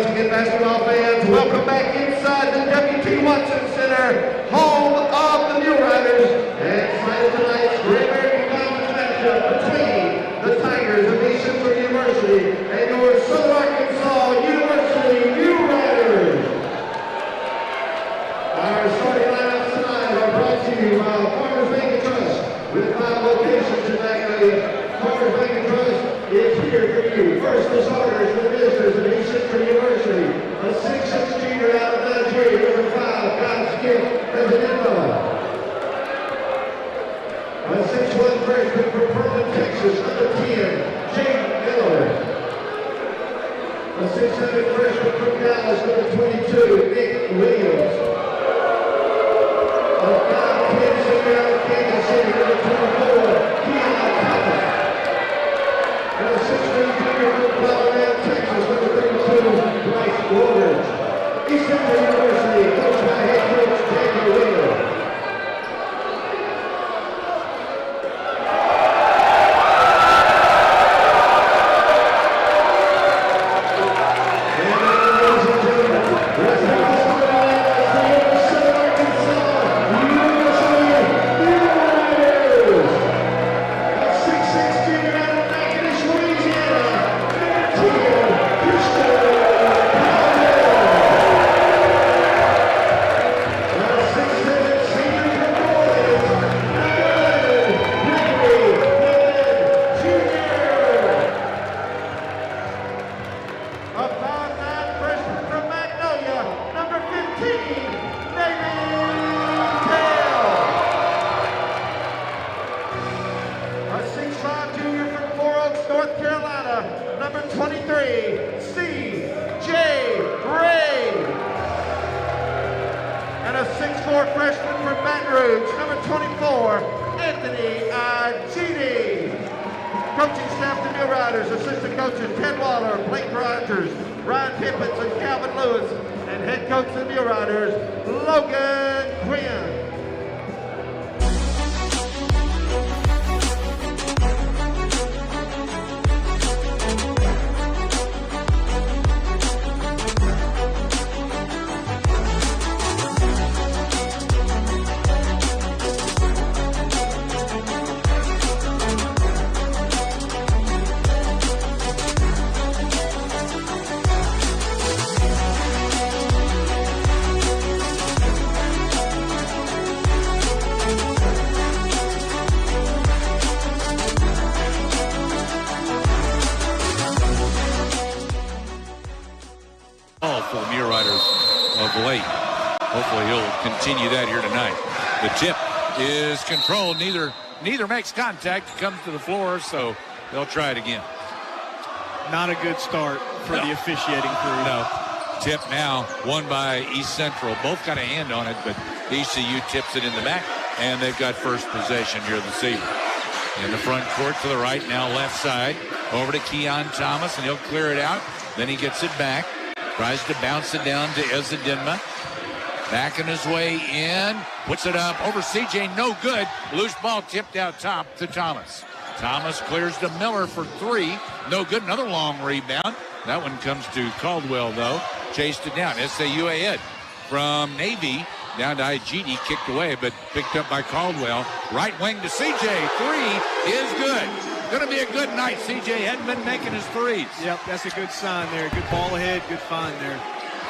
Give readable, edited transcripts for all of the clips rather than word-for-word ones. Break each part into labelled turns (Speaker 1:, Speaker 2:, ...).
Speaker 1: once again, basketball fans, welcome back inside the W.T. Watson Center, home of the Muleriders, and tonight tonight's Great American Conference matchup between the Tigers of East Central University and your Southern Arkansas University Muleriders. Our starting lineups tonight are brought to you by Farmers Bank and Trust with 5 locations in Magnolia. Farmers Bank and Trust is here for you. First, the starters for the visitors of East Central University. A 6'6" junior out of Nigeria, number 5, God's Gift Presidento. A 6'1" freshman from Pearland, Texas, number 10, Jake Miller. A 6'7" freshman from Dallas, number 22, Nick Williams. A 5'10" senior out of Kansas City, number 24, Keon Thomas. And a 6'3" junior from Colorado, Texas, number 32, Bryce Woolridge. East Central University, coached by head coach Daniel Wheeler. Coaching staff, the Muleriders, assistant coaches Ted Waller, Blake Rogers, Ryan Pippins, and Calvin Lewis, and head coach of the Muleriders, Logan Quinn.
Speaker 2: For the Muleriders of late. Hopefully he'll continue that here tonight. The tip is controlled. Neither makes contact. Comes to the floor, so they'll try it again.
Speaker 3: Not a good start for the officiating crew.
Speaker 2: No. Tip now won by East Central. Both got a hand on it, but ECU tips it in the back, and they've got first possession here this evening. In the front court to the right, now left side. Over to Keon Thomas, and he'll clear it out. Then he gets it back. Tries to bounce it down to Ezedinma. Backing his way in. Puts it up over CJ. No good. Loose ball tipped out top to Thomas. Thomas clears to Miller for 3. No good. Another long rebound. That one comes to Caldwell, though. Chased it down. SAU ahead from Navy. Down to Igidi. Kicked away, but picked up by Caldwell. Right wing to CJ. 3 is good. Going to be a good night. CJ hadn't been making his threes.
Speaker 3: Yep, that's a good sign there. Good ball ahead, good find there.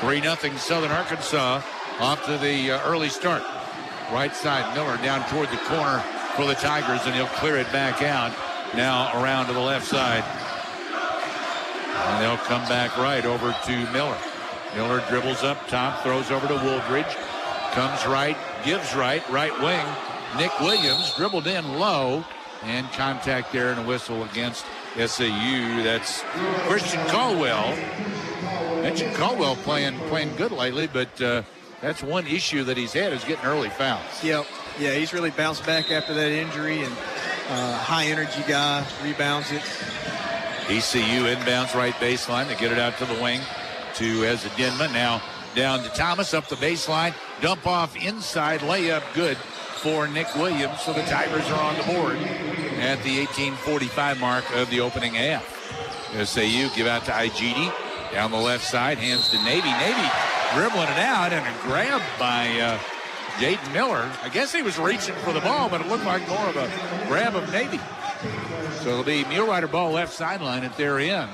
Speaker 2: 3-0 Southern Arkansas off to the early start. Right side, Miller down toward the corner for the Tigers, and he'll clear it back out. Now around to the left side. And they'll come back right over to Miller. Miller dribbles up top, throws over to Woolridge. Comes right, gives right wing. Nick Williams dribbled in low. And contact there and a whistle against SAU. That's Christian Caldwell. Mentioned Caldwell playing good lately, but that's one issue that he's had is getting early fouls.
Speaker 3: Yep. Yeah, he's really bounced back after that injury, and high energy guy, rebounds it.
Speaker 2: ECU inbounds right baseline. They get it out to the wing to Ezedinma. Now down to Thomas up the baseline. Dump off inside, layup good for Nick Williams, so the Tigers are on the board at the 18:45 mark of the opening half. SAU give out to Igidi. Down the left side, hands to Navy. Navy dribbling it out, and a grab by Jaden Miller. I guess he was reaching for the ball, but it looked like more of a grab of Navy. So it'll be Mulerider ball left sideline at their end.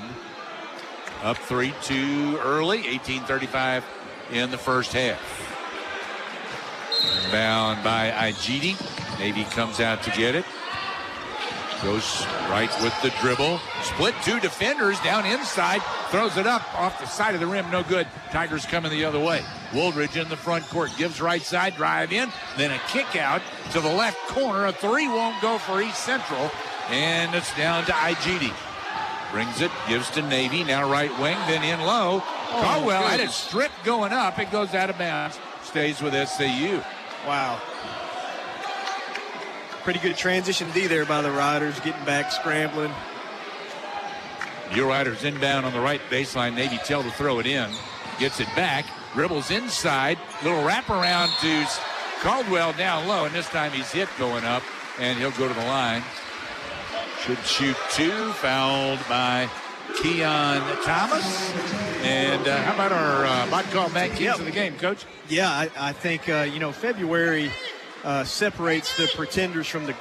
Speaker 2: Up 3-2 early, 18:35 in the first half. Bound by Igidi. Navy comes out to get it. Goes right with the dribble. Split two defenders down inside. Throws it up off the side of the rim. No good. Tigers coming the other way. Wooldridge in the front court. Gives right side. Drive in. Then a kick out to the left corner. A three won't go for East Central. And it's down to Igidi. Brings it. Gives to Navy. Now right wing. Then in low. Caldwell had it stripped going up. It goes out of bounds. Stays with SAU.
Speaker 3: Wow. Pretty good transition D there by the Riders, getting back, scrambling.
Speaker 2: Muleriders inbound on the right baseline. Navy tell to throw it in. Gets it back. Dribbles inside. Little wraparound to Caldwell down low. And this time he's hit going up. And he'll go to the line. Should shoot two. Fouled by Keon Thomas. And how about our bot call back into the game, Coach?
Speaker 3: Yeah, I think, February separates the pretenders from the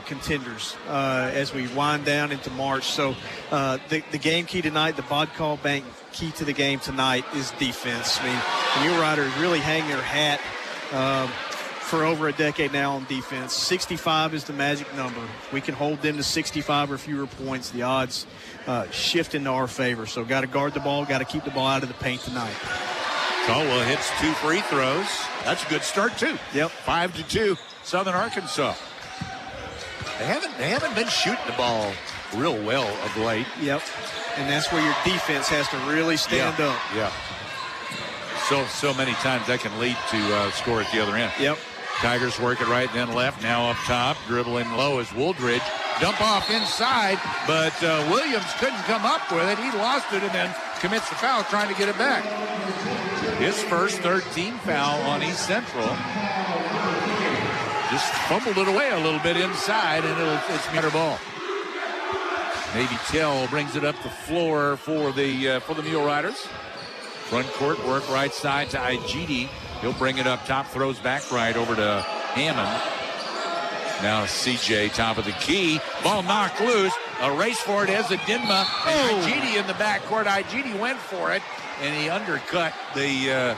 Speaker 3: contenders as we wind down into March. So the game key tonight, the bod call bank key to the game tonight is defense. I mean, the Muleriders really hang their hat for over a decade now on defense. 65 is the magic number. If we can hold them to 65 or fewer points, the odds shift into our favor. So got to guard the ball, got to keep the ball out of the paint tonight.
Speaker 2: Caldwell hits 2 free throws. That's a good start, too.
Speaker 3: Yep.
Speaker 2: 5-2, Southern Arkansas. They haven't been shooting the ball real well of late.
Speaker 3: Yep. And that's where your defense has to really stand up.
Speaker 2: Yeah. So many times that can lead to score at the other end.
Speaker 3: Yep.
Speaker 2: Tigers work it right, then left. Now up top, dribbling low is Wooldridge. Dump off inside, but Williams couldn't come up with it. He lost it and then commits the foul trying to get it back. His first 13 foul on East Central. Just fumbled it away a little bit inside, and it's better ball. Navy Tell brings it up the floor for the Muleriders. Front court work right side to Igidi. He'll bring it up top, throws back right over to Hammond. Now CJ, top of the key. Ball knocked loose. A race for it as a Dinma. And Igidi in the backcourt. Igidi went for it, and he undercut the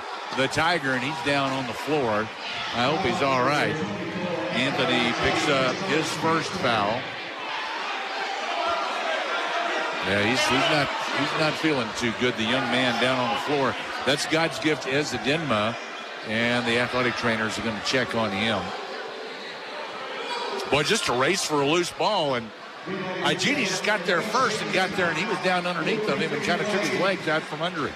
Speaker 2: Tiger, and he's down on the floor. I hope he's all right. Anthony picks up his first foul. Yeah, he's not feeling too good, the young man down on the floor. That's God's gift to Ezedinma, and the athletic trainers are going to check on him. Boy, just a race for a loose ball, and Igidi just got there first and he was down underneath of him and kind of took his legs out from under him.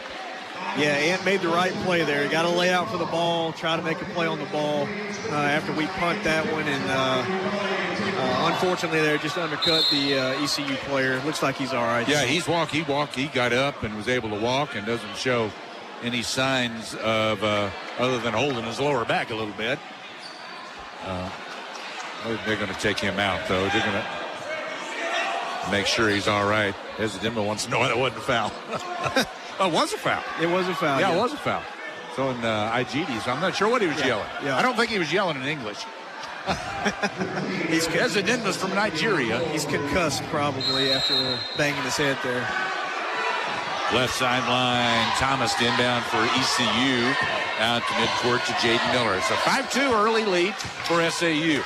Speaker 3: Yeah, Ant made the right play there. He got to lay out for the ball, try to make a play on the ball after we punt that one. And unfortunately there, just undercut the ECU player. Looks like he's all right.
Speaker 2: Yeah, he got up and was able to walk and doesn't show any signs of other than holding his lower back a little bit. They're going to take him out, though. They're going to make sure he's all right. Ezedinma wants to know that wasn't a foul. It was a foul.
Speaker 3: It was a foul.
Speaker 2: Yeah, it was a foul. So in Igidi, so I'm not sure what he was yelling.
Speaker 3: Yeah.
Speaker 2: I don't think he was yelling in English. Ezedinma's from Nigeria.
Speaker 3: He's concussed probably after banging his head there.
Speaker 2: Left sideline, Thomas inbound for ECU. Out to midcourt to Jaden Miller. It's a 5-2 early lead for SAU.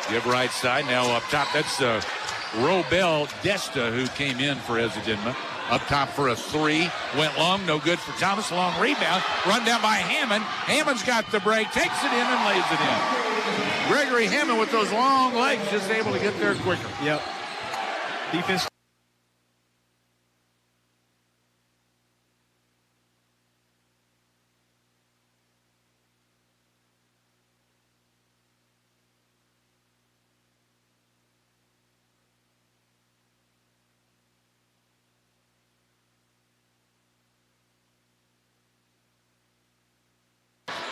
Speaker 2: Give right side, now up top. That's Robel Desta who came in for Ezedinma. Up top for a three. Went long, no good for Thomas. Long rebound. Run down by Hammond. Hammond's got the break, takes it in and lays it in. Gregory Hammond with those long legs just able to get there quicker.
Speaker 3: Yep. Defense.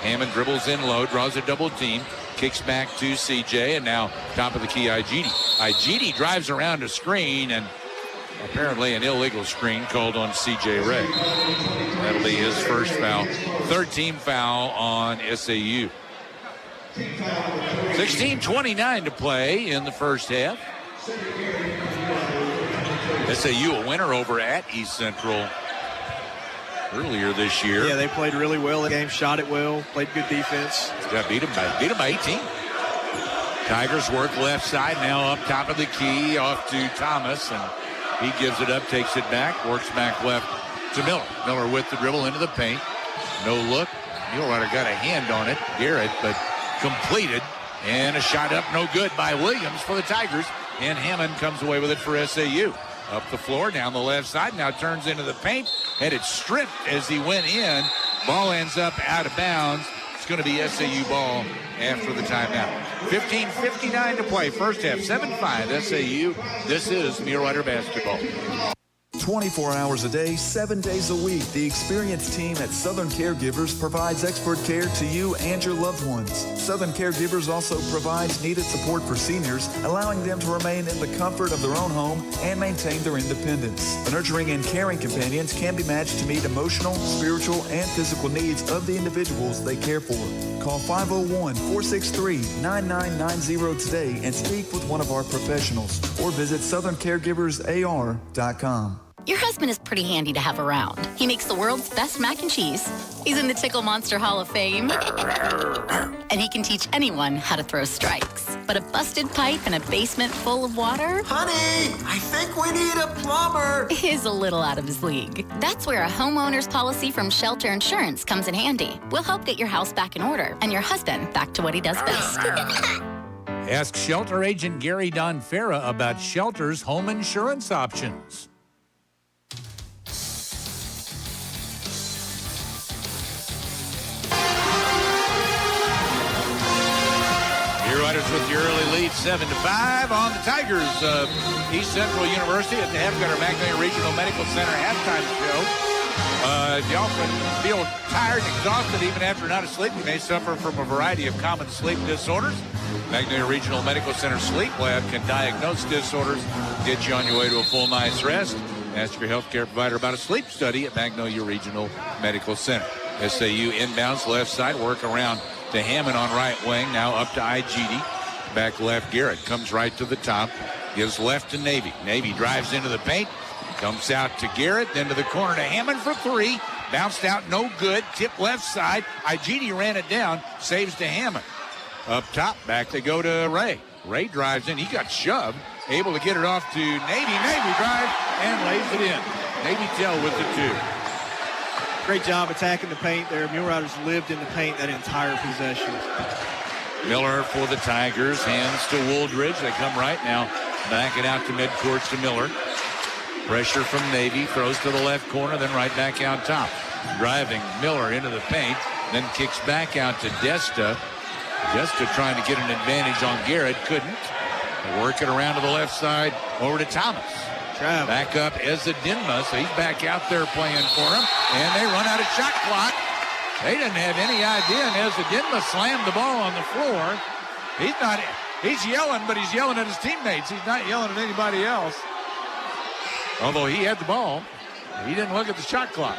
Speaker 2: Hammond dribbles in low, draws a double team, kicks back to CJ, and now top of the key, Igidi. Igidi drives around a screen, and apparently an illegal screen called on C.J. Ray. That'll be his first foul. Third team foul on SAU. 16:29 to play in the first half. SAU a winner over at East Central earlier this year.
Speaker 3: Yeah, they played really well. The game shot it well, played good defense.
Speaker 2: Got beat them by 18. Tigers work left side, now up top of the key, off to Thomas, and he gives it up, takes it back, works back left to Miller. Miller with the dribble into the paint. No look. Muleriders got a hand on it, Garrett, but completed. And a shot up, no good by Williams for the Tigers. And Hammond comes away with it for SAU. Up the floor, down the left side, now turns into the paint. And it's stripped as he went in. Ball ends up out of bounds. It's going to be SAU ball after the timeout. 15:59 to play. First half, 7-5 SAU. This is Mulerider basketball.
Speaker 4: 24 hours a day, 7 days a week, the experienced team at Southern Caregivers provides expert care to you and your loved ones. Southern Caregivers also provides needed support for seniors, allowing them to remain in the comfort of their own home and maintain their independence. The nurturing and caring companions can be matched to meet emotional, spiritual, and physical needs of the individuals they care for. Call 501-463-9990 today and speak with one of our professionals, or visit southerncaregiversar.com.
Speaker 5: Your husband is pretty handy to have around. He makes the world's best mac and cheese. He's in the Tickle Monster Hall of Fame. And he can teach anyone how to throw strikes. But a busted pipe and a basement full of water?
Speaker 6: Honey, I think we need a plumber.
Speaker 5: Is a little out of his league. That's where a homeowner's policy from Shelter Insurance comes in handy. We'll help get your house back in order and your husband back to what he does best.
Speaker 2: Ask Shelter Agent Gary Donfera about Shelter's home insurance options. Mulerider with your early lead, 7-5 on the Tigers of East Central University at the Hefgutter Magnolia Regional Medical Center halftime show. If y'all feel tired and exhausted even after not asleep, you may suffer from a variety of common sleep disorders. Magnolia Regional Medical Center Sleep Lab can diagnose disorders, get you on your way to a full night's rest. Ask your healthcare provider about a sleep study at Magnolia Regional Medical Center. SAU inbounds left side, work around to Hammond on right wing, now up to IGD. Back left, Garrett comes right to the top, gives left to Navy. Navy drives into the paint, comes out to Garrett, then to the corner to Hammond for three. Bounced out, no good. Tip left side. IGD ran it down, saves to Hammond. Up top, back they go to Ray. Ray drives in, he got shoved, able to get it off to Navy. Navy drives and lays it in. Navy Tell with the two.
Speaker 3: Great job attacking the paint there. Muleriders lived in the paint that entire possession.
Speaker 2: Miller for the Tigers, hands to Wooldridge. They come right now, back it out to midcourt to Miller. Pressure from Navy, throws to the left corner, then right back out top. Driving Miller into the paint, then kicks back out to Desta. Desta trying to get an advantage on Garrett, couldn't. Work it around to the left side, over to Thomas. Back up Ezedinma, so he's back out there playing for him. And they run out of shot clock. They didn't have any idea, and Ezedinma slammed the ball on the floor. He's yelling, but he's yelling at his teammates. He's not yelling at anybody else. Although he had the ball, he didn't look at the shot clock.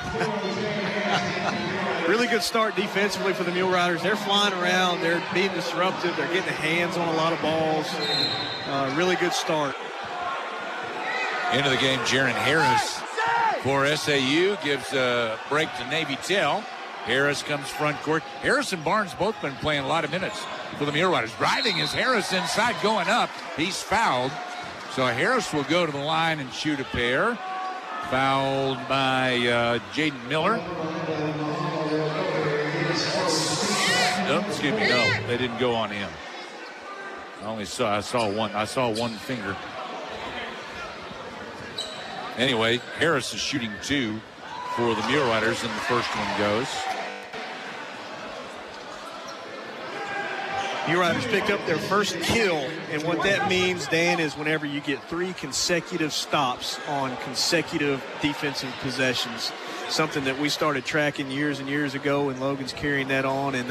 Speaker 3: Really good start defensively for the Muleriders. They're flying around. They're being disruptive. They're getting hands on a lot of balls. Really good start.
Speaker 2: Into the game, Jaron Harris for SAU gives a break to Navy Tell. Harris comes front court. Harris and Barnes both been playing a lot of minutes for the Muleriders. Driving is Harris inside, going up. He's fouled. So Harris will go to the line and shoot a pair. Fouled by Jaden Miller. Oh, excuse me, no, they didn't go on him. I saw one finger. Anyway, Harris is shooting two for the Muleriders, and the first one goes.
Speaker 3: Muleriders picked up their first kill, and what that means, Dan, is whenever you get three consecutive stops on consecutive defensive possessions, something that we started tracking years and years ago, and Logan's carrying that on, and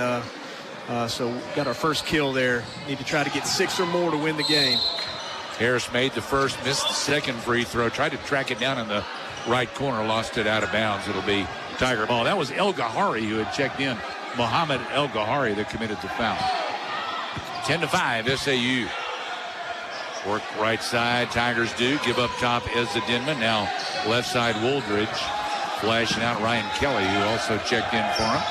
Speaker 3: so got our first kill there. Need to try to get 6 or more to win the game.
Speaker 2: Harris made the first, missed the second free throw, tried to track it down in the right corner, lost it out of bounds. It'll be Tiger ball. That was El Gahari who had checked in. Muhammad El Gahari that committed the foul. 10-5 SAU. Work right side. Tigers do. Give up top Ezzedinma. Now left side Wooldridge. Flashing out Ryan Kelly, who also checked in for him.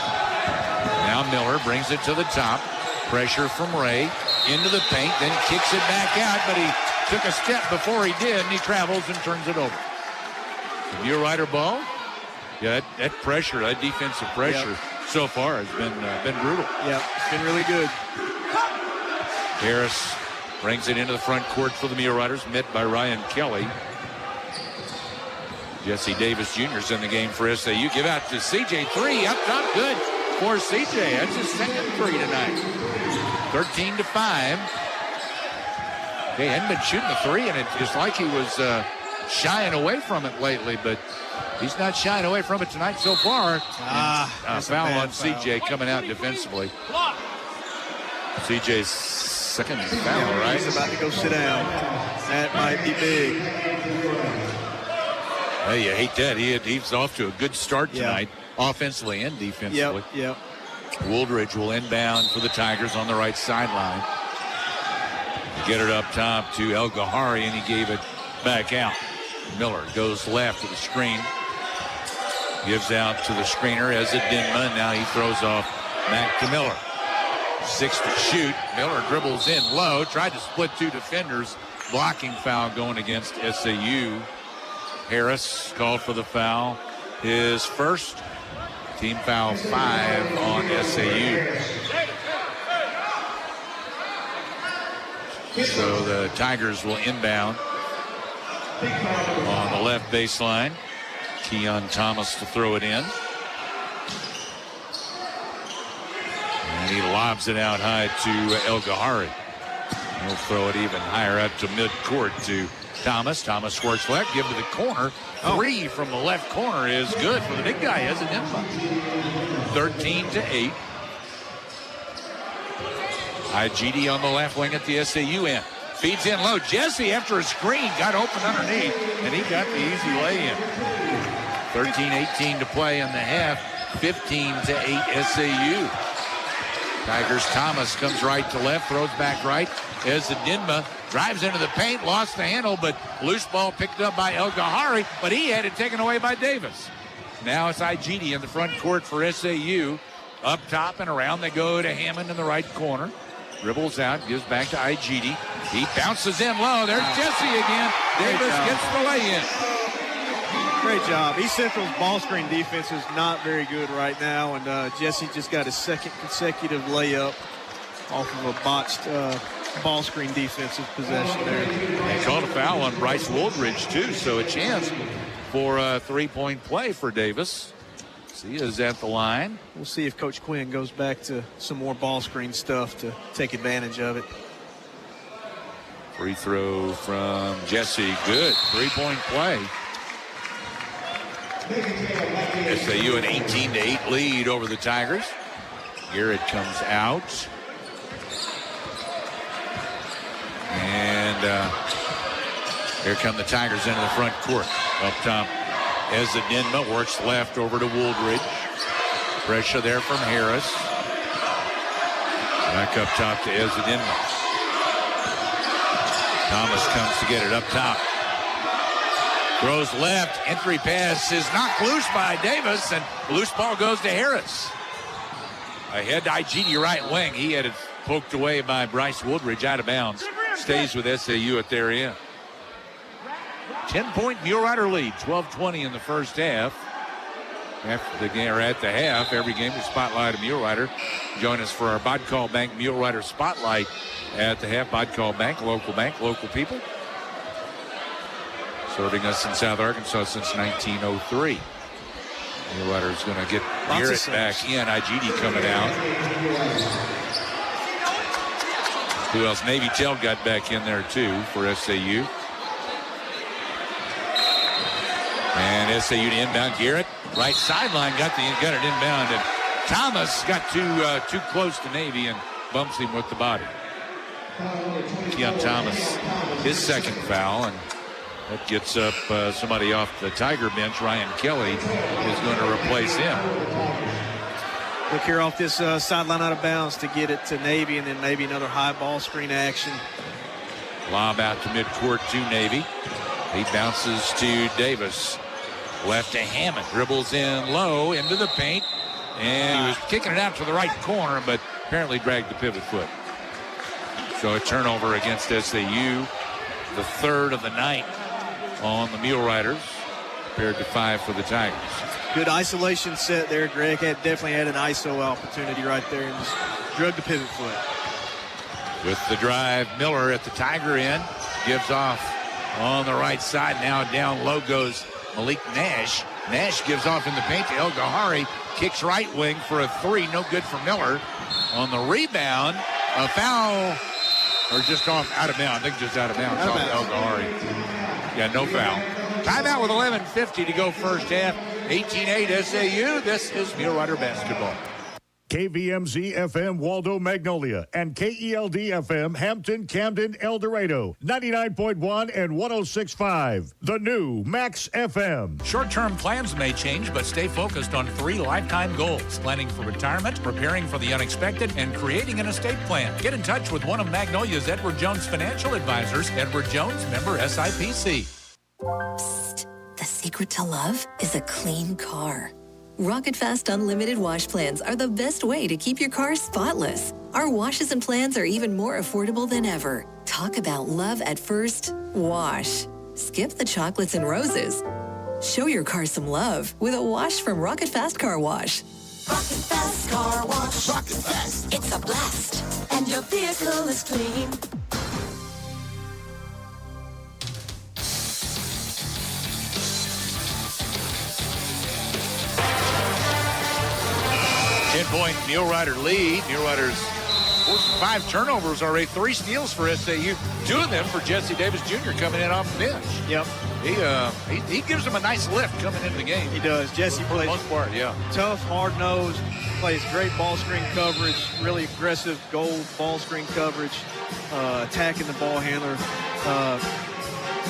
Speaker 2: Now Miller brings it to the top. Pressure from Ray. Into the paint. Then kicks it back out. But he took a step before he did. And he travels and turns it over. The Mulerider ball. Yeah, that pressure, that defensive pressure so far has been brutal.
Speaker 3: Yeah, it's been really good.
Speaker 2: Harris brings it into the front court for the Muleriders, met by Ryan Kelly. Jesse Davis Jr. is in the game for SAU. Give out to CJ. 3 up top, good for CJ. That's his second 3 tonight. 13-5. He hadn't been shooting the 3, and it's like he was shying away from it lately, but he's not shying away from it tonight so far. Foul on CJ coming out defensively. CJ's second foul, right?
Speaker 3: He's about to go sit down. That might be big.
Speaker 2: Hey, you hate that. He's off to a good start tonight, offensively and defensively.
Speaker 3: Yep.
Speaker 2: Wooldridge will inbound for the Tigers on the right sideline. Get it up top to El Gahari, and he gave it back out. Miller goes left to the screen. Gives out to the screener Ezzedinma, and now he throws off back to Miller. 6 to shoot. Miller dribbles in low, tried to split 2 defenders. Blocking foul going against SAU. Harris called for the foul. His first. Team foul 5 on SAU. So the Tigers will inbound on the left baseline. Keon Thomas to throw it in. And he lobs it out high to El Gahari. He'll throw it even higher out to midcourt to Thomas. Thomas works left, give to the corner. 3 from the left corner is good for the big guy, Ezzedinma. 13-8. IGD on the left wing at the SAU end. Feeds in low. Jesse, after a screen, got open underneath, and he got the easy lay-in. 13-18 to play in the half. 15-8 SAU. Tigers. Thomas comes right to left, throws back right. Ezzedinma drives into the paint, lost the handle, but loose ball picked up by El Gahari, but he had it taken away by Davis. Now it's IGD in the front court for SAU. Up top and around they go to Hammond in the right corner. Dribbles out, gives back to IGD. He bounces in low. There's Jesse again. Davis gets the lay-in.
Speaker 3: Great job. East Central's ball screen defense is not very good right now, and Jesse just got his second consecutive layup off of a botched ball screen defensive possession there.
Speaker 2: They called a foul on Bryce Wooldridge, too, so a chance for a three-point play for Davis. He is at the line.
Speaker 3: We'll see if Coach Quinn goes back to some more ball screen stuff to take advantage of it.
Speaker 2: Free throw from Jesse. Good. Three-point play. SAU an 18-8 lead over the Tigers. Garrett comes out. And here come the Tigers into the front court. Up top, Ezzedinma works left over to Wooldridge. Pressure there from Harris. Back up top to Ezzedinma. Thomas comes to get it up top. Throws left. Entry pass is knocked loose by Davis, and loose ball goes to Harris. Ahead to IGD right wing. He had it poked away by Bryce Wooldridge out of bounds. Stays with SAU at their end. 10-point Mulerider lead. 12-20 in the first half. After the game, or at the half, every game we spotlight a Mulerider. Join us for our Bodcall Bank Mulerider Spotlight at the half. Bodcall Bank, local people. Serving us in South Arkansas since 1903. Mulerider is going to get Garrett back in. IGD coming out. Who else? Navy Tell got back in there too for SAU. And SAU to inbound. Garrett, right sideline, got it inbound, and Thomas got too close to Navy and bumps him with the body. Keon Thomas, his second foul, and that gets up somebody off the Tiger bench. Ryan Kelly is going to replace him.
Speaker 3: Look here off this sideline out of bounds to get it to Navy, and then maybe another high ball screen action.
Speaker 2: Lob out to midcourt to Navy. He bounces to Davis. Left to Hammond. Dribbles in low into the paint. And he was kicking it out to the right corner, but apparently dragged the pivot foot. So a turnover against SAU. The third of the night on the Muleriders. Compared to 5 for the Tigers.
Speaker 3: Good isolation set there. Greg definitely had an ISO opportunity right there and just drug the pivot foot.
Speaker 2: With the drive, Miller at the Tiger end. Gives off on the right side. Now down low goes Malik Nash. Nash gives off in the paint to El Gahari. Kicks right wing for a 3. No good for Miller. On the rebound, a foul. Or just off out of bounds. I think just out of bounds. Off El Gahari. Yeah, no foul. Timeout with 11:50 to go first half. 18-8 SAU. This is Mulerider basketball.
Speaker 7: KVMZ FM Waldo Magnolia and KELD FM Hampton, Camden, El Dorado, 99.1 and 106.5. The new Max FM.
Speaker 8: Short-term plans may change, but stay focused on 3 lifetime goals: planning for retirement, preparing for the unexpected, and creating an estate plan. Get in touch with one of Magnolia's Edward Jones financial advisors. Edward Jones, member SIPC.
Speaker 9: Psst. The secret to love is a clean car. Rocket Fast Unlimited Wash Plans are the best way to keep your car spotless. Our washes and plans are even more affordable than ever. Talk about love at first wash. Skip the chocolates and roses. Show your car some love with a wash from Rocket Fast Car Wash.
Speaker 6: Rocket Fast Car Wash. Rocket Fast.
Speaker 9: It's a blast.
Speaker 6: And your vehicle is clean.
Speaker 2: Ten-point Mulerider lead. Muleriders forced 5 turnovers already. 3 steals for SAU. 2 of them for Jesse Davis Jr. coming in off the bench.
Speaker 3: Yep.
Speaker 2: He gives them a nice lift coming into the game.
Speaker 3: He does. Jesse
Speaker 2: For the
Speaker 3: plays
Speaker 2: most part, yeah.
Speaker 3: tough, hard-nosed, plays great ball screen coverage, really aggressive goal ball screen coverage, attacking the ball handler.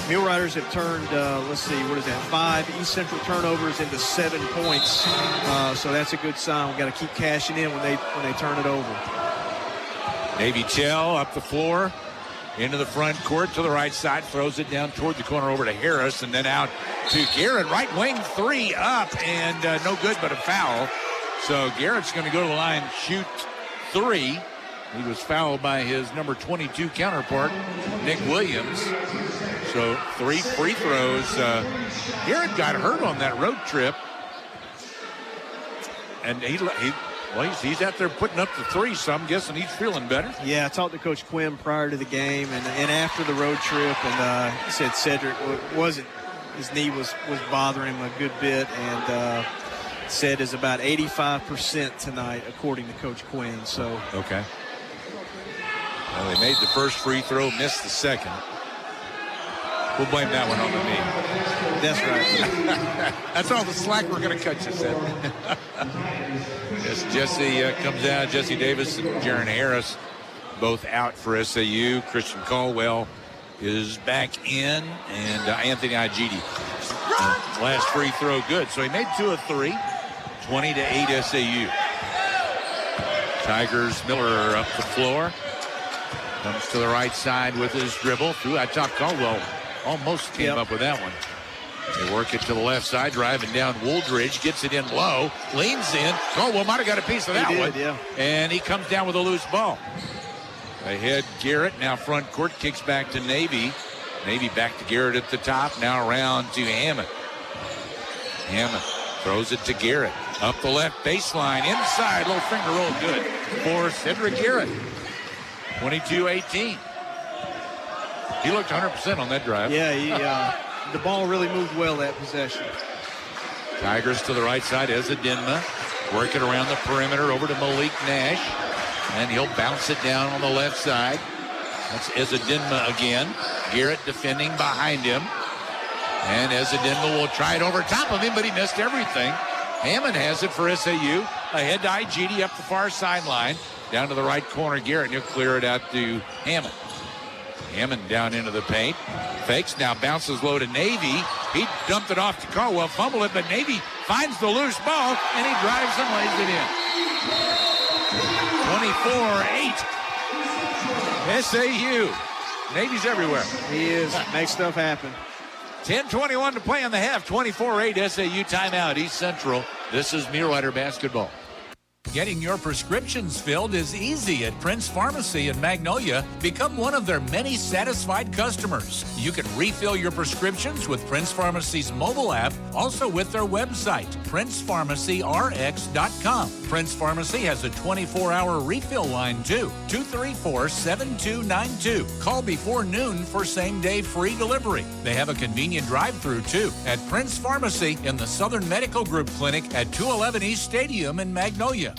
Speaker 3: Muleriders have turned, 5 East Central turnovers into 7 points. So that's a good sign. We've got to keep cashing in when they turn it over.
Speaker 2: Navy Tell up the floor, into the front court to the right side, throws it down toward the corner over to Harris, and then out to Garrett. Right wing 3 up, and no good but a foul. So Garrett's going to go to the line, shoot 3. He was fouled by his number 22 counterpart, Nick Williams. So 3 free throws. Garrett got hurt on that road trip. And he's out there putting up the 3, so I'm guessing he's feeling better.
Speaker 3: Yeah, I talked to Coach Quinn prior to the game and after the road trip, and he said Cedric his knee was bothering him a good bit, and said is about 85% tonight, according to Coach Quinn. So
Speaker 2: okay. Well, they made the first free throw, missed the second. We'll blame that one on the knee.
Speaker 3: That's right.
Speaker 2: That's all the slack we're going to cut you, Seth. Yes, Jesse comes out. Jesse Davis and Jaron Harris both out for SAU. Christian Caldwell is back in, and Anthony Igidi. Last free throw good. So he made 2 of 3. 20-8 SAU. Tigers, Miller up the floor. Comes to the right side with his dribble. Through that top. Caldwell almost came up with that one. They work it to the left side, driving down Wooldridge, gets it in low, leans in. Caldwell might have got a piece of that one.
Speaker 3: Yeah.
Speaker 2: And he comes down with a loose ball. Ahead, Garrett, now front court, kicks back to Navy. Navy back to Garrett at the top, now around to Hammond. Hammond throws it to Garrett. Up the left baseline, inside, little finger roll, good for Cedric Garrett. 22-18. He looked 100% on that drive.
Speaker 3: Yeah, the ball really moved well that possession.
Speaker 2: Tigers to the right side, Ezedinma. Work it around the perimeter over to Malik Nash. And he'll bounce it down on the left side. That's Ezedinma again. Garrett defending behind him. And Ezedinma will try it over top of him, but he missed everything. Hammond has it for SAU. Ahead to IGD up the far sideline. Down to the right corner, Garrett, and he'll clear it out to Hammond. Hammond down into the paint. Fakes, now bounces low to Navy. He dumped it off to Caldwell, fumbled it, but Navy finds the loose ball, and he drives and lays it in. 24-8. SAU. Navy's everywhere.
Speaker 3: He is. Makes stuff happen.
Speaker 2: 10:21 to play in the half. 24-8 SAU timeout. East Central. This is Mulerider basketball.
Speaker 8: Getting your prescriptions filled is easy at Prince Pharmacy in Magnolia. Become one of their many satisfied customers. You can refill your prescriptions with Prince Pharmacy's mobile app, also with their website, PrincePharmacyRx.com. Prince Pharmacy has a 24-hour refill line, too, 234-7292. Call before noon for same-day free delivery. They have a convenient drive-through, too, at Prince Pharmacy in the Southern Medical Group Clinic at 211 East Stadium in Magnolia.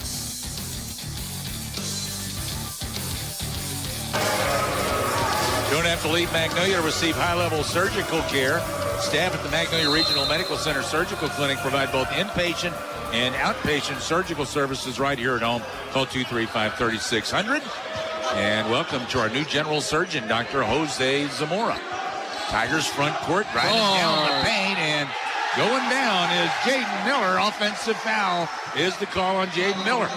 Speaker 2: Don't have to leave Magnolia to receive high-level surgical care. Staff at the Magnolia Regional Medical Center Surgical Clinic provide both inpatient and outpatient surgical services right here at home. Call 235-3600. And welcome to our new general surgeon, Dr. Jose Zamora. Tigers front court driving down the paint, and going down is Jaden Miller. Offensive foul is the call on Jaden Miller.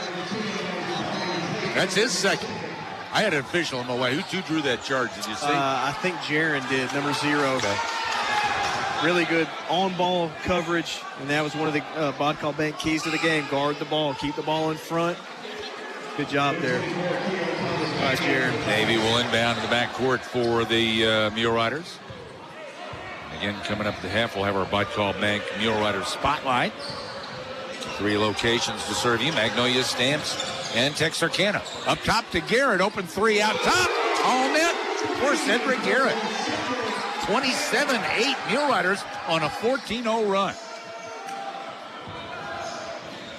Speaker 2: That's his second. I had an official in my way. Who drew that charge? Did you see?
Speaker 3: I think Jaron did, number 0.
Speaker 2: Okay.
Speaker 3: Really good on-ball coverage, and that was one of the Bodcall Bank keys to the game. Guard the ball, keep the ball in front. Good job there. All right, Jaron.
Speaker 2: Navy will inbound to the backcourt for the Muleriders. Again, coming up at the half, we'll have our Bodcall Bank Muleriders spotlight. 3 locations to serve you: Magnolia, Stamps, and Texarkana. Up top to Garrett, open 3 out top. All net for Cedric Garrett. 27-8 Muleriders on a 14-0 run.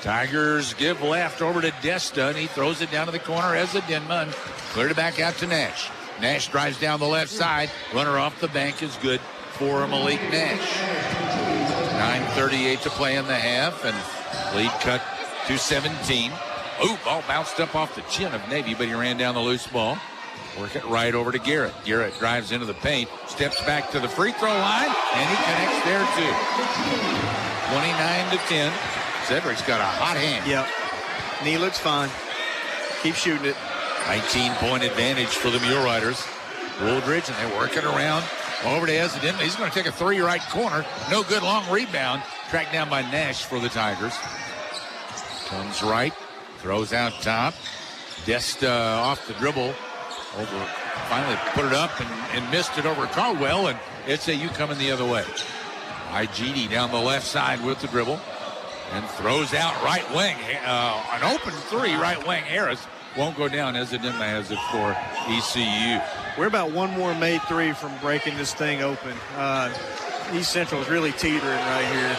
Speaker 2: Tigers give left over to Desta, and he throws it down to the corner as a Denman. Cleared it back out to Nash. Nash drives down the left side. Runner off the bank is good for Malik Nash. 9:38 to play in the half, and lead cut to 17. Ooh, ball bounced up off the chin of Navy, but he ran down the loose ball. Work it right over to Garrett. Garrett drives into the paint, steps back to the free throw line, and he connects there too. 29-10. Cedric's got a hot hand.
Speaker 3: Yep. Knee looks fine. Keep shooting it.
Speaker 2: 19-point advantage for the Muleriders. Wooldridge, and they work it around over to Ezedin. He's going to take a 3 right corner. No good, long rebound. Tracked down by Nash for the Tigers. Comes right. Throws out top. Desta off the dribble. Finally put it up and missed it over Caldwell, and SAU coming the other way. IGD down the left side with the dribble and throws out right wing. An open 3 right wing. Harris won't go down. Ezedinma has it for ECU.
Speaker 3: We're about one more made 3 from breaking this thing open. East Central is really teetering right here.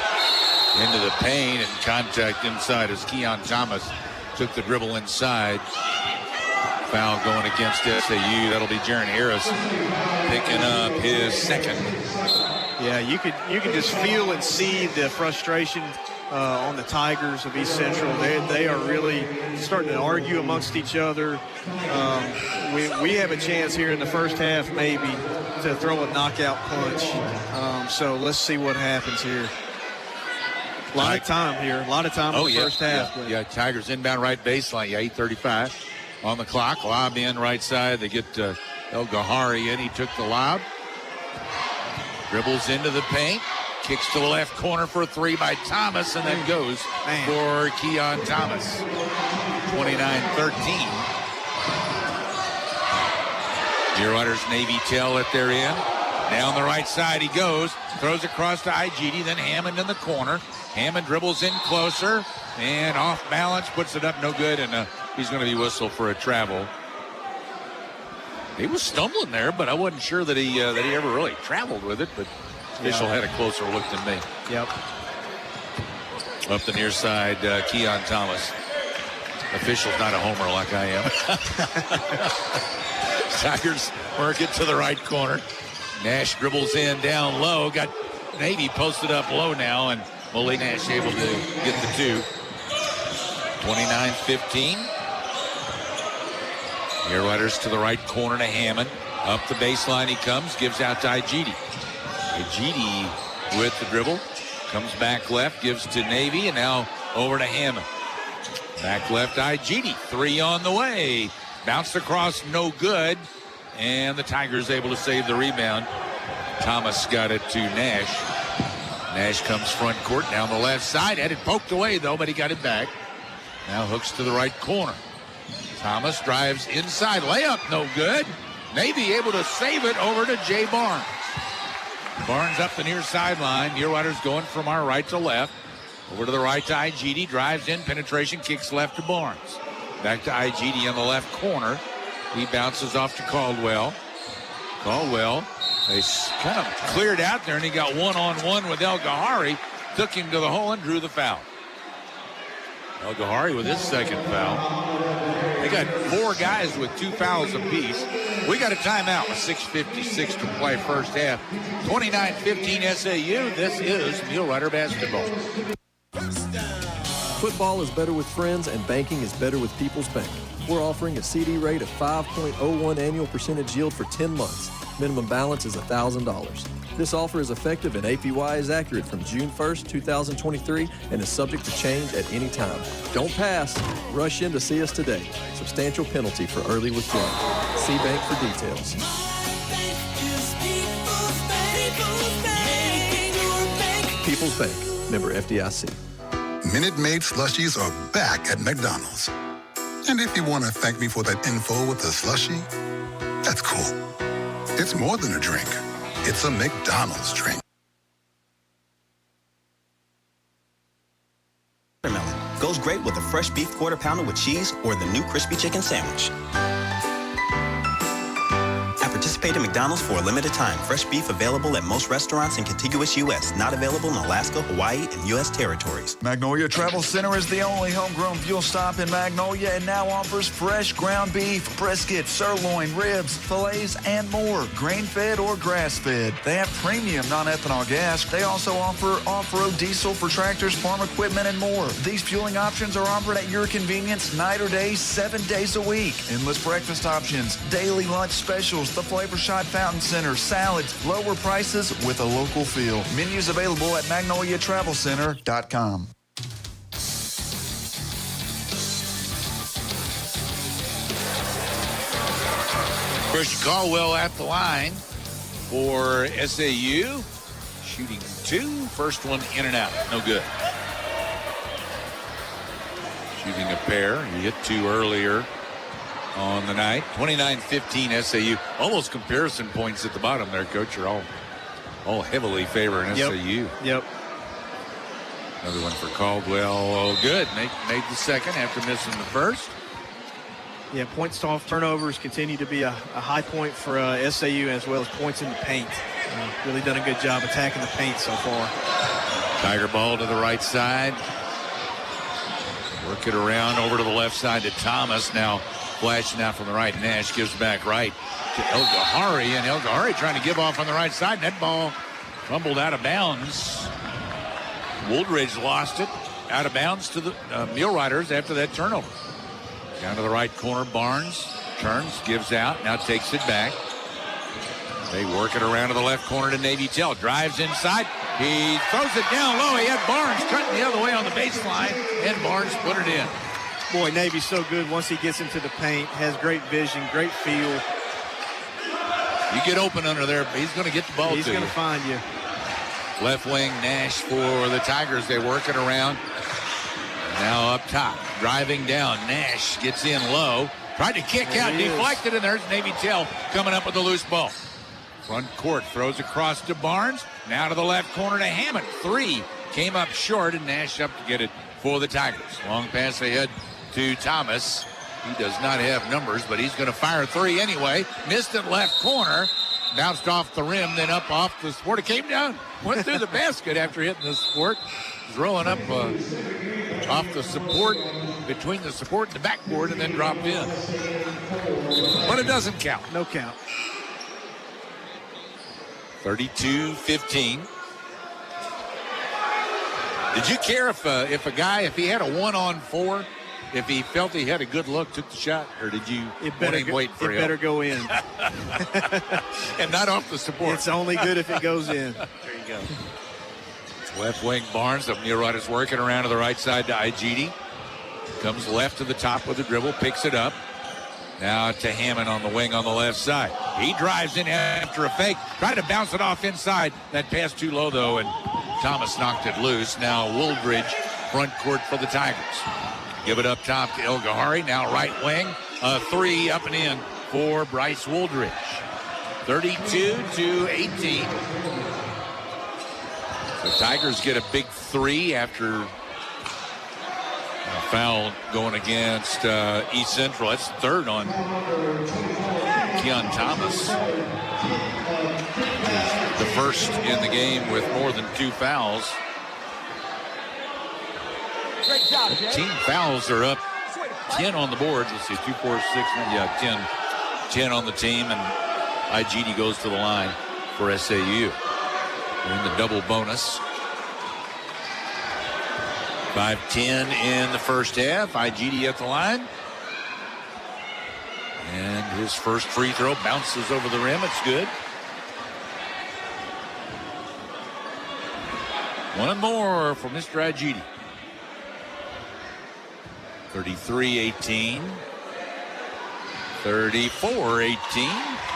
Speaker 2: Into the paint, and contact inside as Keon Thomas took the dribble inside. Foul going against SAU. That'll be Jaron Harris picking up his second.
Speaker 3: Yeah, you could just feel and see the frustration on the Tigers of East Central. They are really starting to argue amongst each other. We have a chance here in the first half maybe to throw a knockout punch. So let's see what happens here. A lot of time here. A lot of time in the first half.
Speaker 2: Yeah, Tigers inbound right baseline. Yeah, 8:35 on the clock. Lob in right side. They get El Gahari in. He took the lob. Dribbles into the paint. Kicks to the left corner for a 3 by Thomas, and then goes for Keon Thomas. 29-13. Muleriders Navy tail at their end. Down the right side he goes. Throws across to IGD, then Hammond in the corner. Hammond dribbles in closer and off balance, puts it up, no good, and he's going to be whistled for a travel. He was stumbling there, but I wasn't sure that he ever really traveled with it, but official had a closer look than me.
Speaker 3: Yep.
Speaker 2: Up the near side, Keon Thomas. Official's not a homer like I am. Tigers work it to the right corner. Nash dribbles in down low. Got Navy posted up low now, and Malik Nash able to get the 2. 29-15. Muleriders to the right corner to Hammond. Up the baseline he comes, gives out to Ijidi. Ijidi with the dribble. Comes back left, gives to Navy, and now over to Hammond. Back left, Ijidi. 3 on the way. Bounced across, no good. And the Tigers able to save the rebound. Thomas got it to Nash. Nash comes front court down the left side. Had it poked away, though, but he got it back. Now hooks to the right corner. Thomas drives inside. Layup, no good. Navy able to save it over to Jay Barnes. Barnes up the near sideline. Muleriders going from our right to left. Over to the right to Ijidi. Drives in. Penetration. Kicks left to Barnes. Back to Ijidi on the left corner. He bounces off to Caldwell. Caldwell. They kind of cleared out there, and he got one-on-one with El Gahari. Took him to the hole and drew the foul. El Gahari with his second foul. They got 4 guys with 2 fouls apiece. We got a timeout with 6:56 to play first half. 29-15 SAU. This is Mulerider basketball.
Speaker 10: Football is better with friends, and banking is better with People's Bank. We're offering a CD rate of 5.01 annual percentage yield for 10 months. Minimum balance is $1,000. This offer is effective and APY is accurate from June 1st, 2023 and is subject to change at any time. Don't pass. Rush in to see us today. Substantial penalty for early withdrawal. See bank for details. People's Bank. Member FDIC.
Speaker 11: Minute Maid slushies are back at McDonald's. And if you want to thank me for that info with the slushie, that's cool. It's more than a drink. It's a McDonald's drink.
Speaker 12: Watermelon goes great with a fresh beef quarter pounder with cheese or the new crispy chicken sandwich. At participating McDonald's for a limited time. Fresh beef available at most restaurants in contiguous U.S. Not available in Alaska, Hawaii, and U.S. territories.
Speaker 4: Magnolia Travel Center is the only homegrown fuel stop in Magnolia and now offers fresh ground beef, brisket, sirloin, ribs, fillets, and more, grain-fed or grass-fed. They have premium non-ethanol gas. They also offer off-road diesel for tractors, farm equipment, and more. These fueling options are offered at your convenience, night or day, 7 days a week. Endless breakfast options, daily lunch specials, the Flavor Shot Fountain Center, salads, lower prices with a local feel. Menus available at MagnoliaTravelCenter.com.
Speaker 2: Christian Caldwell at the line for SAU. Shooting 2. First one in and out. No good. Shooting a pair. He hit 2 earlier on the night. 29-15 SAU. All those comparison points at the bottom there, Coach, are all heavily favoring SAU.
Speaker 3: Yep.
Speaker 2: Another one for Caldwell. Oh, good. Made the second after missing the first.
Speaker 3: Yeah, points off turnovers continue to be a high point for SAU, as well as points in the paint. Really done a good job attacking the paint so far.
Speaker 2: Tiger ball to the right side. Work it around over to the left side to Thomas. Now flashing out from the right. Nash gives back right to El Gahari, and El Gahari trying to give off on the right side. And that ball fumbled out of bounds. Woodridge lost it out of bounds to the Muleriders after that turnover. Down to the right corner, Barnes turns, gives out, now takes it back. They work it around to the left corner to Navy Tell. Drives inside. He throws it down low. He had Barnes cutting the other way on the baseline, and Barnes put it in.
Speaker 3: Boy, Navy's so good once he gets into the paint. Has great vision, great feel.
Speaker 2: You get open under there, he's going to get the ball to you.
Speaker 3: He's going to find you.
Speaker 2: Left wing, Nash for the Tigers. They work it around. Now up top, driving down. Nash gets in low. Tried to kick out, deflected, and there's Navy Tell coming up with the loose ball. Front court, throws across to Barnes. Now to the left corner to Hammond. 3 came up short, and Nash up to get it for the Tigers. Long pass ahead to Thomas. He does not have numbers, but he's going to fire 3 anyway. Missed it left corner. Bounced off the rim, then up off the support. It came down, went through the basket after hitting the support. Was rolling up off the support, between the support and the backboard, and then dropped in. But it doesn't count.
Speaker 3: No count.
Speaker 2: 32-15. Did you care if a guy, if he had a 1-on-4, if he felt he had a good look, took the shot, or did you want him waiting for him?
Speaker 3: It better go in.
Speaker 2: And not off the support.
Speaker 3: It's only good if it goes in.
Speaker 2: There you go. Left wing Barnes. The Muleriders working around to the right side to Igidi. Comes left to the top with the dribble, picks it up. Now to Hammond on the wing on the left side. He drives in after a fake. Tried to bounce it off inside. That pass too low, though, and Thomas knocked it loose. Now Wooldridge, front court for the Tigers. Give it up top to El Gahari. Now right wing. A three up and in for Bryce Wooldridge. 32-18. The Tigers get a big three after a foul going against East Central. That's third on Keon Thomas. The first in the game with more than 2 fouls.
Speaker 13: Great job, Jay.
Speaker 2: Team fouls are up 10 on the board. Let's see, 2, 4, 6, yeah, 10 on the team, and Igidi goes to the line for SAU. In the double bonus. 5-10 in the first half. Igidi at the line. And his first free throw bounces over the rim. It's good. One more for Mr. Igidi. 33-18. 34-18.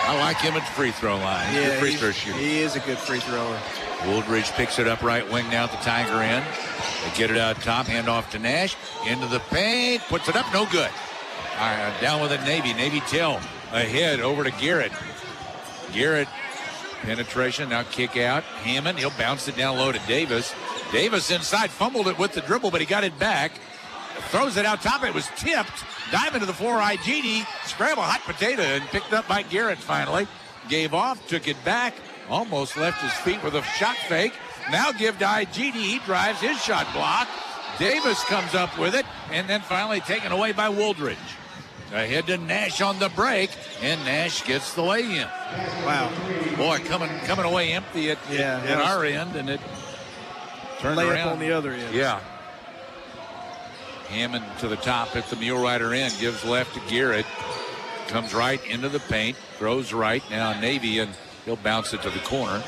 Speaker 2: I like him at the free throw line.
Speaker 3: Yeah,
Speaker 2: good free throw shooter.
Speaker 3: He is a good free thrower.
Speaker 2: Wooldridge picks it up right wing now at the Tiger end. They get it out top, hand off to Nash. Into the paint, puts it up, no good. All right, down with it, Navy. Navy Till ahead over to Garrett. Garrett, penetration, now kick out. Hammond, he'll bounce it down low to Davis. Davis inside, fumbled it with the dribble, but he got it back. Throws it out top, it was tipped. Dive into the floor, Igidi, scramble, hot potato, and picked up by Garrett finally. Gave off, took it back, almost left his feet with a shot fake. Now give to Igidi, he drives his shot block. Davis comes up with it, and then finally taken away by Wooldridge. Ahead to Nash on the break, and Nash gets the lay in.
Speaker 3: Wow.
Speaker 2: Boy, coming away empty at our end, and it turned
Speaker 3: lay
Speaker 2: around
Speaker 3: up on the other end.
Speaker 2: Yeah. Hammond to the top at the Mulerider end, gives left to Garrett. Comes right into the paint, throws right. Now Navy, and he'll bounce it to the corner.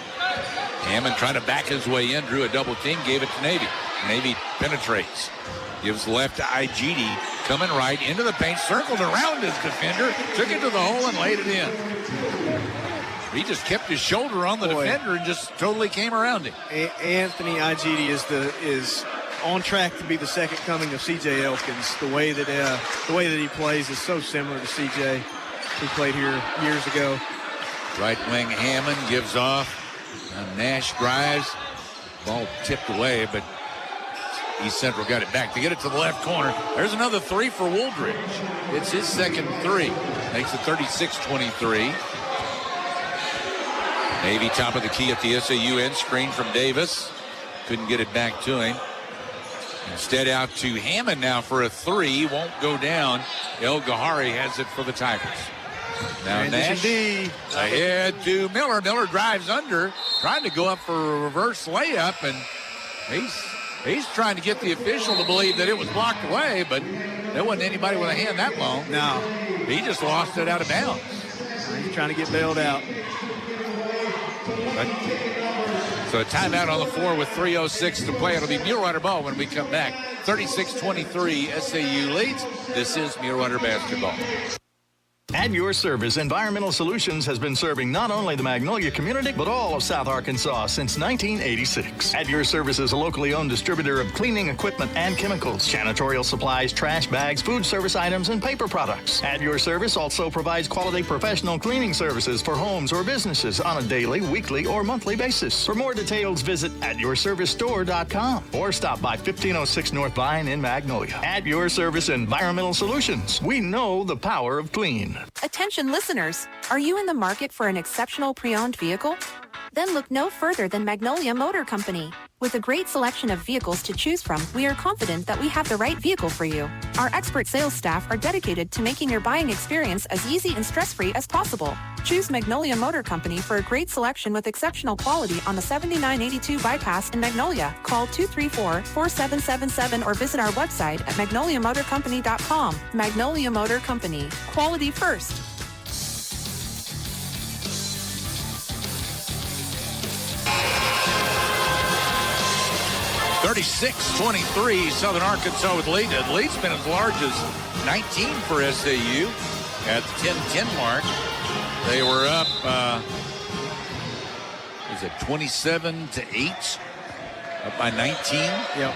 Speaker 2: Hammond trying to back his way in, drew a double team, gave it to Navy. Navy penetrates. Gives left to Igidi, coming right into the paint, circled around his defender, took it to the hole and laid it in. He just kept his shoulder on the defender and just totally came around him.
Speaker 3: Anthony Igidi is on track to be the second coming of C.J. Elkins. The way that he plays is so similar to C.J. He played here years ago.
Speaker 2: Right wing Hammond gives off. Nash drives. Ball tipped away, but East Central got it back to get it to the left corner. There's another three for Wooldridge. It's his second three. Makes it 36-23. Navy top of the key at the SAU end. Screen from Davis. Couldn't get it back to him. Instead out to Hammond now for a three. Won't go down. El Gahari has it for the Tigers. Now Nash ahead to Miller. Miller drives under, trying to go up for a reverse layup, and he's trying to get the official to believe that it was blocked away, but there wasn't anybody with a hand that long.
Speaker 3: No.
Speaker 2: He just lost it out of bounds.
Speaker 3: He's trying to get bailed out.
Speaker 2: So a timeout on the floor with 3:06 to play. It'll be Mulerider ball when we come back. 36-23 SAU leads. This is Mulerider basketball.
Speaker 14: At Your Service, Environmental Solutions has been serving not only the Magnolia community, but all of South Arkansas since 1986. At Your Service is a locally owned distributor of cleaning equipment and chemicals, janitorial supplies, trash bags, food service items, and paper products. At Your Service also provides quality professional cleaning services for homes or businesses on a daily, weekly, or monthly basis. For more details, visit atyourservicestore.com or stop by 1506 North Vine in Magnolia. At Your Service, Environmental Solutions, we know the power of clean.
Speaker 15: Attention listeners, are you in the market for an exceptional pre-owned vehicle? Then look no further than Magnolia Motor Company. With a great selection of vehicles to choose from, we are confident that we have the right vehicle for you. Our expert sales staff are dedicated to making your buying experience as easy and stress-free as possible. Choose Magnolia Motor Company for a great selection with exceptional quality on the 7982 bypass in Magnolia. Call 234-4777 or visit our website at magnoliamotorcompany.com. Magnolia Motor Company. Quality first.
Speaker 2: 36-23, Southern Arkansas with lead. The lead's been as large as 19 for SAU at the 10-10 mark. They were up, is it 27-8? Up by 19.
Speaker 3: Yep.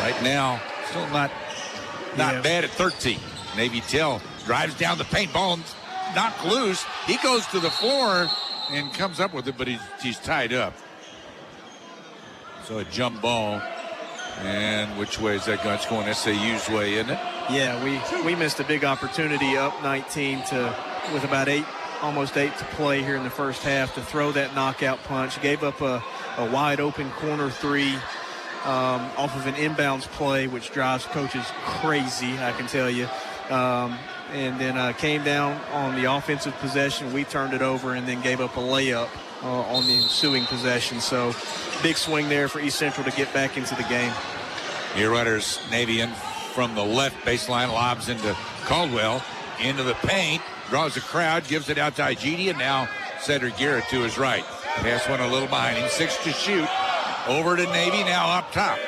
Speaker 2: Right now, still not bad at 13. Navy Tell drives down the paint, ball knocked loose. He goes to the floor and comes up with it, but he's tied up. So a jump ball, and which way is that going? It's going SAU's way, isn't it?
Speaker 3: Yeah, we missed a big opportunity up 19 with about almost 8 to play here in the first half to throw that knockout punch. Gave up a wide open corner three off of an inbounds play, which drives coaches crazy, I can tell you. And then came down on the offensive possession. We turned it over and then gave up a layup on the ensuing possession. So big swing there for East Central to get back into the game.
Speaker 2: Muleriders, Navy in from the left baseline, lobs into Caldwell, into the paint, draws a crowd, gives it out to Igidi, and now Cedric Garrett to his right. Pass went a little behind him, 6 to shoot. Over to Navy, now up top.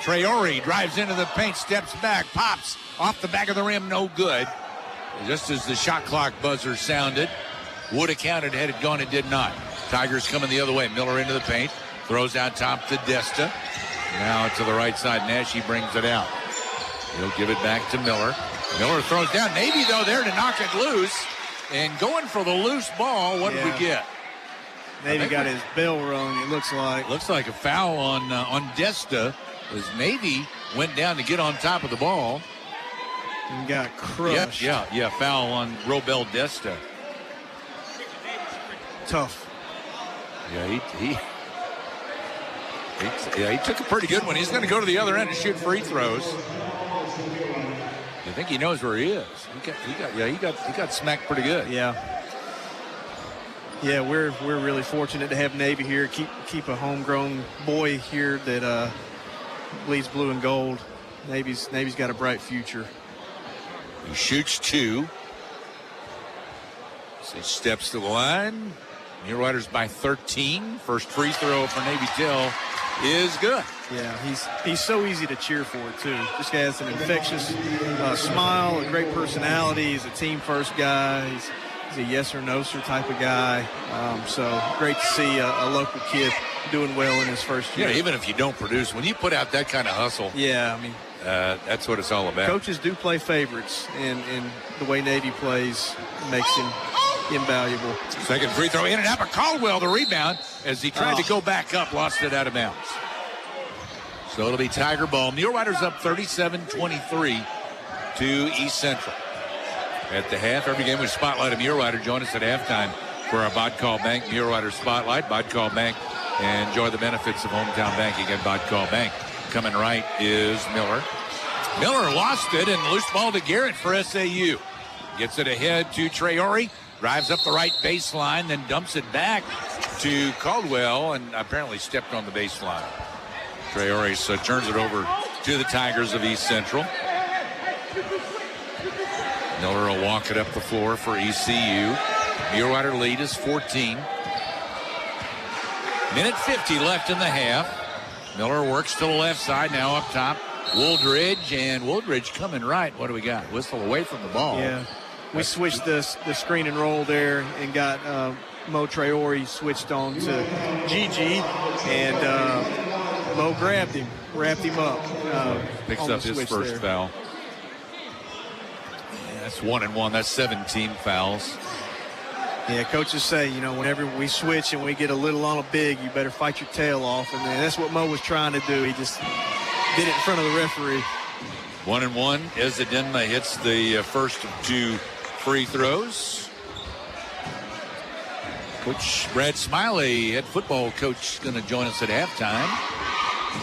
Speaker 2: Traore drives into the paint, steps back, pops off the back of the rim, no good. Just as the shot clock buzzer sounded, would have counted had it gone, it did not. Tigers coming the other way. Miller into the paint, throws out top to Desta. Now to the right side, Nash, he brings it out. He'll give it back to Miller. Miller throws down. Navy, though, there to knock it loose. And going for the loose ball, what did we get?
Speaker 3: Navy got his bell rung, it looks like.
Speaker 2: Looks like a foul on Desta as Navy went down to get on top of the ball.
Speaker 3: And got crushed.
Speaker 2: Yeah, foul on Robel Desta.
Speaker 3: Tough.
Speaker 2: Yeah, he took a pretty good one. He's going to go to the other end and shoot free throws. I think he knows where he is. He got smacked pretty good.
Speaker 3: Yeah, we're really fortunate to have Navy here. Keep a homegrown boy here that bleeds blue and gold. Navy's got a bright future.
Speaker 2: He shoots 2. So he steps to the line. Muleriders by 13. First free throw for Navy Tell is good.
Speaker 3: Yeah, he's so easy to cheer for, too. Just has an infectious smile, a great personality. He's a team-first guy. He's a yes-or-no-sir type of guy. So great to see a local kid doing well in his first year.
Speaker 2: Yeah, even if you don't produce, when you put out that kind of hustle.
Speaker 3: Yeah, I mean.
Speaker 2: That's what it's all about.
Speaker 3: Coaches do play favorites, and the way Navy plays makes him invaluable.
Speaker 2: Second free throw in and out, but Caldwell the rebound as he tried to go back up, lost it out of bounds. So it'll be Tiger ball. Muleriders up 37-23 to East Central. At the half, every game we spotlight a Mulerider. Join us at halftime for our Bodcall Bank Mulerider Spotlight. Bodcall Bank, and enjoy the benefits of hometown banking at Bodcall Bank. Coming right is Miller. Miller lost it, and loose ball to Garrett for SAU. Gets it ahead to Traore. Drives up the right baseline, then dumps it back to Caldwell, and apparently stepped on the baseline. Traore turns it over to the Tigers of East Central. Miller will walk it up the floor for ECU. Mulerider lead is 14. Minute 50 left in the half. Miller works to the left side, now up top. Woodridge coming right. What do we got? Whistle away from the ball.
Speaker 3: Yeah. We switched the screen and roll there and got Mo Traore switched on to Gigi, and Mo grabbed him, wrapped him up.
Speaker 2: Picks up his first foul. Yeah, that's 1-1. That's 17 fouls.
Speaker 3: Yeah, coaches say, whenever we switch and we get a little on a big, you better fight your tail off. And that's what Mo was trying to do. He just did it in front of the referee.
Speaker 2: 1-1. Ezedinma hits the first of 2 free throws. Coach Brad Smiley, head football coach, going to join us at halftime.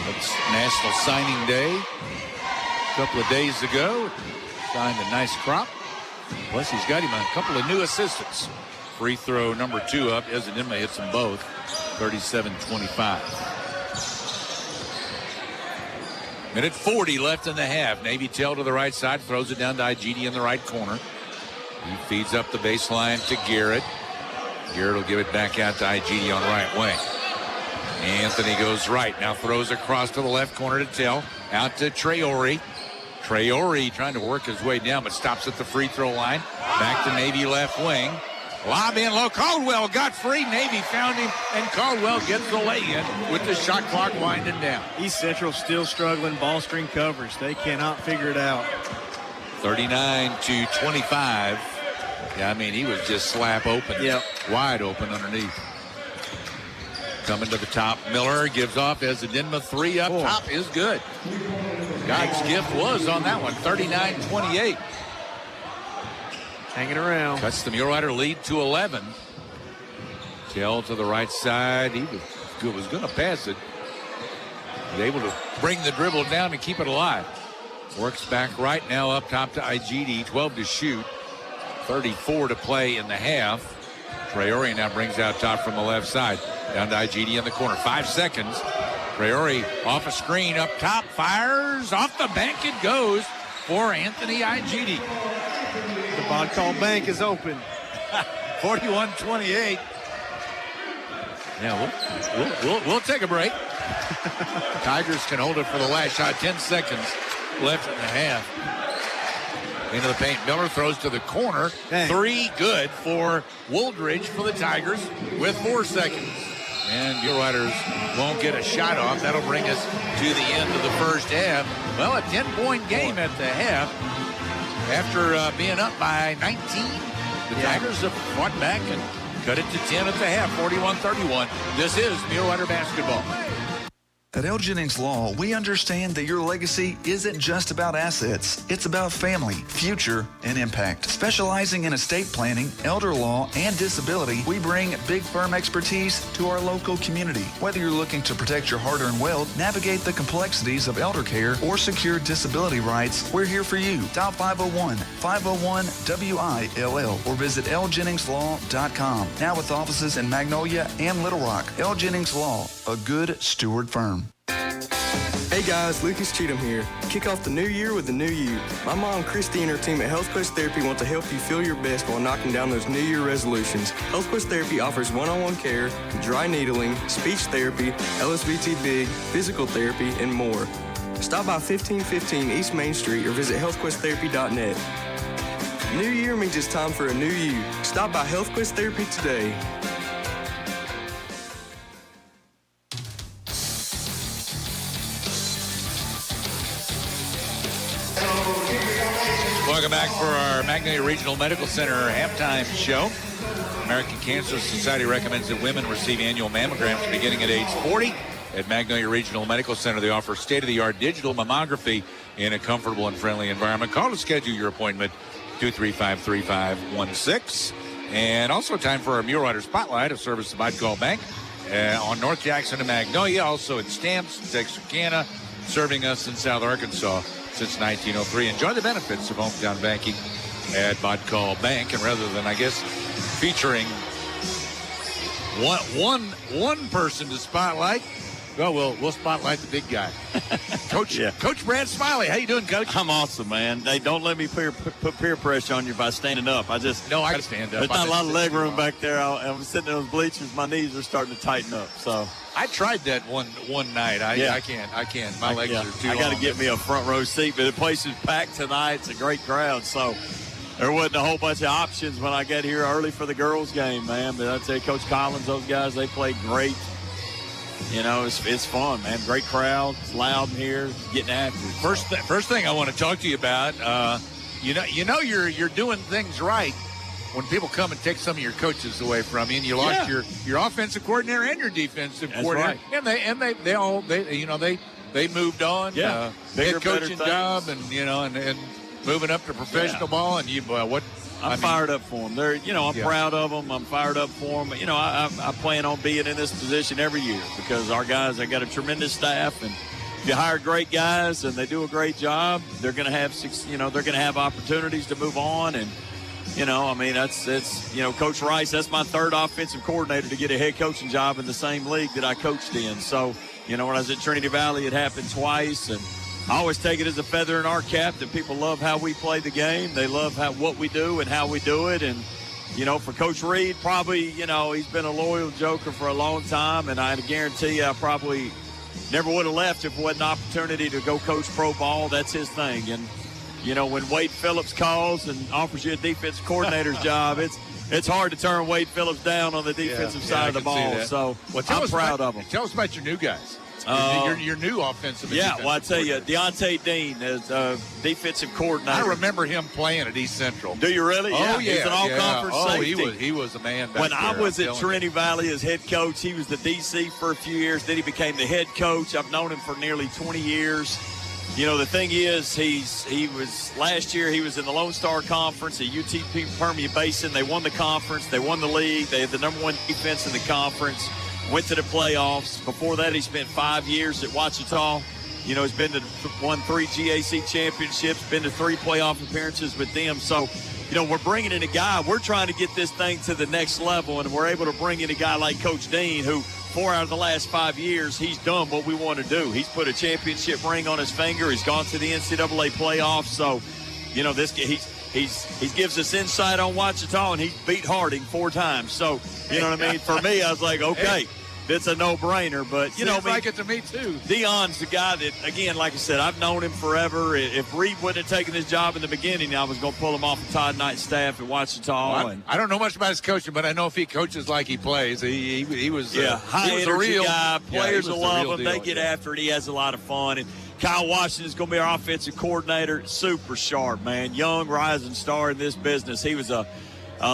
Speaker 2: It's National Signing Day. A couple of days ago, signed a nice crop. Plus, he's got him a couple of new assistants. Free throw number 2 up. Ezedinma hits them both. 37-25. Minute 40 left in the half. Navy tail to the right side. Throws it down to IGD in the right corner. He feeds up the baseline to Garrett. Garrett will give it back out to IGD on right wing. Anthony goes right. Now throws across to the left corner to Tell. Out to Traore. Traore trying to work his way down, but stops at the free throw line. Back to Navy left wing. Lob in low. Caldwell got free. Navy found him, and Caldwell gets the lay-in with the shot clock winding down.
Speaker 3: East Central still struggling ball screen coverage. They cannot figure it out.
Speaker 2: 39-25. Yeah, I mean, he was just slap open.
Speaker 3: Yep.
Speaker 2: Wide open underneath. Coming to the top. Miller gives off Ezedinma. 3 up top is good. God's gift was on that one. 39-28.
Speaker 3: Hanging around.
Speaker 2: Cuts the Mulerider lead to 11. Tell to the right side. He was going to pass it. He's able to bring the dribble down and keep it alive. Works back right now up top to IGD. 12 to shoot. 34 to play in the half. Traore now brings out top from the left side. Down to IGD in the corner. 5 seconds. Traore off a screen up top. Fires. Off the bank it goes for Anthony IGD.
Speaker 3: The Vodcall Bank is open.
Speaker 2: 41-28. Yeah, we'll take a break. Tigers can hold it for the last shot. 10 seconds left in the half. Into the paint. Miller throws to the corner.
Speaker 3: Dang.
Speaker 2: 3 good for Wooldridge for the Tigers with 4 seconds. And Muleriders won't get a shot off. That'll bring us to the end of the first half. Well, a 10-point game at the half. After being up by 19, the Tigers have fought back and cut it to 10 at the half, 41-31. This is Mulerider basketball.
Speaker 4: At L. Jennings Law, we understand that your legacy isn't just about assets. It's about family, future, and impact. Specializing in estate planning, elder law, and disability, we bring big firm expertise to our local community. Whether you're looking to protect your hard-earned wealth, navigate the complexities of elder care, or secure disability rights, we're here for you. Dial 501-501-WILL or visit ljenningslaw.com. Now with offices in Magnolia and Little Rock. L. Jennings Law, a good steward firm.
Speaker 13: Hey guys, Lucas Cheatham here. Kick off the new year with the new you. My mom, Christy, and her team at HealthQuest Therapy want to help you feel your best while knocking down those New Year resolutions. HealthQuest Therapy offers one-on-one care, dry needling, speech therapy, LSVT Big, physical therapy, and more. Stop by 1515 East Main Street or visit healthquesttherapy.net. New year means it's time for a new you. Stop by HealthQuest Therapy today.
Speaker 2: Welcome back for our Magnolia Regional Medical Center halftime show. American Cancer Society recommends that women receive annual mammograms beginning at age 40. At Magnolia Regional Medical Center, they offer state-of-the-art digital mammography in a comfortable and friendly environment. Call to schedule your appointment, 235-3516. And also time for our Muleriders Spotlight, a service of Vodcall Bank on North Jackson and Magnolia, also in Stamps, Texarkana, serving us in South Arkansas since 1903. Enjoy the benefits of hometown banking at Vodcall Bank. And rather than, I guess, featuring one person to spotlight, well, we'll spotlight the big guy. Coach Brad Smiley. How you doing, Coach?
Speaker 16: I'm awesome, man. They don't let me put peer pressure on you by standing up. I stand up. There's not a lot of leg room back there. I'm sitting in those bleachers. My knees are starting to tighten up. So
Speaker 2: I tried that one night. I can't. My legs are too long.
Speaker 16: I got to get me a front row seat, but the place is packed tonight. It's a great crowd. So there wasn't a whole bunch of options when I got here early for the girls' game, man. But I tell you, Coach Collins, those guys, they played great. You know, it's fun, man. Great crowd. It's loud in here. Getting after it.
Speaker 2: First thing I want to talk to you about, you know you're doing things right when people come and take some of your coaches away from you, and you lost your offensive coordinator and your defensive coordinator.
Speaker 16: Right.
Speaker 2: And they moved on.
Speaker 16: Yeah.
Speaker 2: Head coaching job, and moving up to professional ball, and
Speaker 16: I'm fired up for them. I'm proud of them. I'm fired up for them. I plan on being in this position every year because our guys, they got a tremendous staff, and if you hire great guys and they do a great job, they're going to have opportunities to move on. And that's Coach Rice. That's my third offensive coordinator to get a head coaching job in the same league that I coached in. So when I was at Trinity Valley, it happened twice, and I always take it as a feather in our cap that people love how we play the game. They love what we do and how we do it. And, for Coach Reed, probably, he's been a loyal Joker for a long time. And I guarantee you I probably never would have left if it wasn't an opportunity to go coach pro ball. That's his thing. And, when Wade Phillips calls and offers you a defensive coordinator's job, it's hard to turn Wade Phillips down on the defensive side of the ball. So I'm proud of him.
Speaker 2: Tell us about your new guys. Your new offensive.
Speaker 16: Yeah, well, I tell you, Deontay Dean is defensive coordinator.
Speaker 2: I remember him playing at East Central.
Speaker 16: Do you really?
Speaker 2: Oh, yeah.
Speaker 16: He's an all-conference safety.
Speaker 2: He was a man back
Speaker 16: when
Speaker 2: there,
Speaker 16: I was at Trinity Valley as head coach, he was the DC for a few years. Then he became the head coach. I've known him for nearly 20 years. The thing is, last year he was in the Lone Star Conference at UTP Permian Basin. They won the conference. They won the league. They had the number one defense in the conference. Went to the playoffs. Before that, he spent 5 years at Ouachita. He's won 3 GAC championships, been to 3 playoff appearances with them. So, we're bringing in a guy. We're trying to get this thing to the next level, and we're able to bring in a guy like Coach Dean, who 4 out of the last 5 years, he's done what we want to do. He's put a championship ring on his finger. He's gone to the NCAA playoffs. So, he gives us insight on Ouachita, and he's beat Harding 4 times. So, what I mean? For me, I was like, okay, it's a no-brainer. But,
Speaker 2: like it to me, too.
Speaker 16: Deion's the guy that, again, like I said, I've known him forever. If Reed wouldn't have taken this job in the beginning, I was going to pull him off of Todd Knight's staff at Ouachita.
Speaker 2: Well, I don't know much about his coaching, but I know if he coaches like he plays, he was
Speaker 16: high-energy
Speaker 2: a real
Speaker 16: guy. Players will love him.
Speaker 2: Deal,
Speaker 16: they get after it. He has a lot of fun. And Kyle Washington is going to be our offensive coordinator. Super sharp, man. Young, rising star in this business. He was a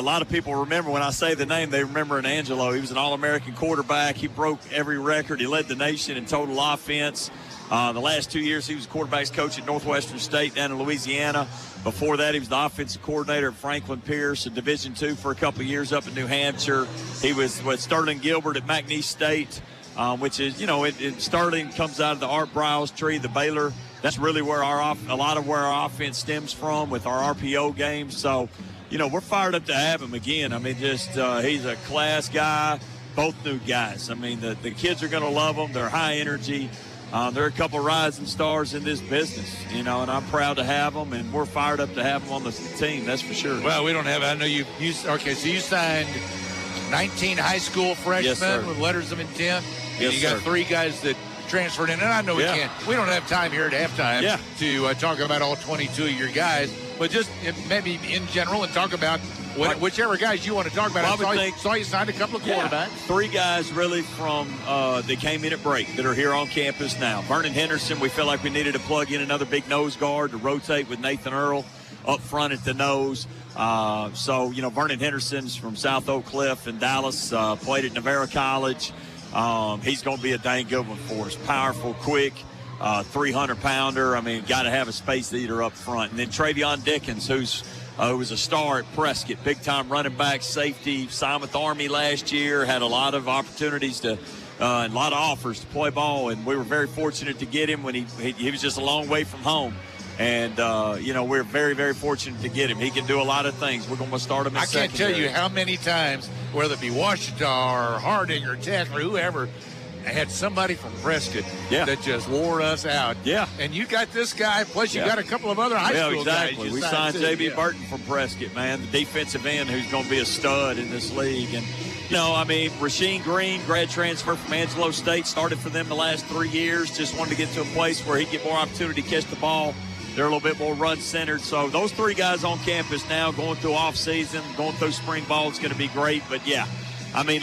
Speaker 16: lot of people remember when I say the name, they remember an Angelo. He was an All-American quarterback. He broke every record. He led the nation in total offense. The last 2 years, he was quarterback's coach at Northwestern State down in Louisiana. Before that, he was the offensive coordinator at Franklin Pierce in Division II for a couple of years up in New Hampshire. He was with Sterling Gilbert at McNeese State, which is, Sterling comes out of the Art Briles tree, the Baylor. That's really where a lot of where our offense stems from with our RPO games. So, we're fired up to have him again. I mean, he's a class guy, both new guys. I mean, the kids are going to love him. They're high energy. They're a couple rising stars in this business, and I'm proud to have them, and we're fired up to have them on the team, that's for sure.
Speaker 2: Well, we don't have, I know okay, so you signed 19 high school freshmen with letters of intent, and you got 3 guys that transferred in, and I know we don't have time here at halftime to talk about all 22 of your guys, but just maybe in general and talk about whichever guys you want to talk about. I saw you signed a couple of quarterbacks.
Speaker 16: 3 guys really from that came in at break that are here on campus now. Vernon Henderson, we feel like we needed to plug in another big nose guard to rotate with Nathan Earl up front at the nose. Vernon Henderson's from South Oak Cliff in Dallas, played at Navarro College. He's going to be a dang good one for us. Powerful, quick, 300-pounder. I mean, got to have a space eater up front. And then Travion Dickens, who was a star at Prescott, big-time running back, safety, signed with the Army last year, had a lot of opportunities and a lot of offers to play ball, and we were very fortunate to get him when he was just a long way from home. And, we're very, very fortunate to get him. He can do a lot of things. We're going to start him in secondary.
Speaker 2: I can't tell you how many times, whether it be Ouachita or Harding or Tech or whoever, had somebody from Prescott that just wore us out.
Speaker 16: Yeah.
Speaker 2: And you got this guy, plus you got a couple of other high school guys.
Speaker 16: We signed J.B. Burton from Prescott, man, the defensive end who's going to be a stud in this league. And, Rasheem Green, grad transfer from Angelo State, started for them the last 3 years. Just wanted to get to a place where he'd get more opportunity to catch the ball. They're a little bit more run-centered. So those 3 guys on campus now going through off-season, going through spring ball, it's going to be great. But,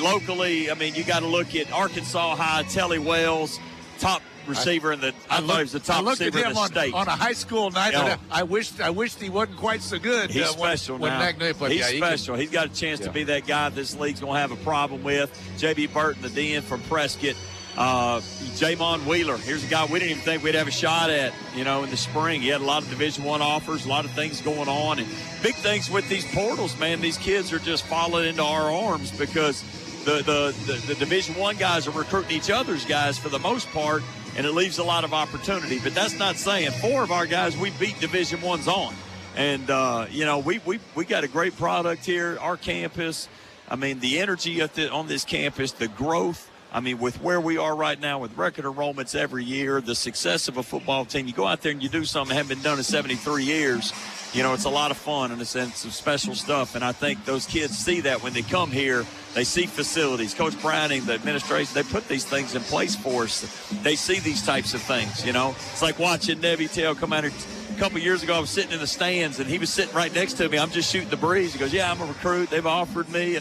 Speaker 16: locally, you got to look at Arkansas High, Telly Wells, top receiver in the – I thought he was the top receiver in the state.
Speaker 2: On a high school night, but I wished he wasn't quite so good.
Speaker 16: He's special
Speaker 2: when
Speaker 16: now.
Speaker 2: Magnolia played.
Speaker 16: He's special. He's got a chance to be that guy this league's going to have a problem with. J.B. Burton, the DN from Prescott. Jamon Wheeler, here's a guy we didn't even think we'd have a shot at, in the spring. He had a lot of Division I offers, a lot of things going on, and big things with these portals, man. These kids are just falling into our arms because the Division I guys are recruiting each other's guys for the most part, and it leaves a lot of opportunity. But that's not saying 4 of our guys we beat Division I's on. And, we got a great product here, our campus. I mean, the energy on this campus, the growth. I mean, with where we are right now with record enrollments every year, the success of a football team, you go out there and you do something that hasn't been done in 73 years, it's a lot of fun and it's some special stuff. And I think those kids see that when they come here. They see facilities. Coach Browning, the administration, they put these things in place for us. They see these types of things, It's like watching Nebby Tail come out here. A couple years ago, I was sitting in the stands, and he was sitting right next to me. I'm just shooting the breeze. He goes, yeah, I'm a recruit. They've offered me.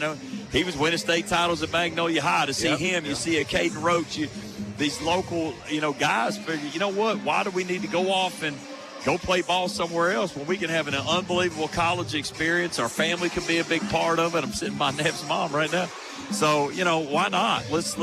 Speaker 16: He was winning state titles at Magnolia High. To see him, you see a Caden Roach, these local, guys figure, you know what? Why do we need to go off and go play ball somewhere else when we can have an unbelievable college experience? Our family can be a big part of it. I'm sitting by Neb's mom right now. So, why not? Let's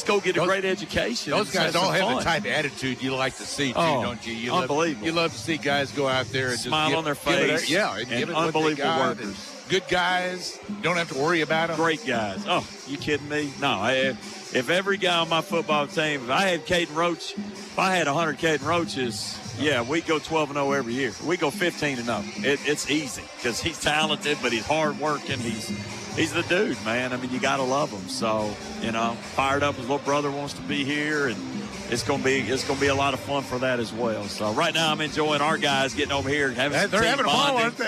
Speaker 16: go get a great education.
Speaker 2: Those guys all have the type of attitude you like to see, too, don't you?
Speaker 16: Unbelievable.
Speaker 2: You love to see guys go out there and
Speaker 16: smile on their face.
Speaker 2: And give it
Speaker 16: unbelievable workers.
Speaker 2: Good guys. Don't have to worry about them.
Speaker 16: Great guys. Oh, you kidding me? No. If every guy on my football team, if I had Caden Roach, if I had 100 Caden Roaches, yeah, we go 12-0 every year. We go 15-0. It's easy because he's talented, but he's hard-working. He's the dude, man. I mean, you got to love him. So, fired up. His little brother wants to be here, and it's gonna be a lot of fun for that as well. So right now I'm enjoying our guys getting over here and having some
Speaker 2: they're
Speaker 16: team
Speaker 2: having
Speaker 16: bonding,
Speaker 2: a ball, aren't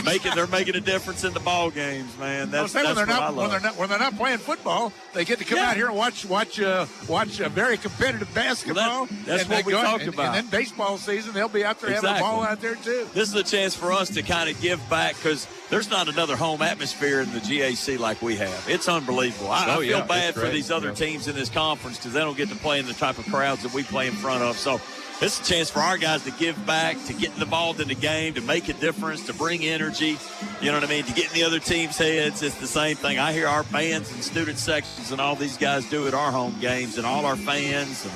Speaker 2: they?
Speaker 16: they're making a difference in the ball games, man. That's what I love.
Speaker 2: When they're not playing football, they get to come out here and watch a very competitive basketball.
Speaker 16: That's what we talked about.
Speaker 2: And then baseball season, they'll be out there having a ball out there too.
Speaker 16: This is a chance for us to kind of give back because there's not another home atmosphere in the GAC like we have. It's unbelievable. I feel bad for these other teams in this conference because they don't get to play in the type of crowds that we play in front of. So this is a chance for our guys to give back, to get involved in the game, to make a difference, to bring energy, you know what I mean, to get in the other team's heads. It's the same thing. I hear our bands and student sections and all these guys do at our home games and all our fans. And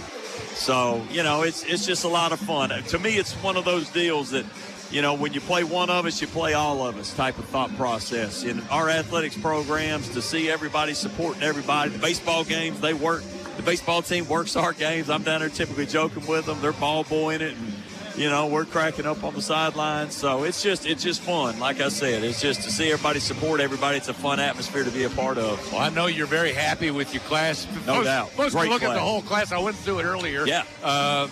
Speaker 16: so, it's just a lot of fun. To me, it's one of those deals that, when you play one of us, you play all of us type of thought process. In our athletics programs, to see everybody supporting everybody, the baseball games, they work. The baseball team works our games. I'm down there typically joking with them. They're ball boying it, and, we're cracking up on the sidelines. So it's just fun. Like I said, it's just to see everybody support everybody. It's a fun atmosphere to be a part of.
Speaker 2: Well, I know you're very happy with your class.
Speaker 16: No doubt.
Speaker 2: Supposed to look at the whole class. I went through it earlier.
Speaker 16: Yeah.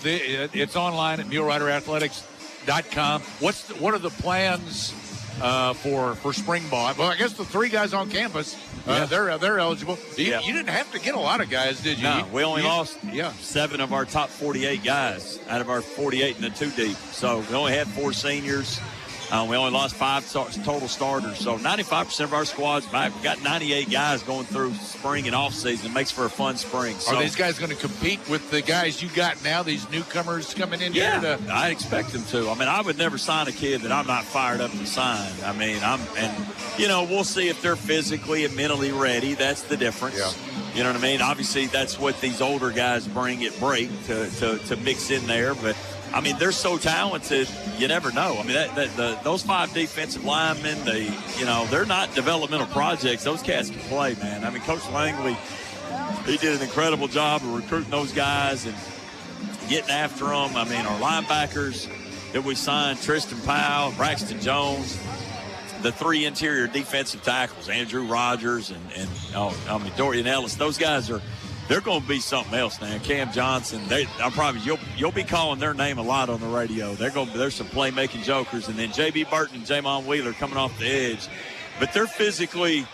Speaker 2: It's online at MuleRiderAthletics.com. What are the plans for spring ball? Well, I guess the 3 guys on campus, they're eligible. You didn't have to get a lot of guys, did you?
Speaker 16: No, we only lost 7 of our top 48 guys out of our 48 in the 2 deep. So we only had 4 seniors. We only lost 5 total starters. So 95% of our squad's back. We've got 98 guys going through spring and off season. It makes for a fun spring.
Speaker 2: Are these guys going to compete with the guys you got now, these newcomers coming in here?
Speaker 16: Yeah, I expect them to. I mean, I would never sign a kid that I'm not fired up to sign. I mean, we'll see if they're physically and mentally ready. That's the difference. Yeah. You know what I mean? Obviously, that's what these older guys bring at break to mix in there. But, I mean, they're so talented, you never know. I mean, those 5 defensive linemen, they're not developmental projects. Those cats can play, man. I mean, Coach Langley, he did an incredible job of recruiting those guys and getting after them. I mean, our linebackers that we signed, Tristan Powell, Braxton Jones, the 3 interior defensive tackles, Andrew Rogers and Dorian Ellis, those guys they're going to be something else now. Cam Johnson, you'll be calling their name a lot on the radio. There's some playmaking jokers, and then J.B. Burton and Jamon Wheeler coming off the edge. But they're physically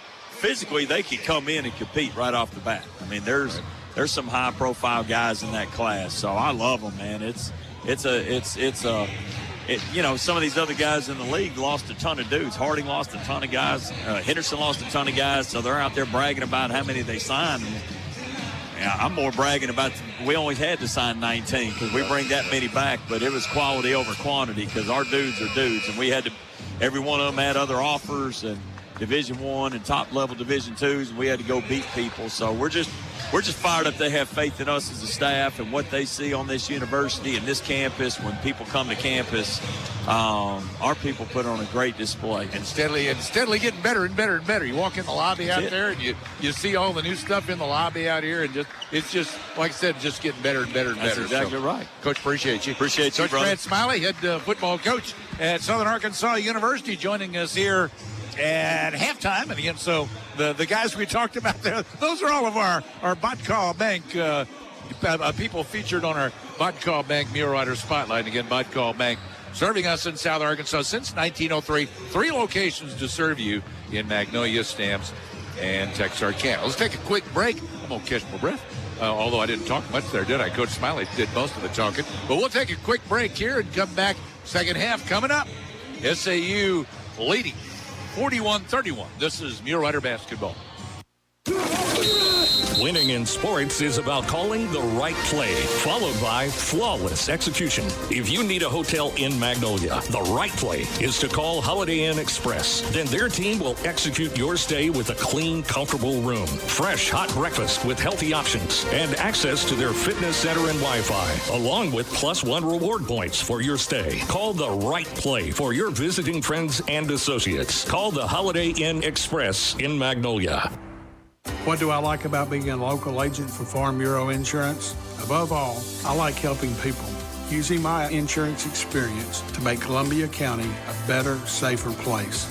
Speaker 16: they can come in and compete right off the bat. I mean, there's some high profile guys in that class, so I love them, man. Some of these other guys in the league lost a ton of dudes. Harding lost a ton of guys. Henderson lost a ton of guys, so they're out there bragging about how many they signed. Yeah, I'm more bragging about we only had to sign 19 because we bring that many back, but it was quality over quantity because our dudes are dudes, and every one of them had other offers, and Division I and top-level Division IIs, and we had to go beat people. So we're just fired up. They have faith in us as a staff and what they see on this university and this campus. When people come to campus, our people put on a great display.
Speaker 2: And steadily getting better and better and better. You walk in the lobby out there, and you see all the new stuff in the lobby out here, and it's just, like I said, just getting better and better and better.
Speaker 16: That's exactly right.
Speaker 2: Coach, appreciate you.
Speaker 16: Appreciate you,
Speaker 2: Coach
Speaker 16: brother.
Speaker 2: Brad Smiley, head football coach at Southern Arkansas University, joining us here at halftime. And again, so the guys we talked about there, those are all of our Botcall Bank people featured on our Botcall Bank Muleriders Spotlight. And again, Botcall Bank serving us in South Arkansas since 1903. 3 locations to serve you in Magnolia, Stamps, and Texarkana. Let's take a quick break. I'm going to catch my breath. Although I didn't talk much there, did I? Coach Smiley did most of the talking. But we'll take a quick break here and come back. Second half coming up. SAU leading 41-31. This is Mulerider basketball.
Speaker 17: Winning in sports is about calling the right play, followed by flawless execution. If you need a hotel in Magnolia, the right play is to call Holiday Inn Express. Then their team will execute your stay with a clean, comfortable room, fresh, hot breakfast with healthy options, and access to their fitness center and Wi-Fi, along with +1 reward points for your stay. Call the right play for your visiting friends and associates. Call the Holiday Inn Express in Magnolia.
Speaker 18: What do I like about being a local agent for Farm Bureau Insurance? Above all, I like helping people, using my insurance experience to make Columbia County a better, safer place.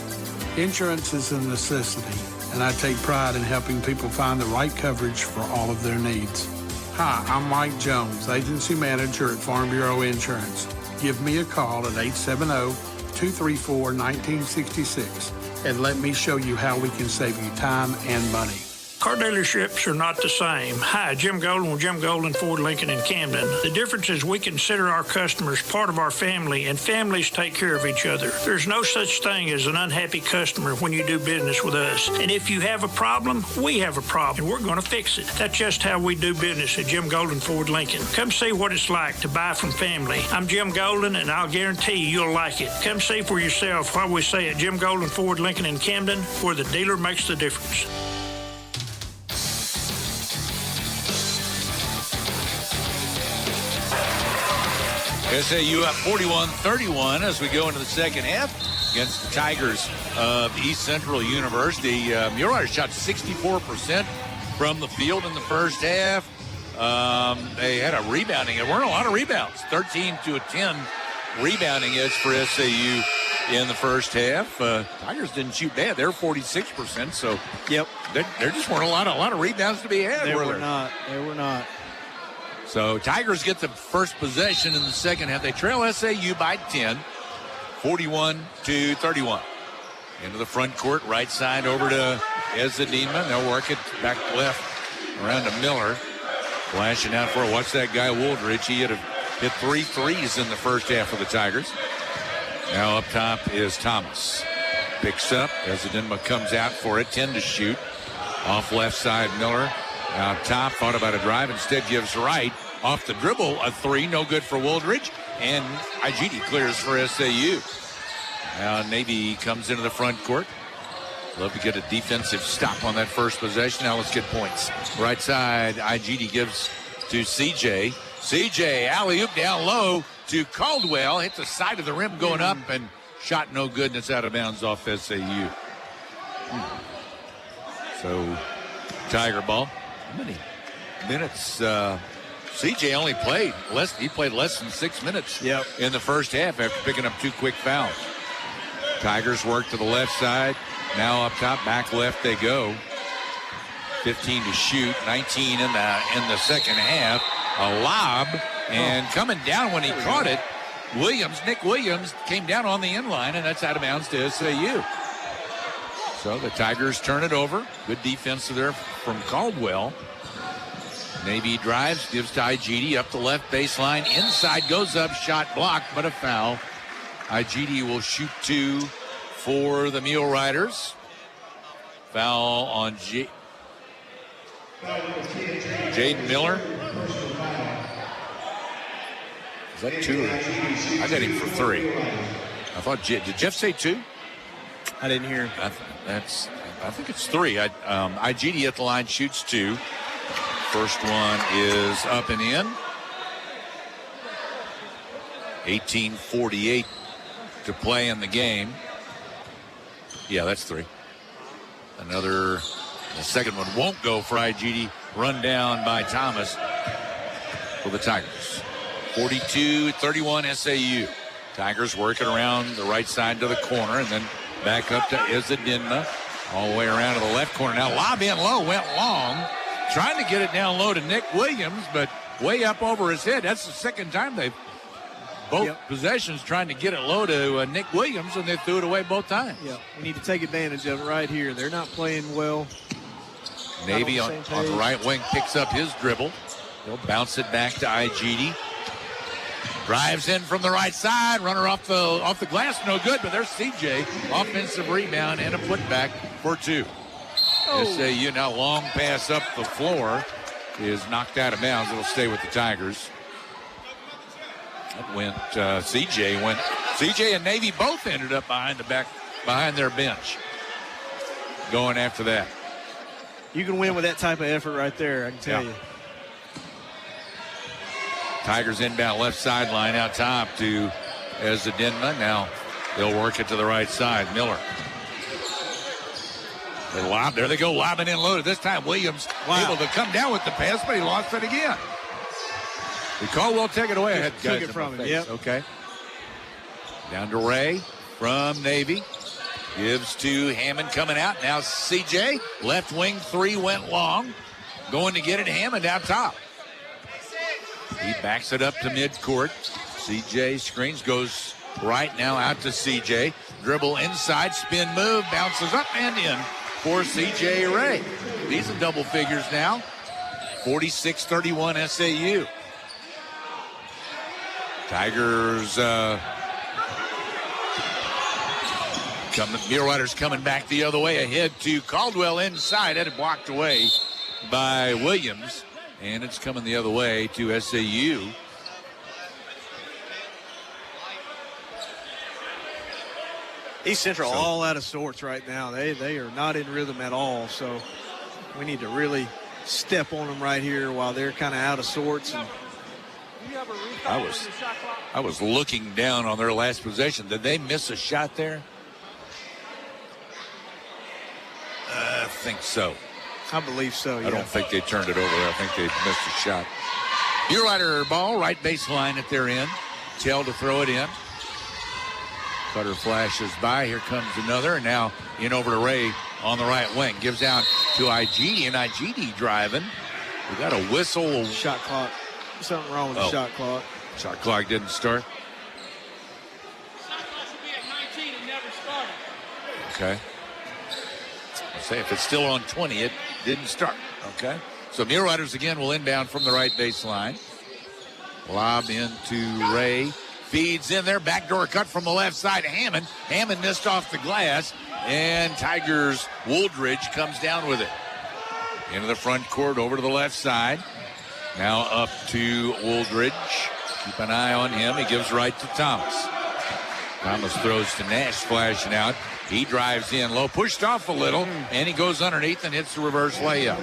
Speaker 18: Insurance is a necessity, and I take pride in helping people find the right coverage for all of their needs. Hi, I'm Mike Jones, Agency Manager at Farm Bureau Insurance. Give me a call at 870-234-1966 and let me show you how we can save you time and money.
Speaker 19: Car dealerships are not the same. Hi, Jim Golden with Jim Golden Ford Lincoln in Camden. The difference is we consider our customers part of our family, and families take care of each other. There's no such thing as an unhappy customer when you do business with us. And if you have a problem, we have a problem, and we're going to fix it. That's just how we do business at Jim Golden Ford Lincoln. Come see what it's like to buy from family. I'm Jim Golden, and I'll guarantee you'll like it. Come see for yourself what we say at Jim Golden Ford Lincoln in Camden, where the dealer makes the difference.
Speaker 2: SAU up 41-31 as we go into the second half against the Tigers of East Central University. Muleriders shot 64% from the field in the first half. They had a rebounding. There weren't a lot of rebounds. 13-10 rebounding edge for SAU in the first half. Tigers didn't shoot bad. They're 46%. So
Speaker 3: yep,
Speaker 2: there just weren't a lot of rebounds to be had.
Speaker 3: There were not.
Speaker 2: So Tigers get the first possession in the second half. They trail SAU by 10, 41-31. Into the front court, right side over to Ezzedinma. They'll work it back left around to Miller. Flashing out for it. Watch that guy, Wooldridge. He had hit 3 threes in the first half for the Tigers. Now up top is Thomas. Picks up. Ezzedinma comes out for it. 10 to shoot. Off left side, Miller. Out top, thought about a drive, instead gives right. Off the dribble, a 3, no good for Wooldridge. And Igidi clears for SAU. Now Navy comes into the front court. Love to get a defensive stop on that first possession. Now let's get points. Right side, Igidi gives to CJ. CJ, alley-oop down low to Caldwell. Hit the side of the rim going up, and shot no good, and it's out of bounds off SAU. So, Tiger ball. How many minutes? CJ only played less. He played less than 6 minutes in the first half after picking up 2 quick fouls. Tigers work to the left side. Now up top, back left they go. 15 to shoot, 19 in the second half. A lob, and coming down when he caught it, Nick Williams came down on the inline, and that's out of bounds to SAU. So the Tigers turn it over. Good defense there from Caldwell. Navy drives, gives to Igidi up the left baseline. Inside goes up, shot blocked, but a foul. Igidi will shoot 2 for the Muleriders. Foul on Jaden Miller. Is that 2? I got him for 3. I thought, did Jeff say 2?
Speaker 3: I didn't hear.
Speaker 2: I think it's 3. IGD at the line shoots 2. First one is up and in. 18:48 to play in the game. Yeah, that's 3. The second one won't go for IGD. Run down by Thomas for the Tigers. 42-31 SAU. Tigers working around the right side to the corner and then back up to Izzadinma. All the way around to the left corner. Now lob in low, went long. Trying to get it down low to Nick Williams, but way up over his head. That's the second time they've both possessions trying to get it low to Nick Williams, and they threw it away both times.
Speaker 3: Yeah, we need to take advantage of it right here. They're not playing well.
Speaker 2: Navy on the right wing picks up his dribble. He'll bounce it back to IGD. Drives in from the right side. Runner off the glass, no good, but there's CJ. Offensive rebound and a putback for 2. SAU now long pass up the floor is knocked out of bounds. It'll stay with the Tigers. That went CJ and Navy both ended up behind their bench. Going after that.
Speaker 3: You can win with that type of effort right there, I can tell you.
Speaker 2: Tigers inbound left sideline out top to Izzadinma. Now they'll work it to the right side. Miller. There they go, lobbing in low. This time Williams able to come down with the pass, but he lost it again. Caldwell take it away. I had
Speaker 3: took it from him. Yep.
Speaker 2: Okay. Down to Ray from Navy. Gives to Hammond coming out. Now CJ, left wing 3 went long. Going to get it, Hammond out top. He backs it up to midcourt. CJ screens, goes right now out to CJ. Dribble inside, spin move, bounces up and in for CJ Ray. These are double figures now. 46-31 SAU. Tigers Muleriders coming back the other way ahead to Caldwell inside. Had it blocked away by Williams. And it's coming the other way to SAU.
Speaker 3: East Central all out of sorts right now. They are not in rhythm at all. So we need to really step on them right here while they're kind of out of sorts. And
Speaker 2: I was looking down on their last possession. Did they miss a shot there? I think so.
Speaker 3: I believe so, yeah.
Speaker 2: I don't think they turned it over. I think they missed a shot. Murerider ball, right baseline at their end. Tell to throw it in. Cutter flashes by. Here comes another. And now in over to Ray on the right wing. Gives out to IGD, and IGD driving. We got a whistle.
Speaker 3: Shot clock. Something wrong with the shot clock.
Speaker 2: Shot clock didn't start. Okay. I'll say if it's still on 20, it didn't start. Okay. So Muleriders again will inbound from the right baseline. Lob into Ray. Feeds in there. Backdoor cut from the left side. Hammond. Hammond missed off the glass. And Tigers Wooldridge comes down with it. Into the front court, over to the left side. Now up to Wooldridge. Keep an eye on him. He gives right to Thomas. Thomas throws to Nash, flashing out. He drives in low, pushed off a little, and he goes underneath and hits the reverse layup.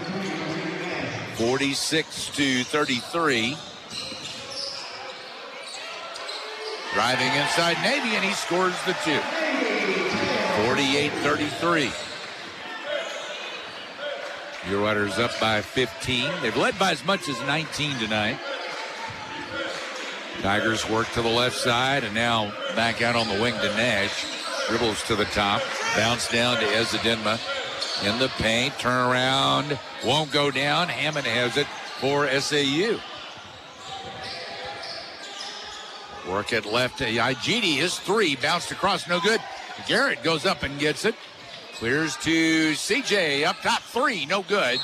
Speaker 2: 46-33. Driving inside Navy, and he scores the 2. 48-33. Muleriders up by 15. They've led by as much as 19 tonight. Tigers work to the left side, and now back out on the wing to Nash. Dribbles to the top. Bounce down to Izzadinma. In the paint. Turn around. Won't go down. Hammond has it for SAU. Work it left to IGD. His 3 bounced across. No good. Garrett goes up and gets it. Clears to CJ. Up top 3. No good.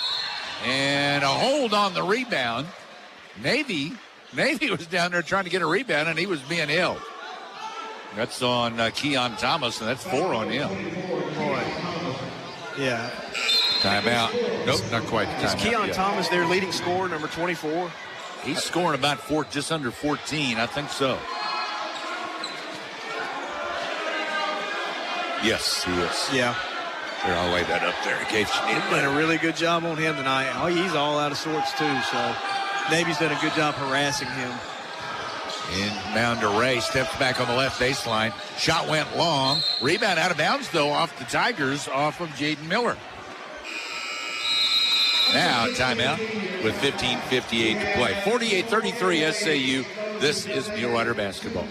Speaker 2: And a hold on the rebound. Navy was down there trying to get a rebound, and he was being held. That's on Keon Thomas, and that's 4 on him.
Speaker 3: Boy. Yeah.
Speaker 2: Timeout. Nope, not quite the timeout.
Speaker 3: Is Keon Thomas their leading scorer, number 24?
Speaker 2: He's scoring about just under 14. I think so. Yes, he is.
Speaker 3: Yeah.
Speaker 2: Here, I'll lay that up there in case you need it.
Speaker 3: He's done a really good job on him tonight. Oh, he's all out of sorts, too. So Navy's done a good job harassing him.
Speaker 2: Inbound to Ray. Steps back on the left baseline. Shot went long. Rebound out of bounds, though, off the Tigers, off of Jaden Miller. Now, timeout with 15:58 to play. 48-33 SAU. This is Mulerider basketball.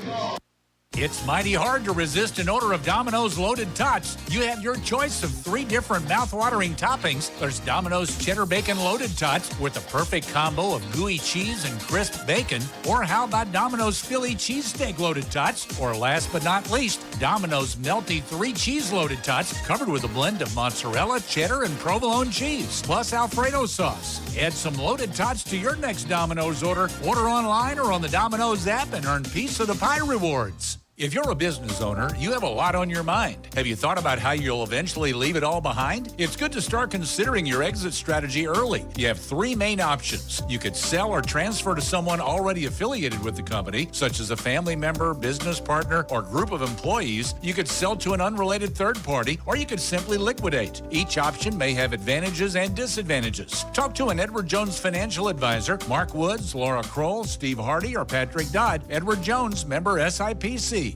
Speaker 8: It's mighty hard to resist an odor of Domino's Loaded Tots. You have your choice of 3 different mouth-watering toppings. There's Domino's Cheddar Bacon Loaded Tots with the perfect combo of gooey cheese and crisp bacon. Or how about Domino's Philly Cheesesteak Loaded Tots? Or last but not least, Domino's Melty 3 Cheese Loaded Tots covered with a blend of mozzarella, cheddar, and provolone cheese, plus Alfredo sauce. Add some Loaded Tots to your next Domino's order. Order online or on the Domino's app and earn Piece of the Pie rewards. If you're a business owner, you have a lot on your mind. Have you thought about how you'll eventually leave it all behind? It's good to start considering your exit strategy early. You have 3 main options. You could sell or transfer to someone already affiliated with the company, such as a family member, business partner, or group of employees. You could sell to an unrelated third party, or you could simply liquidate. Each option may have advantages and disadvantages. Talk to an Edward Jones financial advisor, Mark Woods, Laura Kroll, Steve Hardy, or Patrick Dodd. Edward Jones, member SIPC.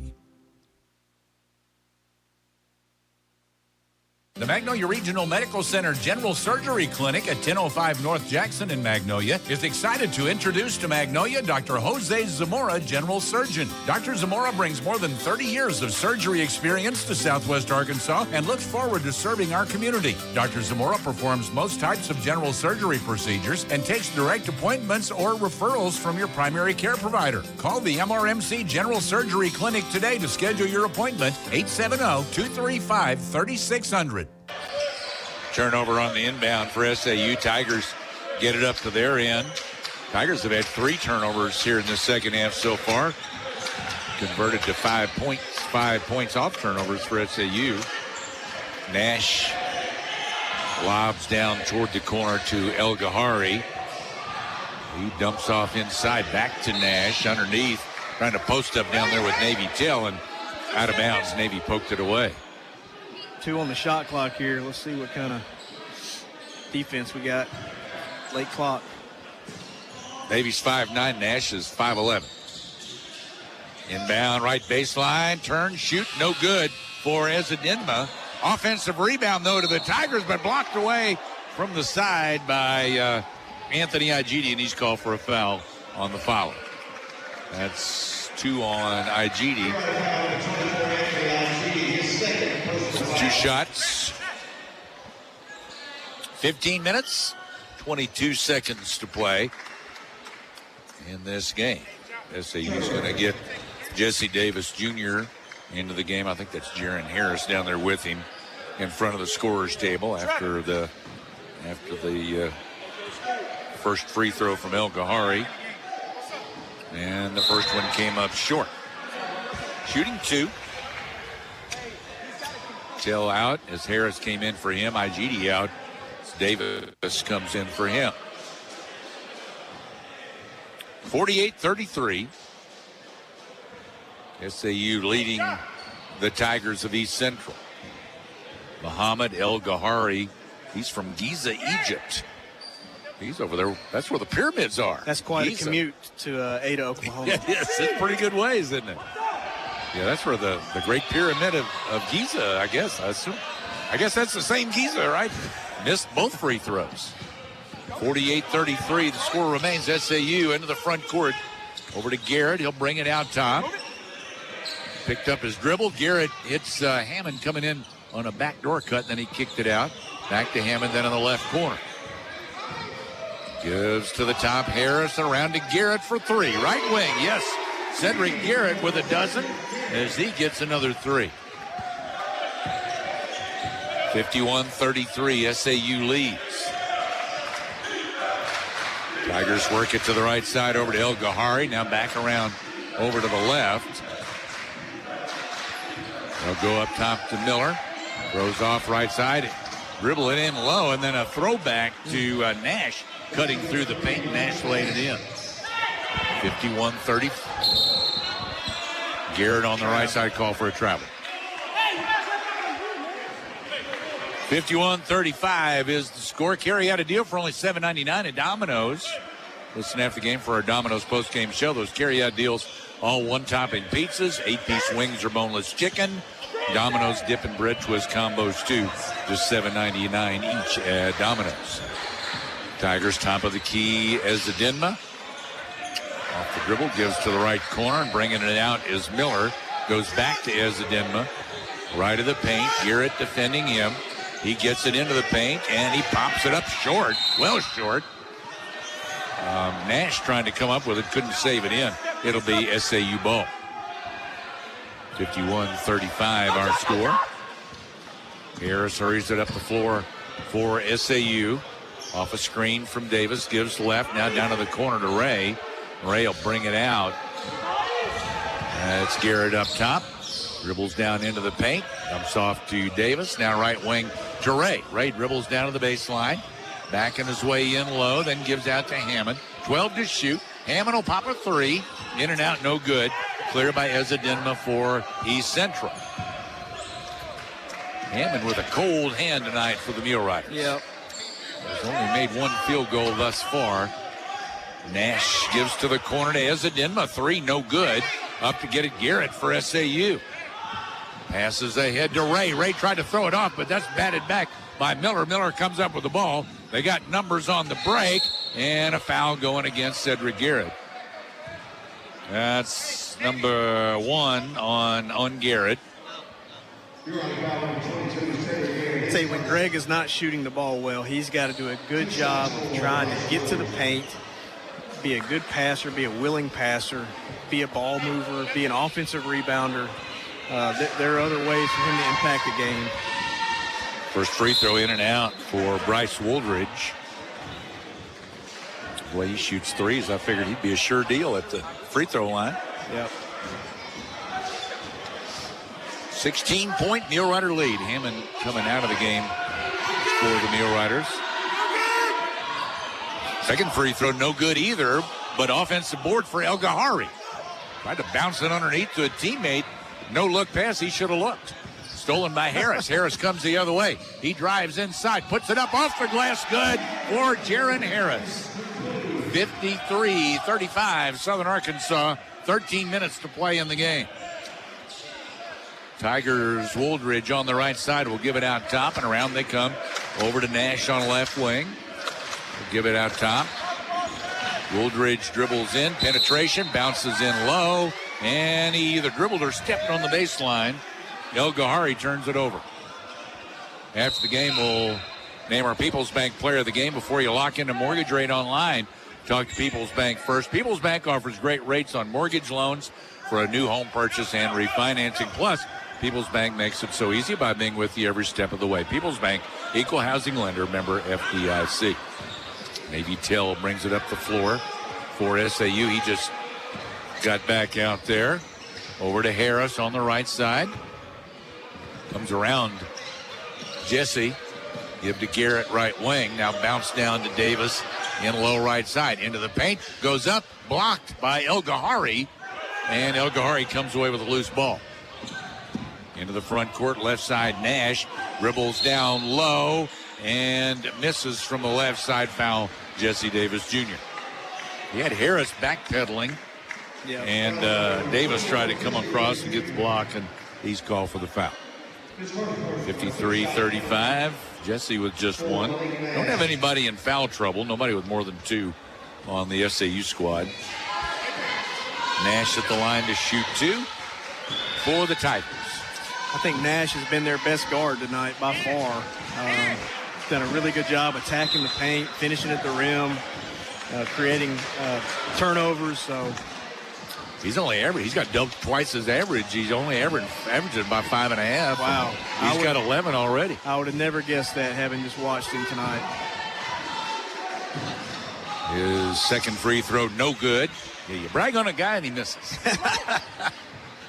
Speaker 8: The Magnolia Regional Medical Center General Surgery Clinic at 1005 North Jackson in Magnolia is excited to introduce to Magnolia Dr. Jose Zamora, General Surgeon. Dr. Zamora brings more than 30 years of surgery experience to Southwest Arkansas and looks forward to serving our community. Dr. Zamora performs most types of general surgery procedures and takes direct appointments or referrals from your primary care provider. Call the MRMC General Surgery Clinic today to schedule your appointment, 870-235-3600.
Speaker 2: Turnover on the inbound for SAU. Tigers get it up to their end. Tigers have had 3 turnovers here in the second half so far. Converted to 5 points. 5 points off turnovers for SAU. Nash lobs down toward the corner to El Gahari. He dumps off inside back to Nash underneath. Trying to post up down there with Navy Tell, and out of bounds. Navy poked it away.
Speaker 3: 2 on the shot clock here. Let's see what kind of defense we got. Late clock.
Speaker 2: Navy's 5'9", Nash is 5'11". Inbound right baseline, turn, shoot, no good for Ezedinma. Offensive rebound, though, to the Tigers, but blocked away from the side by Anthony Igidi, and he's called for a foul on the foul. That's 2 on Igidi. 2 shots. 15 minutes, 22 seconds to play in this game. SAU's going to get Jesse Davis Jr. into the game. I think that's Jaron Harris down there with him in front of the scorer's table after the first free throw from El Gahari. And the first one came up short. Shooting 2. Tell out as Harris came in for him. Igidi out as Davis comes in for him. 48-33. SAU leading the Tigers of East Central. Muhammad El Gahari, he's from Giza, Egypt. He's over there. That's where the pyramids are.
Speaker 3: That's quite
Speaker 2: Giza.
Speaker 3: a commute to Ada, Oklahoma.
Speaker 2: Yes, it's pretty good ways, isn't it? Yeah, that's where the Great Pyramid of Giza, I guess. I assume. I guess that's the same Giza, right? Missed both free throws. 48-33. The score remains SAU into the front court. Over to Garrett. He'll bring it out top. Picked up his dribble. Garrett hits Hammond coming in on a backdoor cut, and then he kicked it out. Back to Hammond, then in the left corner. Gives to the top. Harris around to Garrett for 3. Right wing, yes. Cedric Garrett with a dozen as he gets another 3. 51-33, SAU leads. Tigers work it to the right side over to El Gahari. Now back around over to the left. They'll go up top to Miller. Throws off right side. Dribble it in low, and then a throwback to Nash cutting through the paint. Nash laid it in. 51-30. Garrett on the right side, call for a travel. 51-35 is the score. Carry out a deal for only $7.99 at Domino's. Listen after the game for our Domino's post-game show. Those carry-out deals, all one-topping pizzas, 8-piece wings or boneless chicken. Domino's dip and bread twist combos, too. Just $7.99 each at Domino's. Tigers top of the key as Ezedinma. Off the dribble, gives to the right corner, and bringing it out is Miller. Goes back to Ezedinma. Right of the paint. Garrett defending him. He gets it into the paint, and he pops it up short. Well short. Nash trying to come up with it. Couldn't save it in. It'll be SAU ball. 51-35 our score. Harris hurries it up the floor for SAU. Off a screen from Davis. Gives left. Now down to the corner to Ray. Ray will bring it out. It's Garrett up top. Dribbles down into the paint. Dumps off to Davis. Now right wing to Ray. Ray dribbles down to the baseline. Backing his way in low. Then gives out to Hammond. 12 to shoot. Hammond will pop a three. In and out, no good. Clear by Ezedinma for East Central. Hammond with a cold hand tonight for the Muleriders.
Speaker 3: Yep.
Speaker 2: He's only made one field goal thus far. Nash gives to the corner to Ezedinma. Three, no good. Up to get it, Garrett for SAU. Passes ahead to Ray. Ray tried to throw it off, but that's batted back by Miller. Miller comes up with the ball. They got numbers on the break, and a foul going against Cedric Garrett. That's number one on Garrett.
Speaker 3: Say when Greg is not shooting the ball well, he's got to do a good job of trying to get to the paint, be a good passer, be a willing passer, be a ball mover, be an offensive rebounder. There are other ways for him to impact the game.
Speaker 2: First free throw in and out for Bryce Woldridge. The way he shoots threes, I figured he'd be a sure deal at the free throw line.
Speaker 3: Yep.
Speaker 2: 16-point Mulerider lead. Hammond coming out of the game for the Muleriders. Second free throw, no good either, but offensive board for El Gahari. Tried to bounce it underneath to a teammate. No look pass, he should have looked. Stolen by Harris. Harris comes the other way. He drives inside, puts it up off the glass. Good for Jaron Harris. 53-35, Southern Arkansas. 13 minutes to play in the game. Tigers Woldridge on the right side will give it out top, and around they come over to Nash on the left wing. Will give it out top. Woldridge dribbles in, penetration, bounces in low, and he either dribbled or stepped on the baseline. El Gahari turns it over. After the game, we'll name our People's Bank player of the game. Before you lock into mortgage rate online, talk to People's Bank first. People's Bank offers great rates on mortgage loans for a new home purchase and refinancing. Plus, People's Bank makes it so easy by being with you every step of the way. People's Bank, equal housing lender, member FDIC. Navy Till brings it up the floor for SAU. He just got back out there. Over to Harris on the right side. Comes around Jesse. Give to Garrett right wing. Now bounce down to Davis in low right side. Into the paint. Goes up. Blocked by El Gahari. And El Gahari comes away with a loose ball. Into the front court, left side, Nash dribbles down low and misses from the left side. Foul, Jesse Davis Jr. He had Harris backpedaling, and Davis tried to come across and get the block, and he's called for the foul. 53-35, Jesse with just one. Don't have anybody in foul trouble, nobody with more than two on the SAU squad. Nash at the line to shoot two for the Tigers.
Speaker 3: I think Nash has been their best guard tonight by far. Done a really good job attacking the paint, finishing at the rim, creating turnovers. So
Speaker 2: he's got twice his average. He's only averaging about 5.5.
Speaker 3: Wow.
Speaker 2: He's got 11 already.
Speaker 3: I would have never guessed that, having just watched him tonight.
Speaker 2: His second free throw, no good. Yeah, you brag on a guy and he misses. I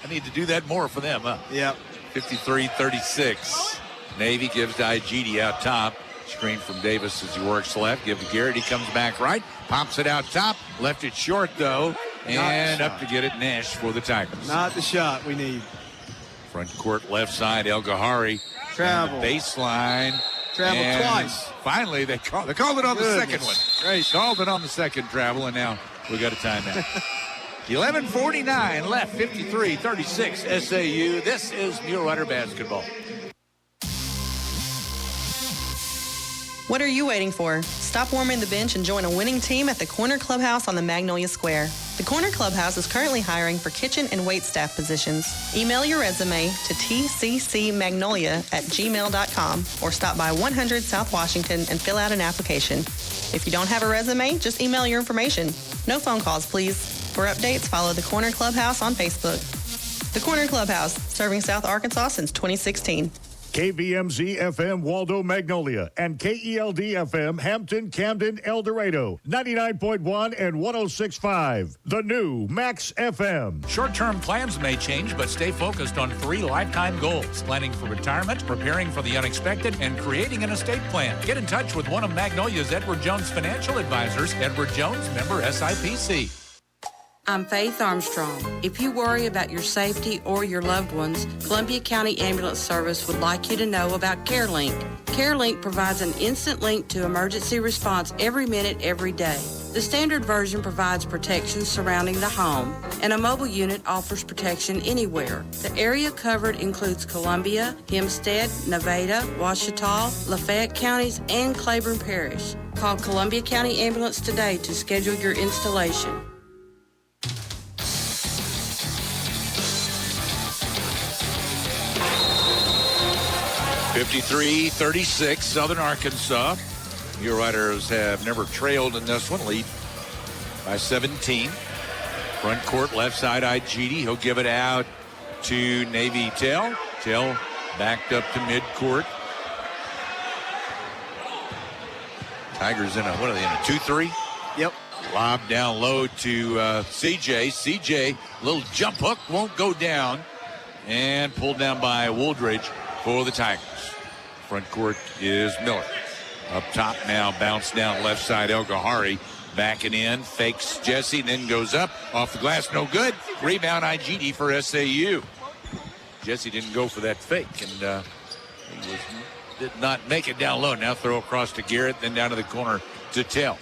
Speaker 2: need to do that more for them, huh?
Speaker 3: Yep.
Speaker 2: 53-36. Navy gives to Igidi out top. Screen from Davis as he works left. Give to Garrett. He comes back right. Pops it out top. Left it short, though. And up to get it, Nash for the Tigers.
Speaker 3: Not the shot we need.
Speaker 2: Front court left side, El Gahari
Speaker 3: Travel.
Speaker 2: Baseline.
Speaker 3: Travel
Speaker 2: and
Speaker 3: twice.
Speaker 2: Finally, they called it on the second one. They called it on the second travel, and now we got a timeout. 11:49 left, 53-36 SAU. This is Mulerider basketball.
Speaker 20: What are you waiting for? Stop warming the bench and join a winning team at the Corner Clubhouse on the Magnolia Square. The Corner Clubhouse is currently hiring for kitchen and wait staff positions. Email your resume to tccmagnolia@gmail.com or stop by 100 South Washington and fill out an application. If you don't have a resume, just email your information. No phone calls, please. For updates, follow the Corner Clubhouse on Facebook. The Corner Clubhouse, serving South Arkansas since 2016.
Speaker 7: KVMZ FM Waldo Magnolia and KELD FM Hampton, Camden, El Dorado, 99.1 and 106.5. The new Max FM.
Speaker 8: Short-term plans may change, but stay focused on 3 lifetime goals: planning for retirement, preparing for the unexpected, and creating an estate plan. Get in touch with one of Magnolia's Edward Jones financial advisors. Edward Jones, member SIPC.
Speaker 21: I'm Faith Armstrong. If you worry about your safety or your loved ones, Columbia County Ambulance Service would like you to know about CareLink. CareLink provides an instant link to emergency response every minute, every day. The standard version provides protection surrounding the home, and a mobile unit offers protection anywhere. The area covered includes Columbia, Hempstead, Nevada, Ouachita, Lafayette counties, and Claiborne Parish. Call Columbia County Ambulance today to schedule your installation.
Speaker 2: 53-36, Southern Arkansas. Muleriders have never trailed in this one, lead by 17. Front court, left side, IGD. He'll give it out to Navy Tell. Tell backed up to midcourt. Tigers in a 2-3?
Speaker 3: Yep.
Speaker 2: Lob down low to CJ. CJ, little jump hook, won't go down. And pulled down by Wooldridge for the Tigers. Front court is Miller. Up top now, bounce down left side, El Gahari. Backing in, fakes Jesse, then goes up. Off the glass, no good. Rebound IGD for SAU. Jesse didn't go for that fake, and did not make it down low. Now throw across to Garrett, then down to the corner to Tell.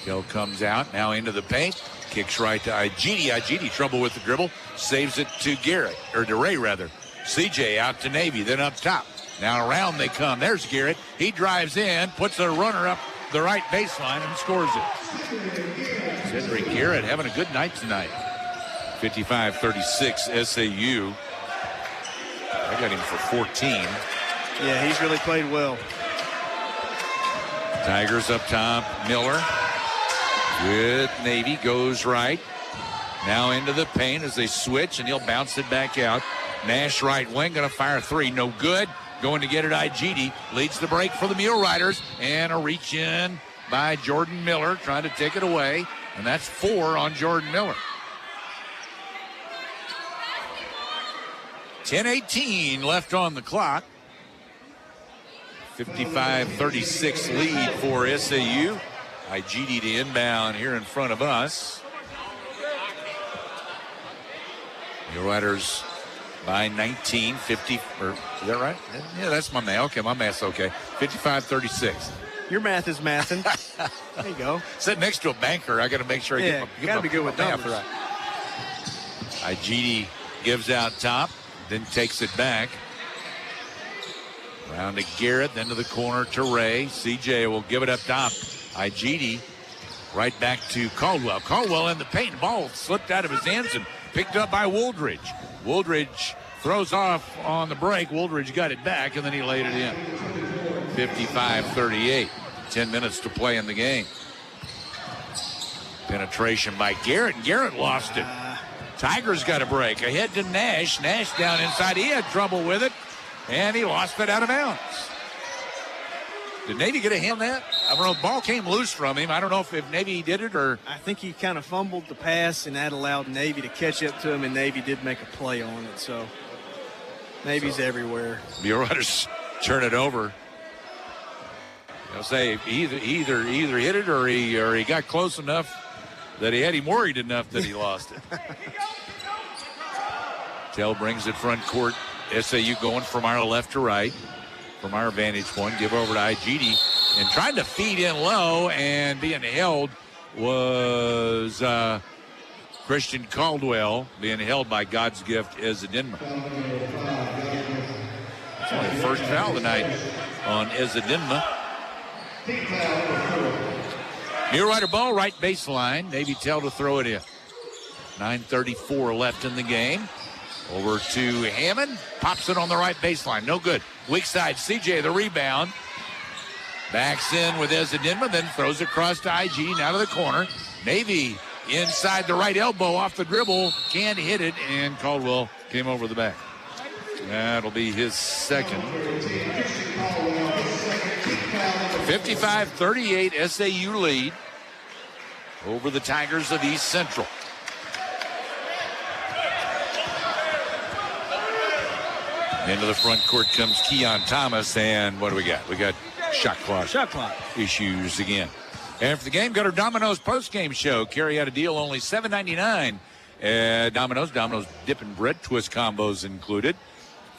Speaker 2: Tell comes out, now into the paint. Kicks right to IGD. IGD trouble with the dribble. Saves it to Garrett, or to Ray rather. CJ out to Navy, then up top. Now around they come. There's Garrett. He drives in, puts a runner up the right baseline and scores it. Cedric Garrett having a good night tonight. 55-36 SAU. I got him for 14.
Speaker 3: Yeah, he's really played well.
Speaker 2: Tigers up top. Miller with Navy goes right. Now into the paint as they switch, and he'll bounce it back out. Nash right wing, going to fire 3. No good. Going to get it, IGD. Leads the break for the Muleriders. And a reach in by Jordan Miller, trying to take it away. And that's 4 on Jordan Miller. 10:18 left on the clock. 55-36 lead for SAU. IGD to inbound here in front of us. Muleriders by 19, 50, or is that right? Yeah, that's my math. Okay, my math's okay. 55-36.
Speaker 3: Your math is mathing. There you go.
Speaker 2: Sitting next to a banker, I got to make sure I get my
Speaker 3: be good with
Speaker 2: math
Speaker 3: numbers.
Speaker 2: right. IGD gives out top, then takes it back. Round to Garrett, then to the corner to Ray. CJ will give it up top. IGD right back to Caldwell. Caldwell in the paint. Ball slipped out of his hands and picked up by Wooldridge. Wooldridge throws off on the break. Wooldridge got it back, and then he laid it in. 55-38. 10 minutes to play in the game. Penetration by Garrett. Garrett lost it. Tigers got a break. Ahead to Nash. Nash down inside. He had trouble with it, and he lost it out of bounds. Did Navy get a hand on that? I don't know. The ball came loose from him. I don't know if Navy did it or.
Speaker 3: I think he kind of fumbled the pass, and that allowed Navy to catch up to him, and Navy did make a play on it. So Navy's everywhere.
Speaker 2: Muleriders turn it over. I'll say either hit it or he got close enough that he had him worried enough that he lost it. Tell brings it front court. SAU going from our left to right. from our vantage point. Give over to Igidi. And trying to feed in low and being held was Christian Caldwell, being held by God's gift Ezedinma. It's only the first foul tonight on Ezedinma. Mulerider ball, right baseline. Navy tail to throw it in. 9:34 left in the game. Over to Hammond. Pops it on the right baseline. No good. Weak side. CJ the rebound. Backs in with Ezedinma, then throws across to IG. Now to the corner. Navy inside the right elbow off the dribble. Can't hit it, and Caldwell came over the back. That'll be his second. 55-38 SAU lead over the Tigers of East Central. Into the front court comes Keon Thomas, and what do we got? We got shot clock issues again. After the game, go to Domino's postgame show. Carry out a deal only $7.99 at Domino's. Domino's dip and bread twist combos included.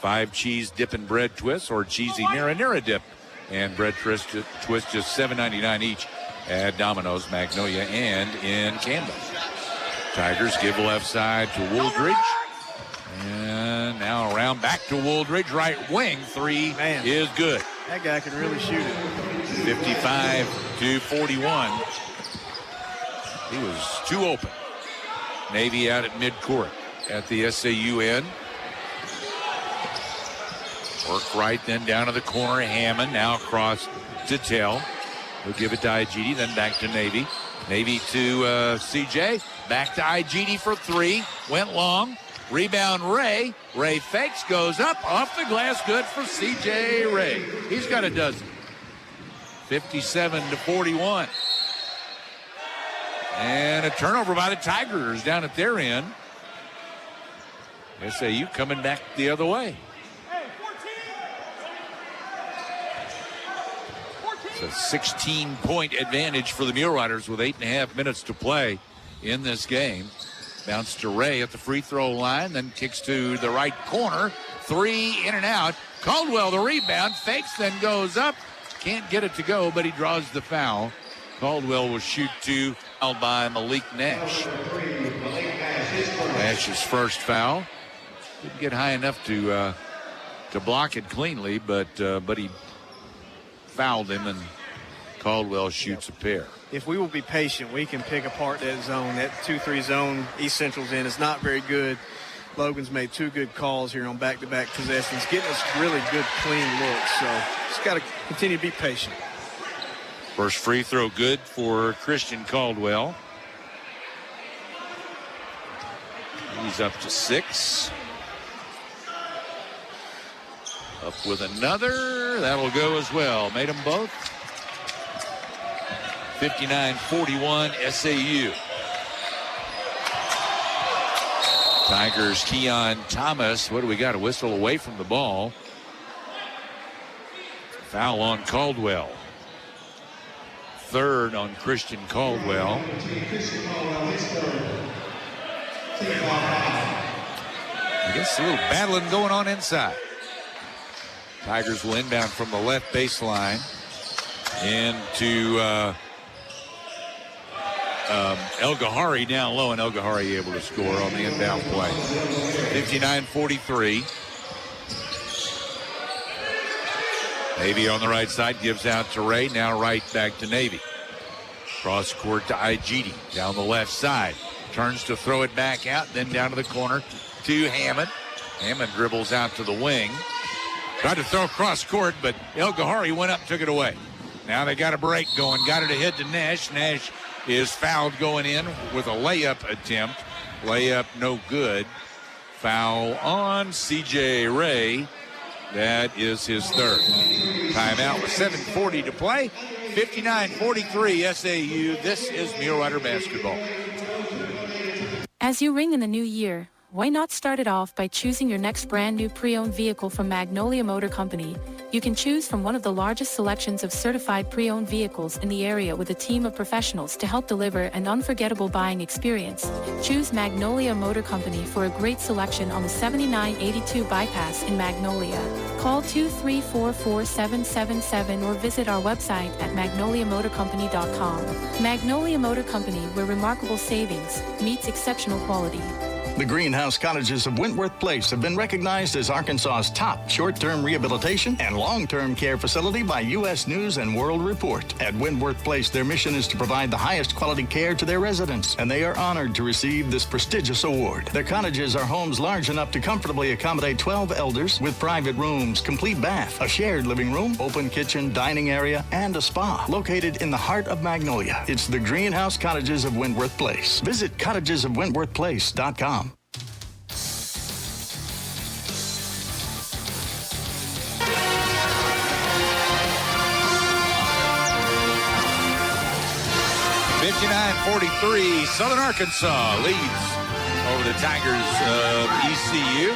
Speaker 2: 5 cheese dip and bread twists or cheesy marinara dip and bread twist just $7.99 each at Domino's, Magnolia, and in Camden. Tigers give left side to Wooldridge. And now around back to Wooldridge, right wing. 3 is good.
Speaker 3: That guy can really shoot it.
Speaker 2: 55-41. He was too open. Navy out at midcourt at the SAU end. Work right, then down to the corner. Hammond now across to Tell. He'll give it to Igidi, then back to Navy. Navy to CJ. Back to Igidi for 3. Went long. Rebound Ray. Ray fakes, goes up, off the glass, good for CJ Ray. He's got a dozen. 57-41. And a turnover by the Tigers down at their end. SAU coming back the other way. It's a 16-point advantage for the Muleriders with 8.5 minutes to play in this game. Bounce to Ray at the free throw line, then kicks to the right corner. 3 in and out. Caldwell the rebound, fakes, then goes up. Can't get it to go, but he draws the foul. Caldwell will shoot 2, fouled by Malik Nash. Nash's first foul. Didn't get high enough to block it cleanly, but he fouled him, and Caldwell shoots a pair.
Speaker 3: If we will be patient, we can pick apart that zone. That 2-3 zone East Central's in is not very good. Logan's made 2 good calls here on back-to-back possessions, getting us really good, clean looks. So just got to continue to be patient.
Speaker 2: First free throw good for Christian Caldwell. He's up to 6. Up with another. That'll go as well. Made them both. 59-41 SAU. Tigers, Keon Thomas. What do we got? A whistle away from the ball. Foul on Caldwell. Third on Christian Caldwell. I guess a little battling going on inside. Tigers will inbound from the left baseline into El Gahari down low, and El Gahari able to score on the inbound play. 59-43. Navy on the right side gives out to Ray. Now right back to Navy. Cross court to Igidi down the left side. Turns to throw it back out, then down to the corner to Hammond. Hammond dribbles out to the wing. Tried to throw cross court, but El Gahari went up and took it away. Now they got a break going. Got it ahead to Nash. Nash is fouled going in with a layup attempt. Layup no good. Foul on CJ Ray. That is his third. Timeout with 7:40 to play. 59-43 SAU. This is Mulerider basketball.
Speaker 15: As you ring in the new year, Why not start it off by choosing your next brand new pre-owned vehicle from Magnolia Motor Company? You can choose from one of the largest selections of certified pre-owned vehicles in the area with a team of professionals to help deliver an unforgettable buying experience. Choose Magnolia Motor Company for a great selection on the 7982 bypass in Magnolia. Call 2344777 or visit our website at magnoliamotorcompany.com. Magnolia Motor Company, where remarkable savings meets exceptional quality.
Speaker 14: The Greenhouse Cottages of Wentworth Place have been recognized as Arkansas's top short-term rehabilitation and long-term care facility by U.S. News and World Report. At Wentworth Place, their mission is to provide the highest quality care to their residents, and they are honored to receive this prestigious award. Their cottages are homes large enough to comfortably accommodate 12 elders with private rooms, complete bath, a shared living room, open kitchen, dining area, and a spa. Located in the heart of Magnolia, it's the Greenhouse Cottages of Wentworth Place. Visit cottagesofwentworthplace.com.
Speaker 2: 59-43, Southern Arkansas leads over the Tigers of ECU.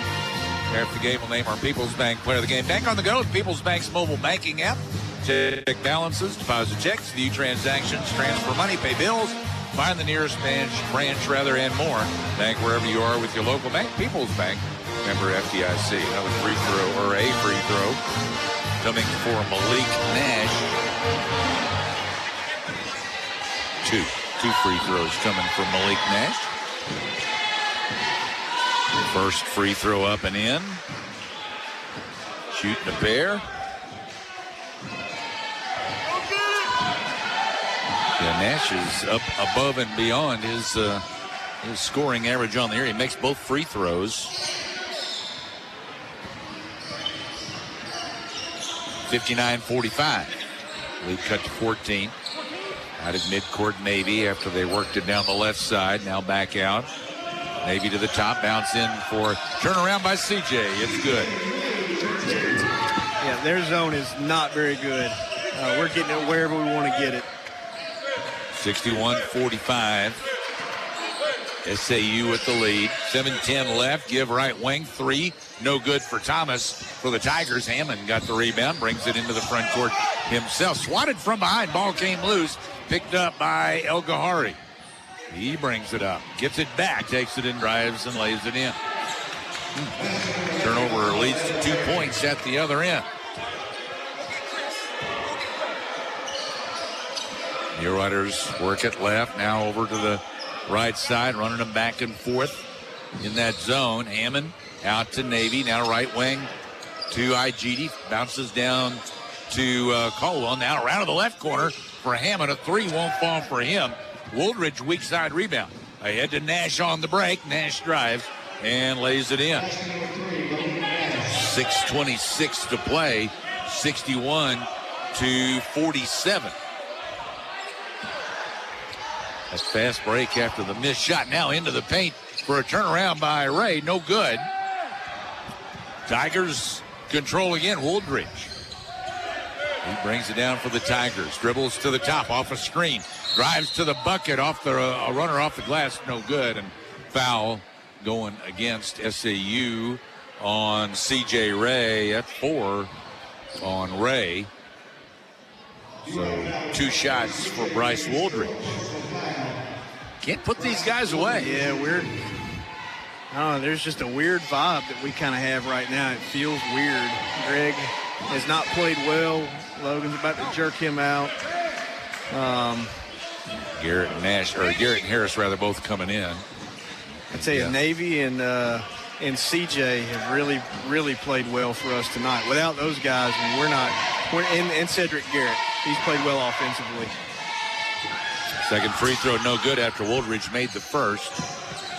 Speaker 2: After the game, we'll name our Peoples Bank Player of the Game. Bank on the go with Peoples Bank's mobile banking app. Check balances, deposit checks, view transactions, transfer money, pay bills, find the nearest branch, and more. Bank wherever you are with your local bank. Peoples Bank, member FDIC. Another free throw, or a free throw, coming for Malik Nash. Two free throws coming from Malik Nash. First free throw up and in. Shooting a pair. Yeah, Nash is up above and beyond his scoring average on the year. He makes both free throws. 59-45. Lead cut to 14. Out of midcourt, Navy after they worked it down the left side. Now back out. Navy to the top. Bounce in for turnaround by CJ. It's good.
Speaker 3: Yeah, their zone is not very good. We're getting it wherever we want to get it.
Speaker 2: 61-45. SAU with the lead. 7:10 left. Give right wing. Three. No good for Thomas. For the Tigers, Hammond got the rebound. Brings it into the front court himself. Swatted from behind. Ball came loose. Picked up by El Gahari. He brings it up. Gets it back. Takes it in, drives, and lays it in. Turnover leads to 2 points at the other end. Muleriders work it left. Now over to the right side, running them back and forth in that zone. Hammond out to Navy. Now right wing to Igidi. Bounces down to Caldwell. Now around to the left corner for Hammond. A three won't fall for him. Woolridge weak side rebound. Ahead to Nash on the break. Nash drives and lays it in. 6:26 to play. 61-47. A fast break after the missed shot. Now into the paint for a turnaround by Ray. No good. Tigers control again. Woolridge. He brings it down for the Tigers. Dribbles to the top off a screen. Drives to the bucket off the runner off the glass. No good. And foul going against SAU on CJ Ray. That's 4 on Ray. So 2 shots for Bryce Woolridge. Can't put these guys away.
Speaker 3: Yeah, weird. There's just a weird vibe that we kind of have right now. It feels weird. Greg has not played well. Logan's about to jerk him out.
Speaker 2: Garrett and Harris both coming in.
Speaker 3: I tell you, Navy and CJ have really played well for us tonight. Without those guys, and Cedric Garrett, he's played well offensively.
Speaker 2: Second free throw, no good after Woolridge made the first.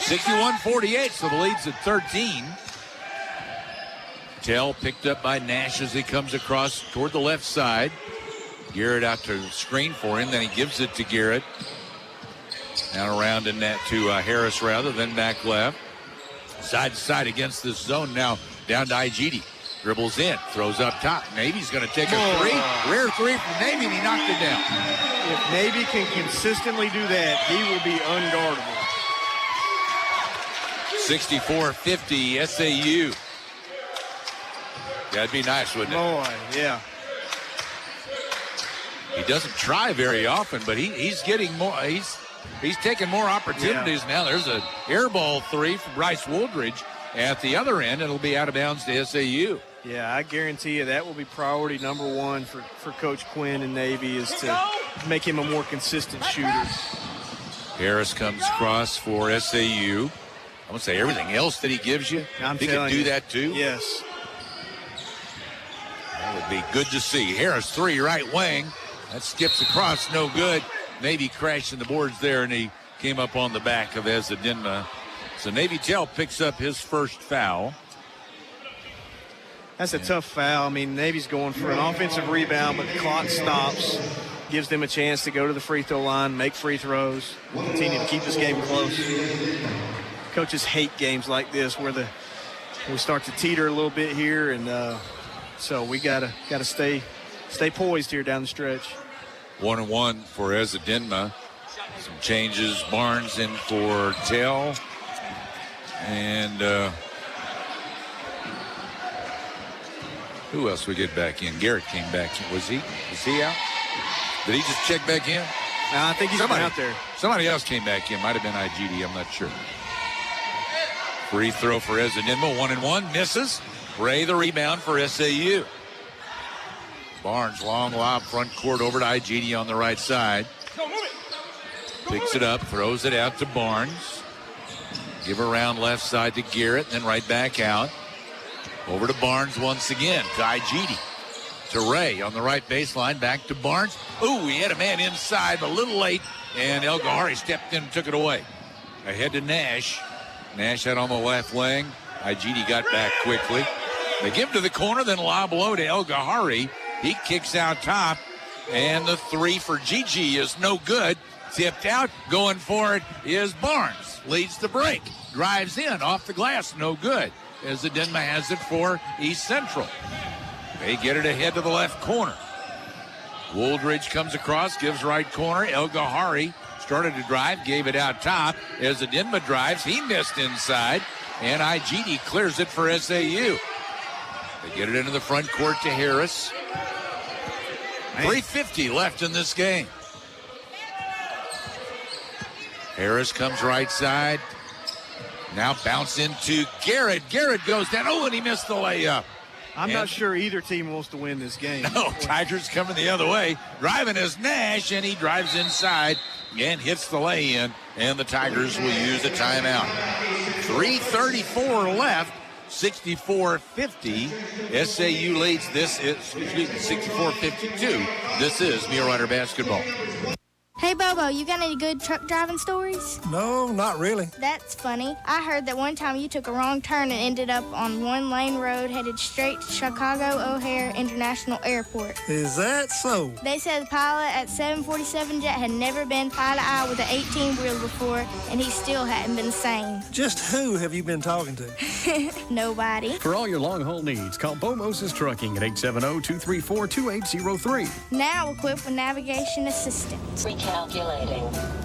Speaker 2: 61-48, so the lead's at 13. Tell picked up by Nash as he comes across toward the left side. Garrett out to screen for him, then he gives it to Garrett. Now around in that to Harris then back left. Side to side against this zone now, down to Igidi. Dribbles in, throws up top. Navy's going to take a three. Rare three from Navy, and he knocked it down.
Speaker 3: If Navy can consistently do that, he will be unguardable.
Speaker 2: 64-50 SAU. That'd be nice, wouldn't it?
Speaker 3: Boy, yeah.
Speaker 2: He doesn't try very often, but he's getting more. He's taking more opportunities now. There's an air ball three from Bryce Wooldridge at the other end. It'll be out of bounds to SAU.
Speaker 3: Yeah, I guarantee you that will be priority number one for Coach Quinn and Navy is to make him a more consistent shooter.
Speaker 2: Harris comes across for SAU. I'm going to say everything else that he gives you, he can do that too.
Speaker 3: Yes.
Speaker 2: That would be good to see. Harris, three, right wing. That skips across, no good. Navy crashing the boards there, and he came up on the back of Ezedinma. So Navy Tell picks up his first foul.
Speaker 3: That's a tough foul. I mean, Navy's going for an offensive rebound, but the clock stops. Gives them a chance to go to the free throw line, make free throws, continue to keep this game close. Coaches hate games like this where we start to teeter a little bit here, and so we gotta stay poised here down the stretch.
Speaker 2: 1-1 for Ezedinma. Some changes. Barnes in for Tell. And who else we get back in? Garrett came back in. Was he out? Did he just check back in?
Speaker 3: No, I think he's out there.
Speaker 2: Somebody else came back in. Might have been IGD. I'm not sure. Free throw for Ezedinma. 1-1. Misses. Ray the rebound for SAU. Barnes, long lob, front court over to IGD on the right side. Picks it up, throws it out to Barnes. Give around left side to Garrett, then right back out. Over to Barnes once again, to IGD. To Ray on the right baseline, back to Barnes. Ooh, he had a man inside, but a little late, and El Gahari stepped in and took it away. Ahead to Nash. Nash out on the left wing. IGD got back quickly. They give to the corner, then lob low to El Gahari. He kicks out top, and the three for Gigi is no good. Tipped out, going for it is Barnes. Leads the break, drives in, off the glass, no good. Ezedinma has it for East Central. They get it ahead to the left corner. Wooldridge comes across, gives right corner. El Gahari started to drive, gave it out top. Ezedinma drives, he missed inside, and IGD clears it for SAU. They get it into the front court to Harris. 3:50 left in this game. Harris comes right side. Now bounce into Garrett. Garrett goes down. Oh, and he missed the layup.
Speaker 3: I'm not sure either team wants to win this game.
Speaker 2: No, Tigers coming the other way. Driving is Nash, and he drives inside and hits the lay-in, and the Tigers will use a timeout. 3:34 left. 64-50. SAU leads. This is 64-52. This is Mulerider basketball.
Speaker 1: Hey, Bobo, you got any good truck driving stories?
Speaker 22: No, not really.
Speaker 1: That's funny. I heard that one time you took a wrong turn and ended up on one-lane road headed straight to Chicago O'Hare International Airport.
Speaker 22: Is that so?
Speaker 1: They said the pilot at 747 Jet had never been eye to eye with an 18-wheel before, and he still hadn't been sane.
Speaker 22: Just who have you been talking to?
Speaker 1: Nobody.
Speaker 23: For all your long-haul needs, call Bo Moses Trucking at 870-234-2803.
Speaker 1: Now equipped with navigation assistance.
Speaker 6: Recalculating.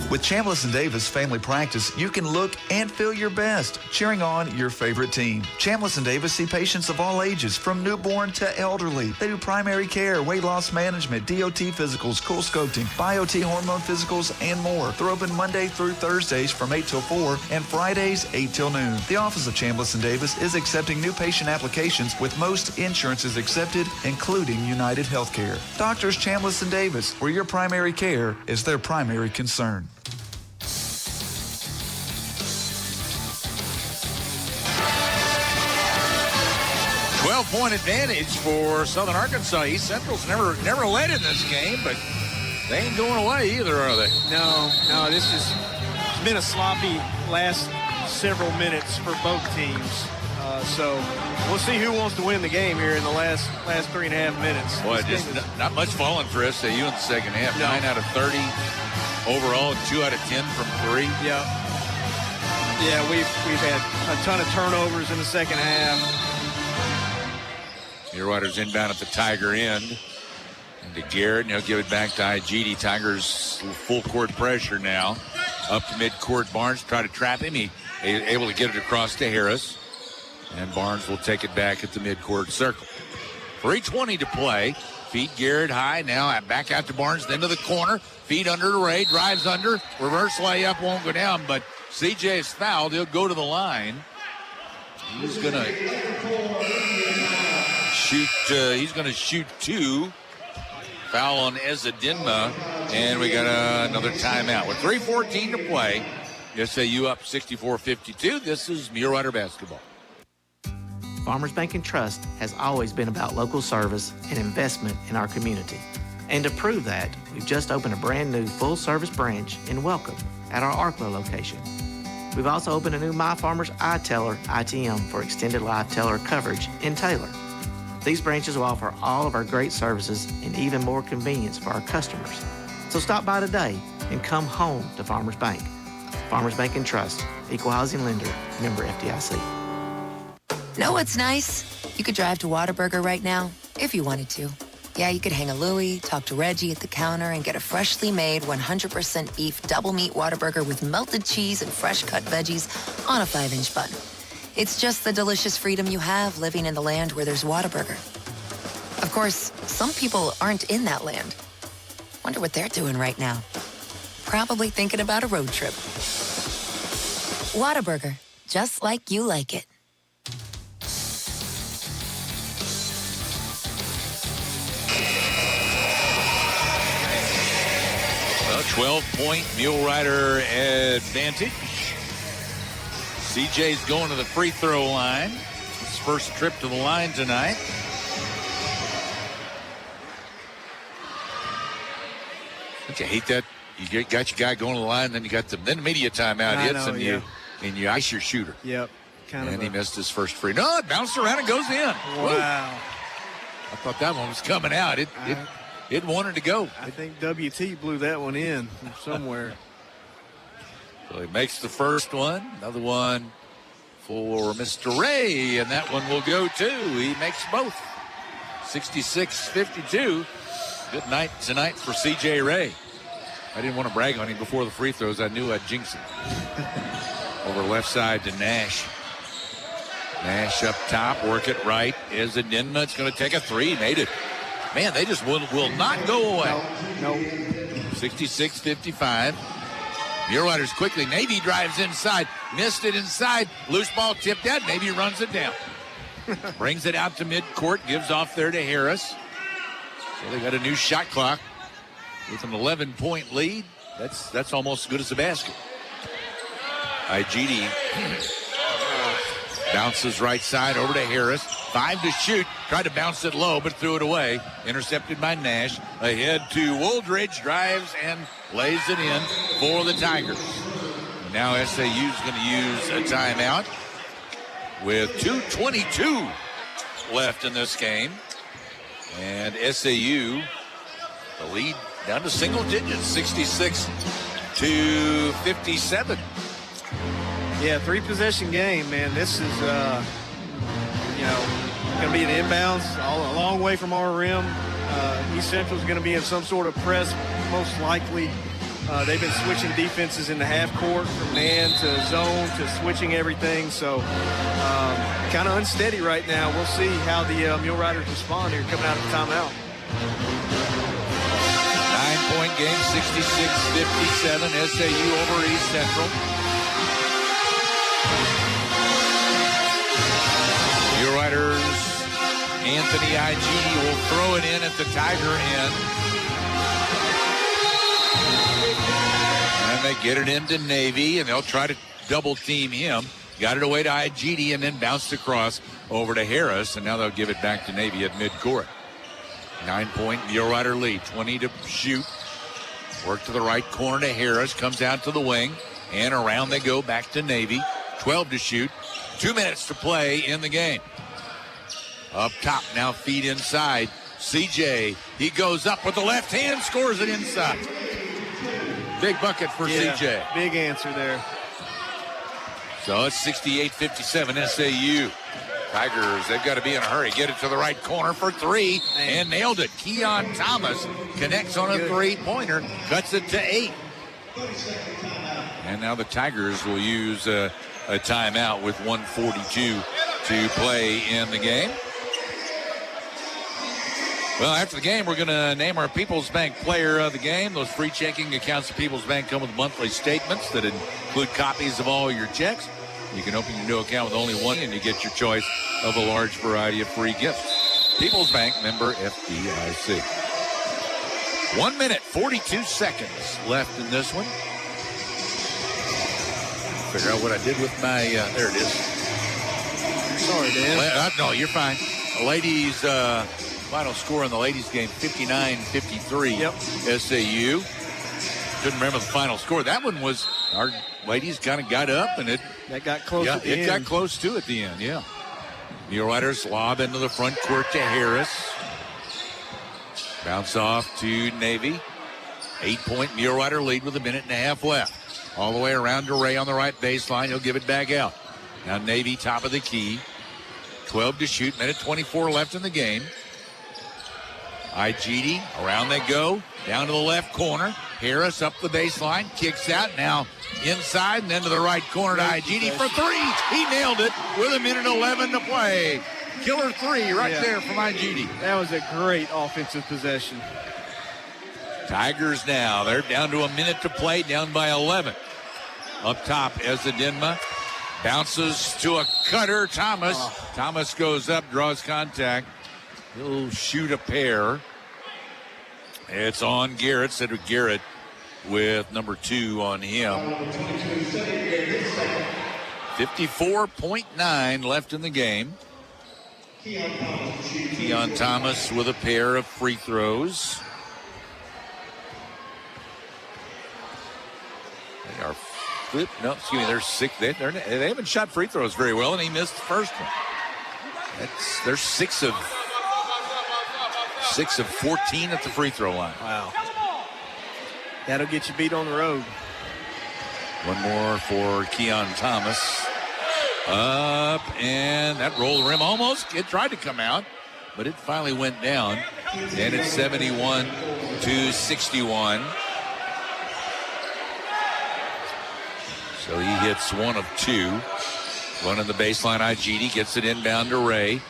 Speaker 4: With Chambliss & Davis Family Practice, you can look and feel your best, cheering on your favorite team. Chambliss & Davis see patients of all ages, from newborn to elderly. They do primary care, weight loss management, DOT physicals, cool sculpting, BioT hormone physicals, and more. They're open Monday through Thursdays from 8 till 4 and Fridays 8 till noon. The office of Chambliss & Davis is accepting new patient applications with most insurances accepted, including United Healthcare. Doctors Chambliss & Davis, where your primary care is their primary concern.
Speaker 2: Point advantage for Southern Arkansas. East Central's never led in this game, but they ain't going away either, are they?
Speaker 3: No, it's been a sloppy last several minutes for both teams. So we'll see who wants to win the game here in the last 3.5 minutes.
Speaker 2: Boy, just not much falling for SAU in the second half.
Speaker 3: No.
Speaker 2: 9 out of 30 overall, 2 out of 10 from 3.
Speaker 3: Yeah, we've had a ton of turnovers in the second half.
Speaker 2: Mulerider's inbound at the Tiger end. And to Garrett, and he'll give it back to IGD. Tigers full court pressure now. Up to midcourt, Barnes try to trap him. He able to get it across to Harris. And Barnes will take it back at the midcourt circle. 3:20 to play. Feed Garrett high. Now back out to Barnes, then to the corner. Feed under to Ray. Drives under. Reverse layup won't go down, but CJ is fouled. He'll go to the line. He's going to shoot two. Foul on Ezedinma. And we got another timeout. With 3:14 to play. SAU up 64-52. This is Mulerider basketball.
Speaker 5: Farmers Bank and Trust has always been about local service and investment in our community. And to prove that, we've just opened a brand new full-service branch in Welcome at our Arklow location. We've also opened a new My Farmers iTeller ITM for extended live teller coverage in Taylor. These branches will offer all of our great services and even more convenience for our customers. So stop by today and come home to Farmers Bank. Farmers Bank and Trust, Equal Housing Lender, member FDIC.
Speaker 9: Know what's nice? You could drive to Whataburger right now, if you wanted to. Yeah, you could hang a Louie, talk to Reggie at the counter, and get a freshly made 100% beef double meat Whataburger with melted cheese and fresh cut veggies on a 5-inch bun. It's just the delicious freedom you have living in the land where there's Whataburger. Of course, some people aren't in that land. Wonder what they're doing right now. Probably thinking about a road trip. Whataburger, just like you like it.
Speaker 2: A 12-point Mulerider advantage. CJ's going to the free throw line. His first trip to the line tonight. Don't you hate that? You got your guy going to the line, then you got then the media timeout hits, and you ice your shooter.
Speaker 3: Yep.
Speaker 2: And he missed his first free. No, it bounced around and goes in.
Speaker 3: Wow.
Speaker 2: Woo. I thought that one was coming out. It wanted to go.
Speaker 3: I think WT blew that one in from somewhere.
Speaker 2: So he makes the first one. Another one for Mr. Ray, and that one will go too. He makes both. 66-52. Good night tonight for C.J. Ray. I didn't want to brag on him before the free throws. I knew I'd jinx him. Over left side to Nash. Nash up top, work it right. Ezedinma, it's going to take a three. Made it. Man, they just will not go away.
Speaker 3: No.
Speaker 2: 66-55. Muleriders quickly. Navy drives inside. Missed it inside. Loose ball tipped out. Navy runs it down. Brings it out to midcourt. Gives off there to Harris. So they got a new shot clock with an 11-point lead. That's almost as good as a basket. Igidi bounces right side over to Harris. 5 to shoot. Tried to bounce it low, but threw it away. Intercepted by Nash. Ahead to Woldridge. Drives and lays it in for the Tigers. Now SAU is going to use a timeout with 2:22 left in this game. And SAU, the lead down to single digits, 66-57.
Speaker 3: Yeah, 3-possession game, man. This is, going to be an inbounds a long way from our rim. East Central's going to be in some sort of press, most likely. They've been switching defenses in the half court from man to zone to switching everything. So kind of unsteady right now. We'll see how the Muleriders respond here coming out of the timeout.
Speaker 2: 9-point game, 66-57. SAU over East Central. Muleriders, Anthony Igidi will throw it in at the Tiger end. And they get it into Navy, and they'll try to double team him. Got it away to Igidi and then bounced across over to Harris, and now they'll give it back to Navy at midcourt. 9-point Mulerider lead, 20 to shoot. Work to the right corner to Harris, comes out to the wing, and around they go back to Navy. 12 to shoot. 2 minutes to play in the game. Up top, now feed inside. CJ, he goes up with the left hand, scores it inside. Big bucket for CJ.
Speaker 3: Big answer there.
Speaker 2: So it's 68-57 SAU. Tigers, they've got to be in a hurry. Get it to the right corner for three, and nailed it. Keon Thomas connects on a three-pointer, cuts it to 8. And now the Tigers will use a timeout with 1:42 to play in the game. Well, after the game, we're going to name our People's Bank player of the game. Those free checking accounts of People's Bank come with monthly statements that include copies of all your checks. You can open your new account with only one, and you get your choice of a large variety of free gifts. People's Bank, member FDIC. 1 minute, 42 seconds left in this one. Figure out what I did with my, there it is.
Speaker 3: Sorry, Dan.
Speaker 2: No, you're fine. Ladies, final score in the ladies game, 59-53.
Speaker 3: Yep.
Speaker 2: SAU. Couldn't remember the final score. That one was, our ladies kind of got up, and
Speaker 3: that got close at the end.
Speaker 2: It got close to at the end, yeah. Muleriders lob into the front court to Harris. Bounce off to Navy. 8-point Mulerider lead with a minute and a half left. All the way around to Ray on the right baseline. He'll give it back out. Now Navy top of the key. 12 to shoot. Minute 24 left in the game. Igidi, around they go. Down to the left corner. Harris up the baseline. Kicks out. Now inside and then to the right corner to Igidi for three. He nailed it with a minute 11 to play. Killer three right there from Igidi.
Speaker 3: That was a great offensive possession.
Speaker 2: Tigers now. They're down to a minute to play. Down by 11. Up top, Ezedinma bounces to a cutter. Thomas. Thomas goes up, draws contact. He'll shoot a pair. It's on Garrett. Cedric Garrett with number 2 on him. 54.9 left in the game. Keon Thomas with a pair of free throws. They are they're sick. They haven't shot free throws very well, and he missed the first one. They're 6 of 14 at the free throw line.
Speaker 3: Wow. That'll get you beat on the road.
Speaker 2: One more for Keon Thomas. Up, and that rolled the rim almost. It tried to come out, but it finally went down. And it's 71-61. So he hits 1 of 2. One on the baseline. Igidi gets it inbound to Ray.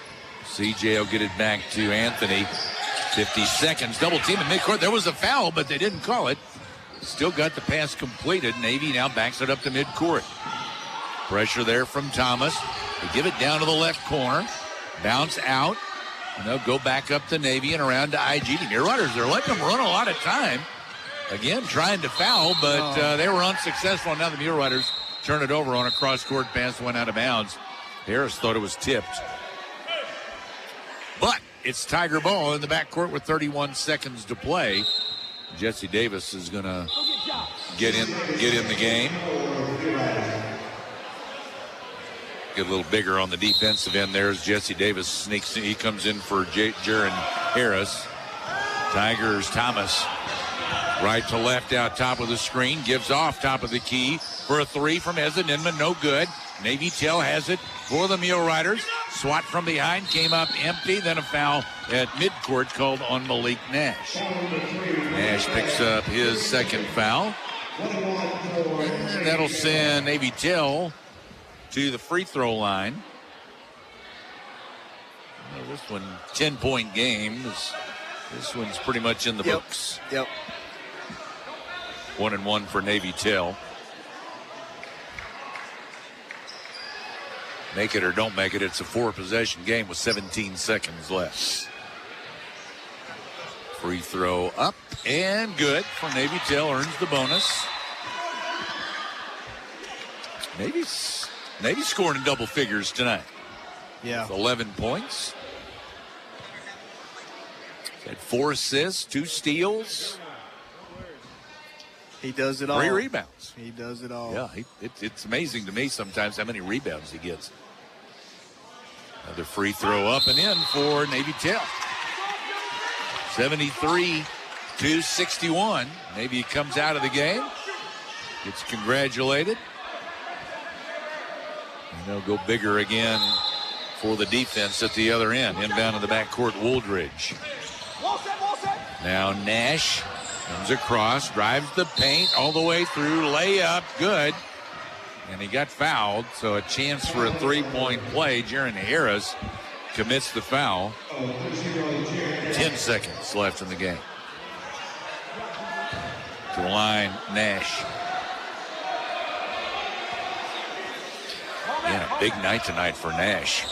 Speaker 2: CJ will get it back to Anthony. 50 seconds. Double team in midcourt. There was a foul, but they didn't call it. Still got the pass completed. Navy now backs it up to midcourt. Pressure there from Thomas. They give it down to the left corner. Bounce out. And they'll go back up to Navy and around to Igidi. Muleriders, they're letting them run a lot of time. Again, trying to foul, but they were unsuccessful. Now the Muleriders turn it over on a cross-court pass, went out of bounds. Harris thought it was tipped. But it's Tiger ball in the backcourt with 31 seconds to play. Jesse Davis is going to get in the game. Get a little bigger on the defensive end there as Jesse Davis sneaks in. He comes in for Jaron Harris. Tigers, Thomas. Right to left out top of the screen. Gives off top of the key for a three from Ezedinma. No good. Navy Tell has it for the Muleriders. Swat from behind. Came up empty. Then a foul at midcourt called on Malik Nash. Nash picks up his second foul. And that'll send Navy Tell to the free throw line. Well, this one, 10-point game. This one's pretty much in the books.
Speaker 3: Yep.
Speaker 2: 1-1 for Navy Tell. Make it or don't make it, it's a 4-possession game with 17 seconds left. Free throw up and good for Navy Tell, earns the bonus. Navy's scoring in double figures tonight.
Speaker 3: Yeah.
Speaker 2: With 11 points. Had 4 assists, 2 steals.
Speaker 3: He does it all.
Speaker 2: 3 rebounds.
Speaker 3: He does it all.
Speaker 2: Yeah, it's amazing to me sometimes how many rebounds he gets. Another free throw up and in for Navy Tell. 73-61. Navy comes out of the game. Gets congratulated. And they'll go bigger again for the defense at the other end. Inbound in the backcourt, Wooldridge. Now Nash comes across, drives the paint all the way through, layup, good. And he got fouled, so a chance for a three-point play. Jaron Harris commits the foul. 10 seconds left in the game. To the line, Nash. Yeah, big night tonight for Nash.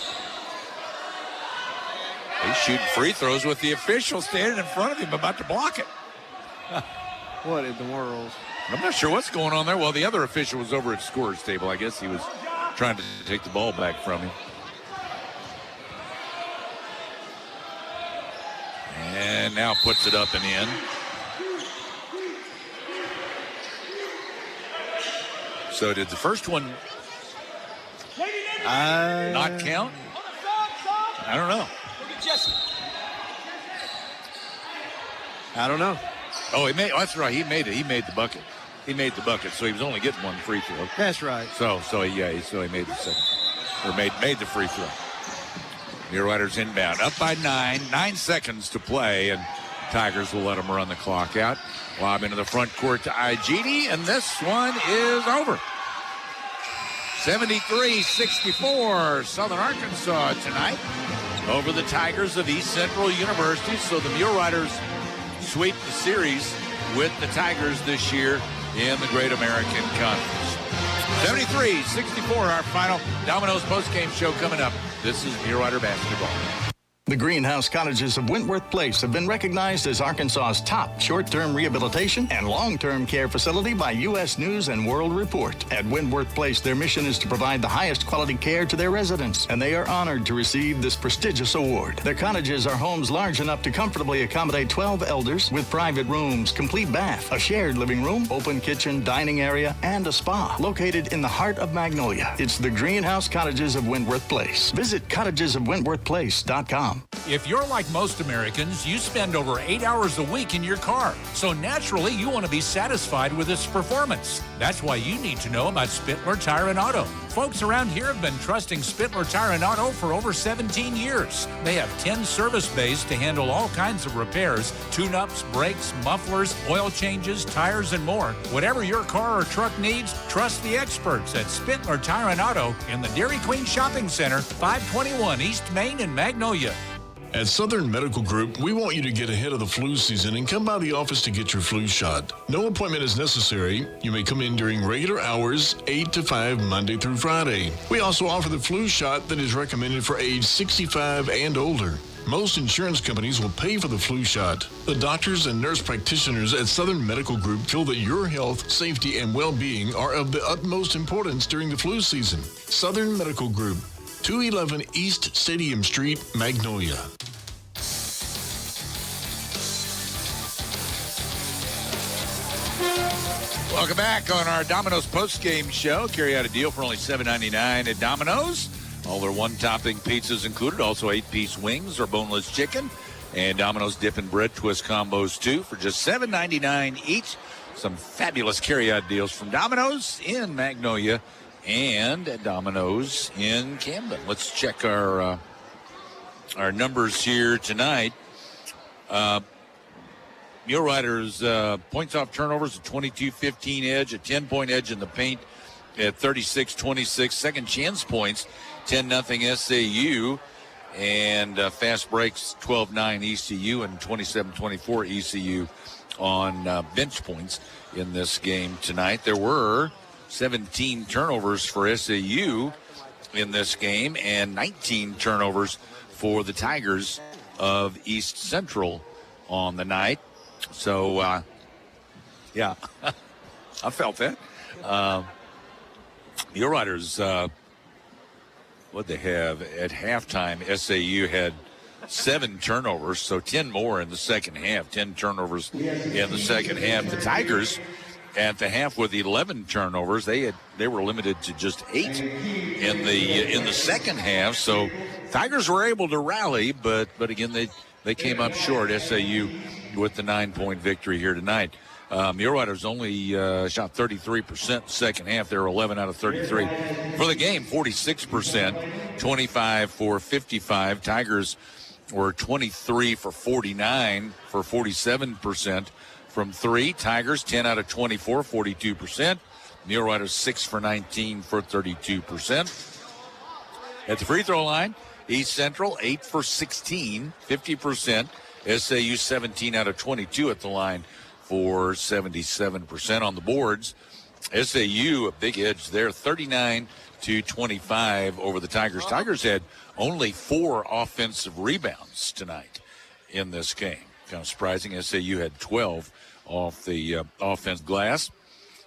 Speaker 2: He's shooting free throws with the official standing in front of him about to block it.
Speaker 3: What in the world?
Speaker 2: I'm not sure what's going on there. Well, the other official was over at scorer's table. I guess he was trying to take the ball back from him. And now puts it up and in. So did the first one not count? I don't know.
Speaker 3: I don't know.
Speaker 2: Oh, that's right. He made it. He made the bucket. He made the bucket, so he was only getting one free throw.
Speaker 3: That's right.
Speaker 2: So he made the second, or made the free throw. Muleriders inbound, up by 9. 9 seconds to play, and Tigers will let them run the clock out. Lob into the front court to Igidi, and this one is over. 73-64, Southern Arkansas tonight over the Tigers of East Central University. So the Muleriders sweep the series with the Tigers this year in the Great American Conference. 73-64, our final Domino's postgame show coming up. This is Mulerider basketball.
Speaker 14: The Greenhouse Cottages of Wentworth Place have been recognized as Arkansas's top short-term rehabilitation and long-term care facility by U.S. News and World Report. At Wentworth Place, their mission is to provide the highest quality care to their residents, and they are honored to receive this prestigious award. Their cottages are homes large enough to comfortably accommodate 12 elders with private rooms, complete bath, a shared living room, open kitchen, dining area, and a spa located in the heart of Magnolia. It's the Greenhouse Cottages of Wentworth Place. Visit cottagesofwentworthplace.com.
Speaker 8: If you're like most Americans, you spend over 8 hours a week in your car. So naturally, you want to be satisfied with its performance. That's why you need to know about Spittler Tire and Auto. Folks around here have been trusting Spittler Tire and Auto for over 17 years. They have 10 service bays to handle all kinds of repairs, tune-ups, brakes, mufflers, oil changes, tires, and more. Whatever your car or truck needs, trust the experts at Spittler Tire and Auto in the Dairy Queen Shopping Center, 521 East Main in Magnolia.
Speaker 10: At Southern Medical Group, we want you to get ahead of the flu season and come by the office to get your flu shot. No appointment is necessary. You may come in during regular hours, 8 to 5, Monday through Friday. We also offer the flu shot that is recommended for age 65 and older. Most insurance companies will pay for the flu shot. The doctors and nurse practitioners at Southern Medical Group feel that your health, safety, and well-being are of the utmost importance during the flu season. Southern Medical Group, 211 East Stadium Street, Magnolia.
Speaker 2: Welcome back on our Domino's postgame show. Carry out a deal for only $7.99 at Domino's. All their one-topping pizzas included. Also 8-piece wings or boneless chicken. And Domino's dip and bread twist combos, too, for just $7.99 each. Some fabulous carry-out deals from Domino's in Magnolia and at Domino's in Camden. Let's check our numbers here tonight. Muleriders points off turnovers, a 22-15 edge, a 10-point edge in the paint at 36-26. Second chance points, 10-0 SAU. And fast breaks, 12-9 ECU and 27-24 ECU on bench points in this game tonight. There were 17 turnovers for SAU in this game and 19 turnovers for the Tigers of East Central on the night. So, yeah, I felt that. Muleriders, what they have at halftime, SAU had 7 turnovers, so 10 more in the second half, 10 turnovers in the second half. The Tigers at the half with 11 turnovers, they were limited to just 8 in the second half. So Tigers were able to rally, but again they came up short. SAU with the 9-point victory here tonight. Muleriders only shot 33% second half. They were 11 out of 33. For the game, 46%, 25 for 55. Tigers were 23 for 49 for 47% from 3. Tigers 10 out of 24, 42%. Muleriders 6 for 19 for 32%. At the free throw line, East Central 8 for 16, 50%. SAU 17 out of 22 at the line for 77% on the boards. SAU, a big edge there, 39-25 over the Tigers. Tigers had only 4 offensive rebounds tonight in this game. Kind of surprising. SAU had 12 off the offense glass.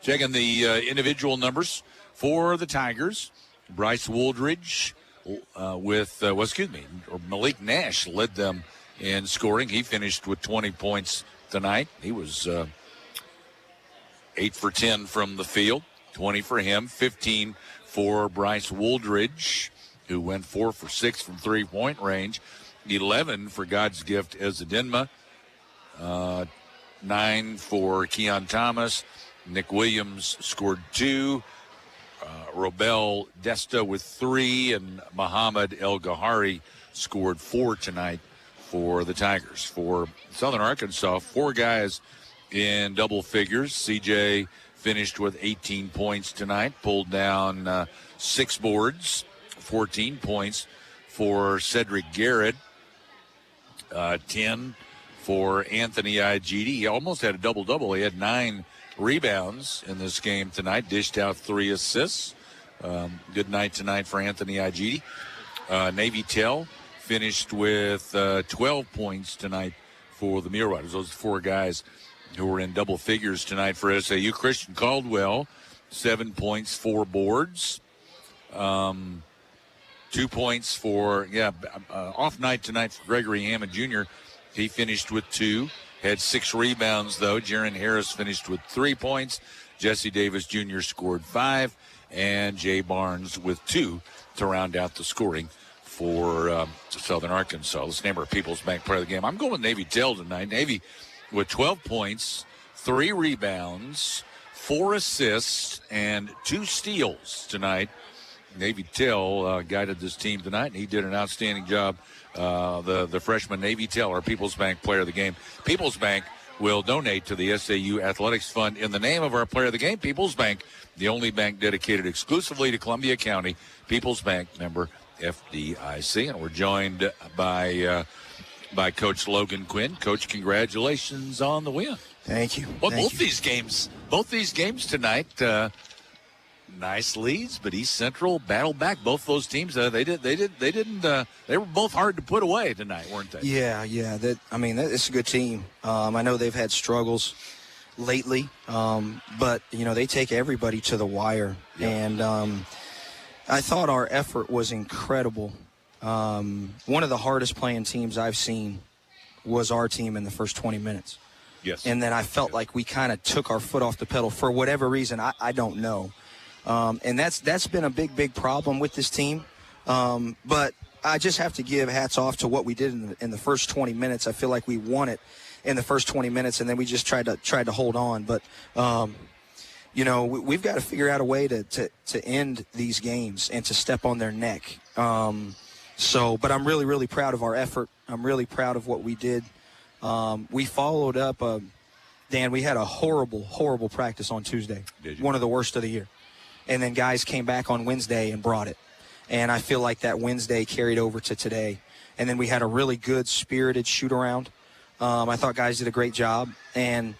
Speaker 2: Checking the individual numbers for the Tigers. Bryce Wooldridge Malik Nash led them in scoring. He finished with 20 points tonight. He was 8 for 10 from the field, 20 for him, 15 for Bryce Wooldridge, who went 4 for 6 from three-point range, 11 for God's Gift Ezedinma, 9 for Keon Thomas. Nick Williams scored 2. Robel Desta with 3, and Muhammad El Gahari scored 4 tonight for the Tigers. For Southern Arkansas, 4 guys in double figures. CJ finished with 18 points tonight, pulled down 6 boards, 14 points for Cedric Garrett, 10 for Anthony Igidi. He almost had a double-double. He had 9 rebounds in this game tonight, dished out 3 assists. Good night tonight for Anthony Igidi. Navy Tell finished with 12 points tonight for the Muleriders. Those 4 guys who were in double figures tonight for SAU. Christian Caldwell, 7 points, 4 boards. 2 points for, off night tonight for Gregory Hammond Jr. He finished with 2. Had 6 rebounds, though. Jaron Harris finished with 3 points. Jesse Davis Jr. scored 5. And Jay Barnes with 2 to round out the scoring for Southern Arkansas. Let's name our People's Bank player of the game. I'm going with Navy Tell tonight. Navy with 12 points, 3 rebounds, 4 assists, and 2 steals tonight. Navy Tell guided this team tonight, and he did an outstanding job. The freshman Navy Tell, our People's Bank player of the game. People's Bank will donate to the SAU Athletics Fund in the name of our player of the game, People's Bank, the only bank dedicated exclusively to Columbia County. People's Bank, member FDIC. And we're joined by Coach Logan Quinn. Coach, congratulations on the win.
Speaker 11: Thank you.
Speaker 2: Well, both these games tonight, nice leads, but East Central battled back. Both those teams, they were both hard to put away tonight, weren't they?
Speaker 11: Yeah. It's a good team. I know they've had struggles lately, but they take everybody to the wire. Yeah. And I thought our effort was incredible. One of the hardest playing teams I've seen was our team in the first 20 minutes.
Speaker 2: Yes.
Speaker 11: And then I felt like we kind of took our foot off the pedal for whatever reason. I don't know. And that's been a big problem with this team. But I just have to give hats off to what we did in the first 20 minutes. I feel like we won it in the first 20 minutes, and then we just tried to hold on. But we've got to figure out a way to end these games and to step on their neck. But I'm really proud of our effort. I'm really proud of what we did. We followed up. Dan, we had a horrible practice on Tuesday. One of the worst of the year. And then guys came back on Wednesday and brought it. And I feel like that Wednesday carried over to today. And then we had a really good, spirited shoot-around. I thought guys did a great job. And,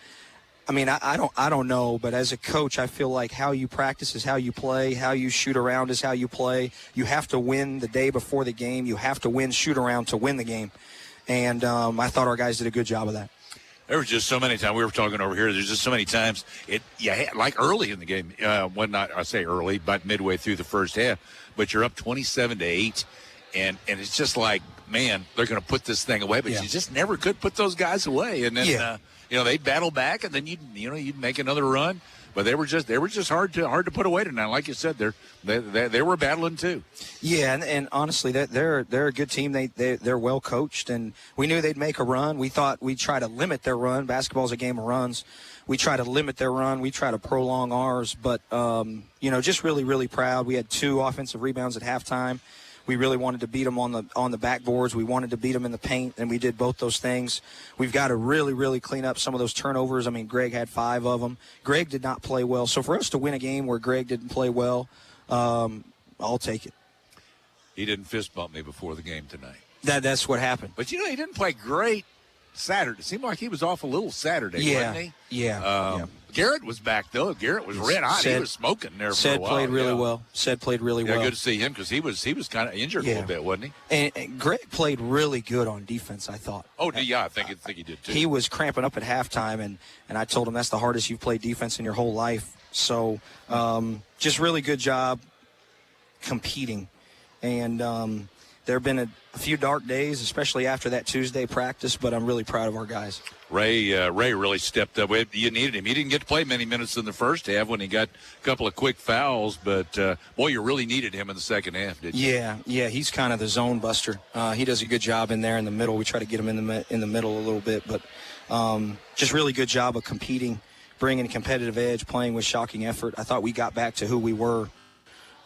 Speaker 11: I don't know, but as a coach, I feel like how you practice is how you play. How you shoot around is how you play. You have to win the day before the game. You have to win shoot-around to win the game. And I thought our guys did a good job of that.
Speaker 2: There was just so many times we were talking over here. There's just so many times like early in the game. I say early, but midway through the first half. But you're up 27-8, and it's just like, man, they're going to put this thing away. But you just never could put those guys away. And then they'd battle back, and then you'd make another run. But they were just hard to put away tonight. Like you said, they were battling too.
Speaker 11: Yeah, and honestly, they're a good team. They're well coached, and we knew they'd make a run. We thought we'd try to limit their run. Basketball's a game of runs. We try to limit their run. We try to prolong ours. But just really proud. We had 2 offensive rebounds at halftime. We really wanted to beat them on the backboards. We wanted to beat them in the paint, and we did both those things. We've got to really, really clean up some of those turnovers. I mean, Greg had 5 of them. Greg did not play well. So for us to win a game where Greg didn't play well, I'll take it.
Speaker 2: He didn't fist bump me before the game tonight.
Speaker 11: That's what happened.
Speaker 2: But, he didn't play great Saturday. It seemed like he was off a little Saturday, wasn't he?
Speaker 11: Yeah.
Speaker 2: Garrett was back, though. Garrett was red hot. He was smoking there for a while.
Speaker 11: Played really well. Played really well.
Speaker 2: Good to see him because he was kind of injured a little bit, wasn't he?
Speaker 11: And Greg played really good on defense, I thought.
Speaker 2: Oh, yeah, I think he did, too.
Speaker 11: He was cramping up at halftime, and I told him that's the hardest you've played defense in your whole life. So just really good job competing. And there have been a few dark days, especially after that Tuesday practice, but I'm really proud of our guys.
Speaker 2: Ray really stepped up. You needed him. He didn't get to play many minutes in the first half when he got a couple of quick fouls, but, boy, you really needed him in the second half, didn't you?
Speaker 11: Yeah, he's kind of the zone buster. He does a good job in there in the middle. We try to get him in the middle a little bit, but just really good job of competing, bringing a competitive edge, playing with shocking effort. I thought we got back to who we were.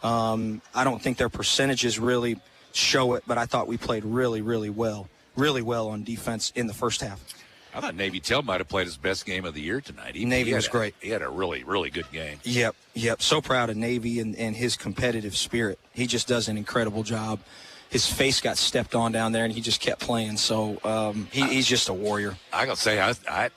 Speaker 11: I don't think their percentages really show it, but I thought we played really, really well on defense in the first half.
Speaker 2: I thought Navy Tell might have played his best game of the year tonight.
Speaker 11: Navy was great.
Speaker 2: He had a really, really good game.
Speaker 11: Yep. So proud of Navy and his competitive spirit. He just does an incredible job. His face got stepped on down there, and he just kept playing. So he's just a warrior.
Speaker 2: I gotta say, I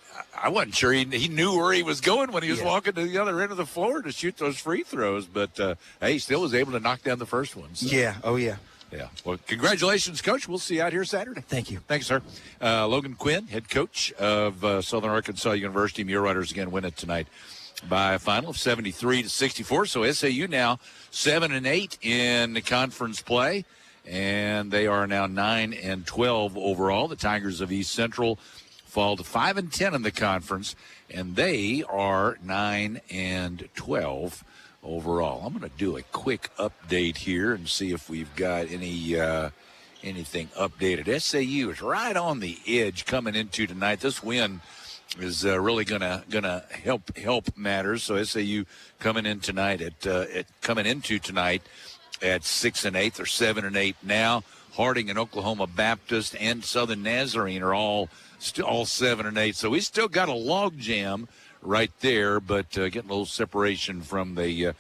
Speaker 2: wasn't sure he knew where he was going when he was walking to the other end of the floor to shoot those free throws. But hey, he still was able to knock down the first one. So.
Speaker 11: Yeah. Oh yeah.
Speaker 2: Yeah. Well, congratulations, Coach. We'll see you out here Saturday.
Speaker 11: Thank you.
Speaker 2: Thanks, sir. Logan Quinn, head coach of Southern Arkansas University. Muleriders again win it tonight by a final of 73-64. So SAU now 7-8 in the conference play, and they are now 9-12 overall. The Tigers of East Central fall to 5-10 in the conference, and they are 9-12 overall. I'm going to do a quick update here and see if we've got anything updated. SAU is right on the edge coming into tonight. This win is really gonna help matters. So SAU coming into tonight at 6-8. They're 7-8 now. Harding and Oklahoma Baptist and Southern Nazarene are all 7-8. So we still got a log jam right there, but getting a little separation from the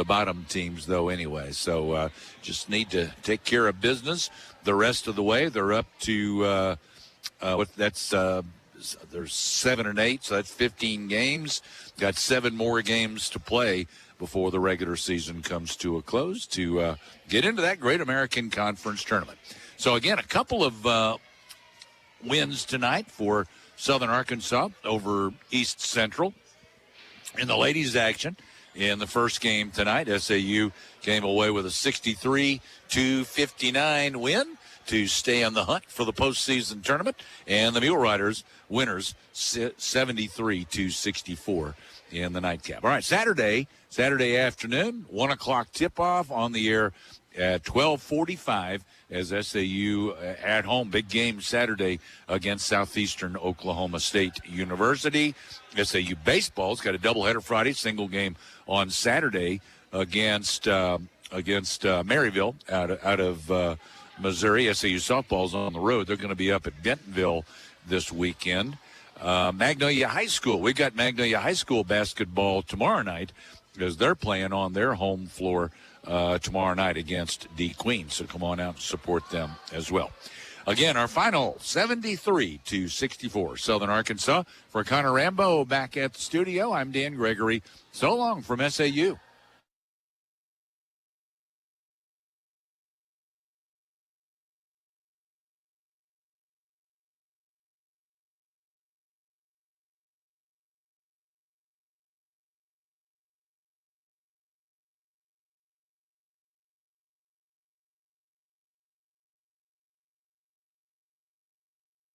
Speaker 2: bottom teams, though, anyway. So just need to take care of business the rest of the way. They're up to they're 7-8, so that's 15 games. Got 7 more games to play before the regular season comes to a close to get into that Great American Conference tournament. So, again, a couple of wins tonight for Southern Arkansas over East Central. In the ladies' action, in the first game tonight, SAU came away with a 63-59 win to stay on the hunt for the postseason tournament. And the Muleriders winners 73-64 in the nightcap. All right, Saturday afternoon, 1 o'clock tip-off on the air at 12:45 as SAU at home. Big game Saturday against Southeastern Oklahoma State University. SAU baseball's got a doubleheader Friday, single game on Saturday against Maryville out of Missouri. SAU softball's on the road. They're going to be up at Bentonville this weekend. Magnolia High School. We got Magnolia High School basketball tomorrow night because they're playing on their home floor tomorrow night against D. Queen. So come on out and support them as well. Again, our final 73-64. Southern Arkansas. For Connor Rambo back at the studio, I'm Dan Gregory. So long from SAU.